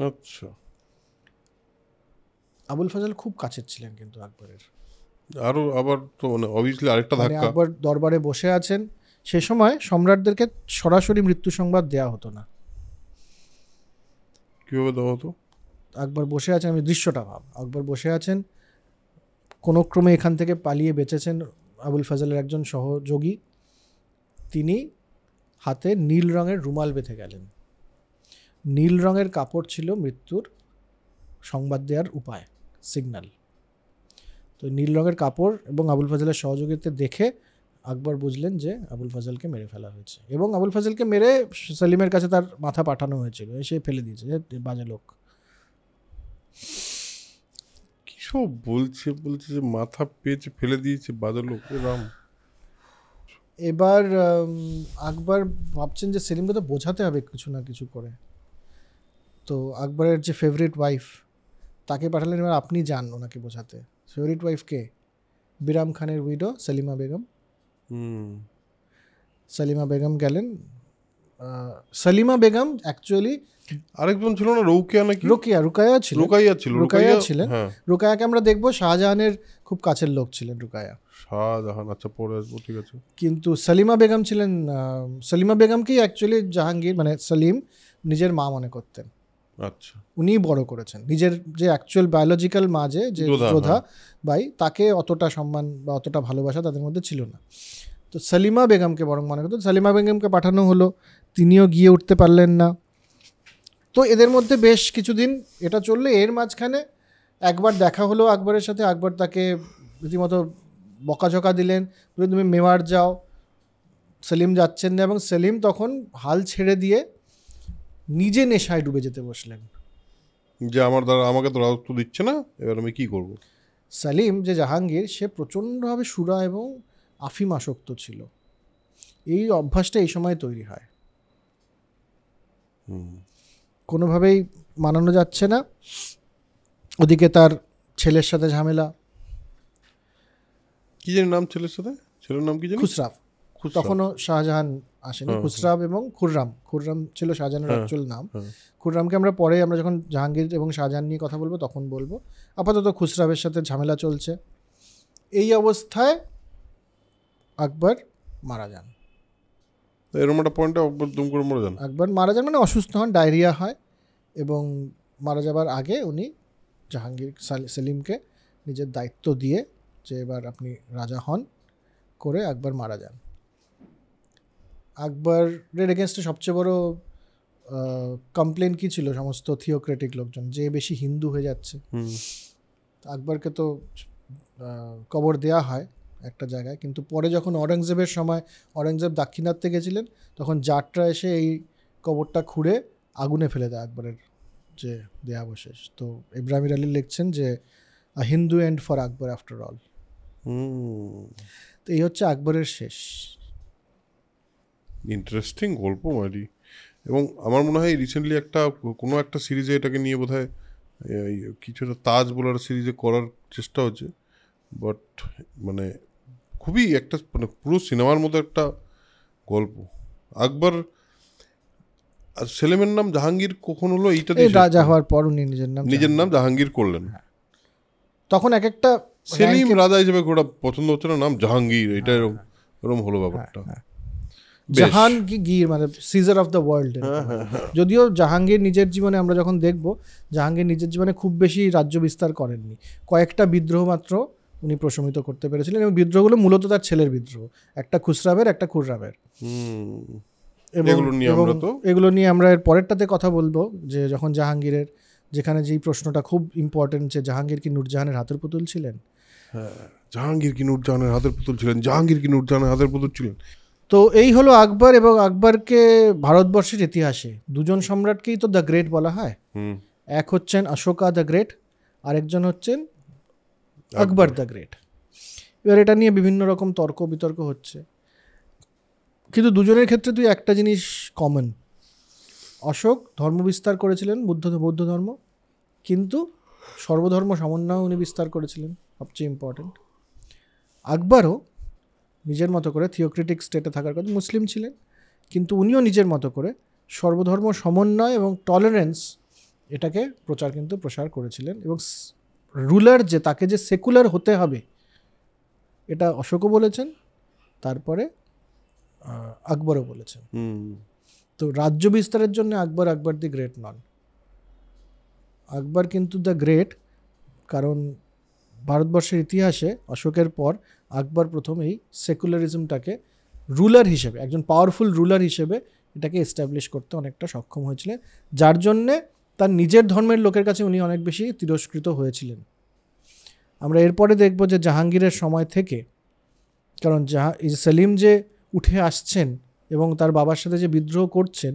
আচ্ছা, আবুল ফজল খুব কাছের ছিলেন কিন্তু আকবরের। আরো আবার তো মানে অবভিয়াসলি আরেকটা ধাক্কা, আকবর দরবারে বসে আছেন, সে সময় সম্রাটদেরকে সরাসরি মৃত্যু সংবাদ দেওয়া হতো না। কিভাবে দেওয়া হতো? আকবর বসে আছেন, আমি দৃশ্যটা ভাব, আকবর বসে আছেন, কোনো ক্রমে এখান থেকে পালিয়ে বেঁচেছেন আবুল ফজলের একজন সহযোগী, তিনি হাতে নীল রঙের রুমাল বেঁধে গেলেন। নীল রঙের কাপড় ছিল মৃত্যুর সংবাদ দেওয়ার উপায়, সিগন্যাল। তো নীল রঙের কাপড় এবং আবুল ফজলের সহযোগিতা দেখে আকবর বুঝলেন যে আবুল ফজলকে মেরে ফেলা হয়েছে, এবং আবুল ফজলকে মেরে সেলিমের কাছে তার মাথা পাঠানো হয়েছিল, সে ফেলে দিয়েছে, বাজে লোক। কি সব বলছে যে মাথা পেয়েছে ফেলে দিয়েছে, বাজে লোক। রাম, এবার আকবর ভাবছেন যে সেলিমকে তো বোঝাতে হবে কিছু না কিছু করে। তো আকবরের যে ফেভারিট ওয়াইফ তাকে পাঠালেন, এবার আপনি যান ওনাকে বোঝাতে। ফেভারিট ওয়াইফ কে? বিরাম খানের উইডো সেলিমা বেগম। সেলিমা বেগম গেলেন। সেলিমা বেগম অ্যাকচুয়ালি আরেকজন ছিল না, রৌকিয়া নাকি? রুকাইয়া ছিলেন। হ্যাঁ, রুকাইয়াকে আমরা দেখবো শাহজাহানের খুব কাছের লোক ছিলেন রুকাইয়া। শাহজাহান, আচ্ছা পরে আসবো, ঠিক আছে। কিন্তু সলিমা বেগম ছিলেন, সলিমা বেগমকেই অ্যাকচুয়ালি জাহাঙ্গীর মানে সলিম নিজের মা মনে করতেন। আচ্ছা, উনিই বড় করেছেন। নিজের যে অ্যাকচুয়াল বায়োলজিক্যাল মা যে যোধা ভাই, তাকে অতটা সম্মান বা অতটা ভালোবাসা তাদের মধ্যে ছিল না। তো সলিমা বেগমকে বরং মনে করতো। সলিমা বেগমকে পাঠানো হলো, তিনিও গিয়ে উঠতে পারলেন না। তো এদের মধ্যে বেশ কিছুদিন এটা চললে, এর মাঝখানে একবার দেখা হলো আকবরের সাথে। আকবর তাকে রীতিমতো বকাঝকা দিলেন, তুমি মেওয়ার যাও। সেলিম যাচ্ছেন না, এবং সেলিম তখন হাল ছেড়ে দিয়ে নিজে নেশায় ডুবে যেতে বসলেন, যে আমার দ্বারা আমাকে তো রাজত্ব দিচ্ছে না, এবার আমি কি করব। সেলিম যে জাহাঙ্গীর, সে প্রচণ্ডভাবে সুরা এবং আফিম আসক্ত ছিল। এই অভ্যাসটা এই সময় তৈরি হয়, কোনোভাবেই মানানো যাচ্ছে না। ওদিকে তার ছেলের সাথে ঝামেলা। কি জানি নাম ছেলের সাথে? ছেলের নাম কি জানি? খুসরাফ। তখনও শাহজাহান আসেনি। খুসরাফ এবং খুররাম ছিল শাহজাহানের অ্যাকচুয়াল নাম। খুররামকে আমরা পরে, আমরা যখন জাহাঙ্গীর এবং শাহজাহান নিয়ে কথা বলবো তখন বলবো। আপাতত খুসরাফের সাথে ঝামেলা চলছে। এই অবস্থায় আকবর মারা যান। এরকম একটা পয়েন্টে আকবর দুম করে মরে যান। আকবর মারা যান মানে অসুস্থ হন, ডায়রিয়া হয়, এবং মারা যাবার আগে উনি জাহাঙ্গীর সেলিমকে নিজের দায়িত্ব দিয়ে যে এবার আপনি রাজা হন করে আকবর মারা যান। আকবরের এগেনস্টে সবচেয়ে বড় কমপ্লেন কি ছিল? সমস্ত থিওক্রেটিক লোকজন যে বেশি হিন্দু হয়ে যাচ্ছে। আকবরকে তো কবর দেয়া হয় একটা জায়গায়, কিন্তু পরে যখন অরঙ্গজেবের সময় অরঙ্গজেব দাক্ষিণাত্যে গেছিলেন, তখন জাটরা এসে এই কবরটা খুঁড়ে আগুনে ফেলে দেয় আকবরের যে দেহাবশেষ। তো ইব্রাহিম আলী লিখছেন যে Hindu and for Akbar after all. তো এই হচ্ছে আকবরের শেষ। ইন্টারেস্টিং গল্প মারি। এবং আমার মনে হয় রিসেন্টলি কোনো একটা সিরিজে এটাকে নিয়ে বোধহয় কিছু একটা তাজ বলার সিরিজে করার চেষ্টা হচ্ছে, বাট মানে খুবই একটা মানে পুরো সিনেমার মতো একটা গল্প। আকবর আর সেলিমের নাম জাহাঙ্গীর কখন হলো? এইটা রাজা হওয়ার পর উনি নিজের নাম জাহাঙ্গীর করলেন। তখন এক একটা সেলিম রাজা হিসেবে ওটা পছন্দ হচ্ছে না, নাম জাহাঙ্গীর, এটা এরকম হলো ব্যাপারটা। জাহাঙ্গীর মানে সিজার অফ দ্য ওয়ার্ল্ড। যদিও জাহাঙ্গীর নিজের জীবনে, আমরা যখন দেখব, জাহাঙ্গীর নিজের জীবনে খুব বেশি রাজ্য বিস্তার করেননি। কয়েকটা বিদ্রোহ মাত্র উনি প্রশমিত করতে পেরেছিলেন, এবং বিদ্রোহগুলো মূলত তার ছেলের বিদ্রোহ, একটা খুসরাবের একটা খুররামের। এগুলো নিয়ে আমরা এর পরেরটাতে কথা বলবো, যে যখন জাহাঙ্গীরের, যেখানে যেই প্রশ্নটা খুব ইম্পর্টেন্ট, যে জাহাঙ্গীর কি নূরজাহানের হাতের পুতুল ছিলেন? জাহাঙ্গীর কি নূরজাহানের হাতের পুতুল ছিলেন? জাহাঙ্গীর কি নূরজাহানের হাতের পুতুল ছিলেন? তো এই হলো আকবর। এবং আকবরকে ভারতবর্ষের ইতিহাসে দুজন সম্রাটকেই তো দ্য গ্রেট বলা হয়। এক হচ্ছেন অশোকা দ্য গ্রেট, আরেকজন হচ্ছেন আকবর দ্য গ্রেট। এবার এটা নিয়ে বিভিন্ন রকম তর্ক বিতর্ক হচ্ছে, কিন্তু দুজনের ক্ষেত্রে তুই একটা জিনিস কমন। অশোক ধর্ম বিস্তার করেছিলেন, বৌদ্ধ ধর্ম, কিন্তু সর্বধর্ম সমন্বয় উনি বিস্তার করেছিলেন, সবচেয়ে ইম্পর্টেন্ট। আকবরও নিজের মতো করে থিওক্রেটিক স্টেটে থাকার কথা, মুসলিম ছিলেন, কিন্তু উনিও নিজের মতো করে সর্বধর্ম সমন্বয় এবং টলারেন্স এটাকে প্রসার করেছিলেন। এবং রুলার যে, তাকে যে সেকুলার হতে হবে, এটা অশোকও বলেছেন, তারপরে আকবরও বলেছেন। তো রাজ্য বিস্তারের জন্য আকবর দি গ্রেট নন। আকবর কিন্তু দ্য গ্রেট, কারণ ভারতবর্ষের ইতিহাসে অশোকের পর আকবর প্রথম এই সেকুলারিজমটাকে রুলার হিসেবে, একজন পাওয়ারফুল রুলার হিসেবে এটাকে এস্টাবলিশ করতে অনেকটা সক্ষম হয়েছিলেন, যার জন্যে তার নিজের ধর্মের লোকের কাছে উনি অনেক বেশি তিরস্কৃত হয়েছিলেন। আমরা এরপরে দেখব যে জাহাঙ্গীরের সময় থেকে, কারণ সেলিম যে উঠে আসছেন এবং তার বাবার সাথে যে বিদ্রোহ করছেন,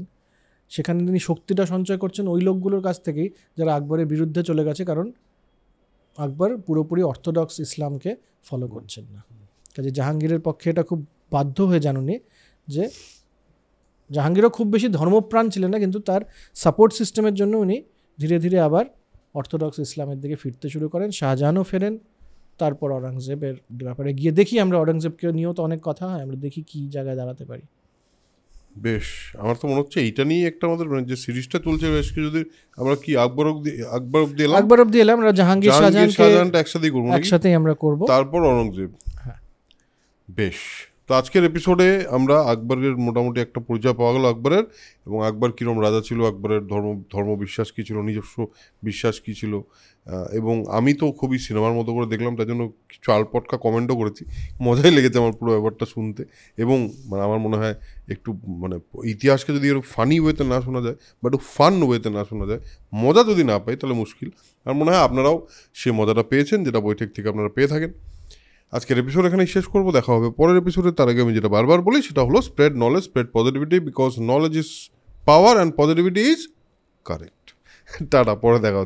সেখানে তিনি শক্তিটা সঞ্চয় করছেন ওই লোকগুলোর কাছ থেকেই যারা আকবরের বিরুদ্ধে চলে গেছে, কারণ আকবর পুরোপুরি অর্থোডক্স ইসলামকে ফলো করছেন না। কাজে জাহাঙ্গীরের পক্ষে এটা খুব বাধ্য হয়ে যান উনি যে জাহাঙ্গীরও খুব বেশি ধর্মপ্রাণ ছিলেন না, কিন্তু তার সাপোর্ট সিস্টেমের জন্য উনি ধীরে ধীরে আবার অর্থোডক্স ইসলামের দিকে ফিরতে শুরু করেন। শাহজাহানও ফেরেন। তারপর অরঙ্গজেবের ব্যাপারে গিয়ে দেখি আমরা, অরঙ্গজেবকে নিয়েও তো অনেক কথা হয়, আমরা দেখি কি জায়গায় দাঁড়াতে পারি। বেশ, আমার তো মনে হচ্ছে এইটা নিয়ে একটা আমাদের যে সিরিজটা চলছে বেশ কিছুদিন, আমরা কি আকবর অব্দি এলাম, আকবর অব্দি এলাম, আমরা জাহাঙ্গীর শাহজাহানটা একসাথেই করবো, একসাথেই আমরা করব, তারপর অরঙ্গজেব। হ্যাঁ। বেশ, তো আজকের এপিসোডে আমরা আকবরের মোটামুটি একটা পরিচয় পাওয়া গেল আকবরের, এবং আকবর কীরকম রাজা ছিল, আকবরের ধর্ম বিশ্বাস কী ছিল, নিজস্ব বিশ্বাস কী ছিল। এবং আমি তো খুবই সিনেমার মতো করে দেখলাম, তার জন্য কিছু আলপটকা কমেন্টও করেছি। মজাই লেগেছে আমার পুরো ব্যাপারটা শুনতে। এবং মানে আমার মনে হয় একটু মানে ইতিহাসকে যদি একটু ফানি ওয়েতে না শোনা যায় বা একটু ফান ওয়েতে না শোনা যায়, মজা যদি না পাই তাহলে মুশকিল। আর মনে হয় আপনারাও সে মজাটা পেয়েছেন, যেটা বৈঠক থেকে আপনারা পেয়ে থাকেন। আজকের এপিসোড এখানেই শেষ করবো, দেখা হবে পরের এপিসোডে। তার আগে আমি যেটা বারবার বলি সেটা হলো spread knowledge, spread positivity, because knowledge is power and positivity is correct. Tata, পরে দেখা হচ্ছে।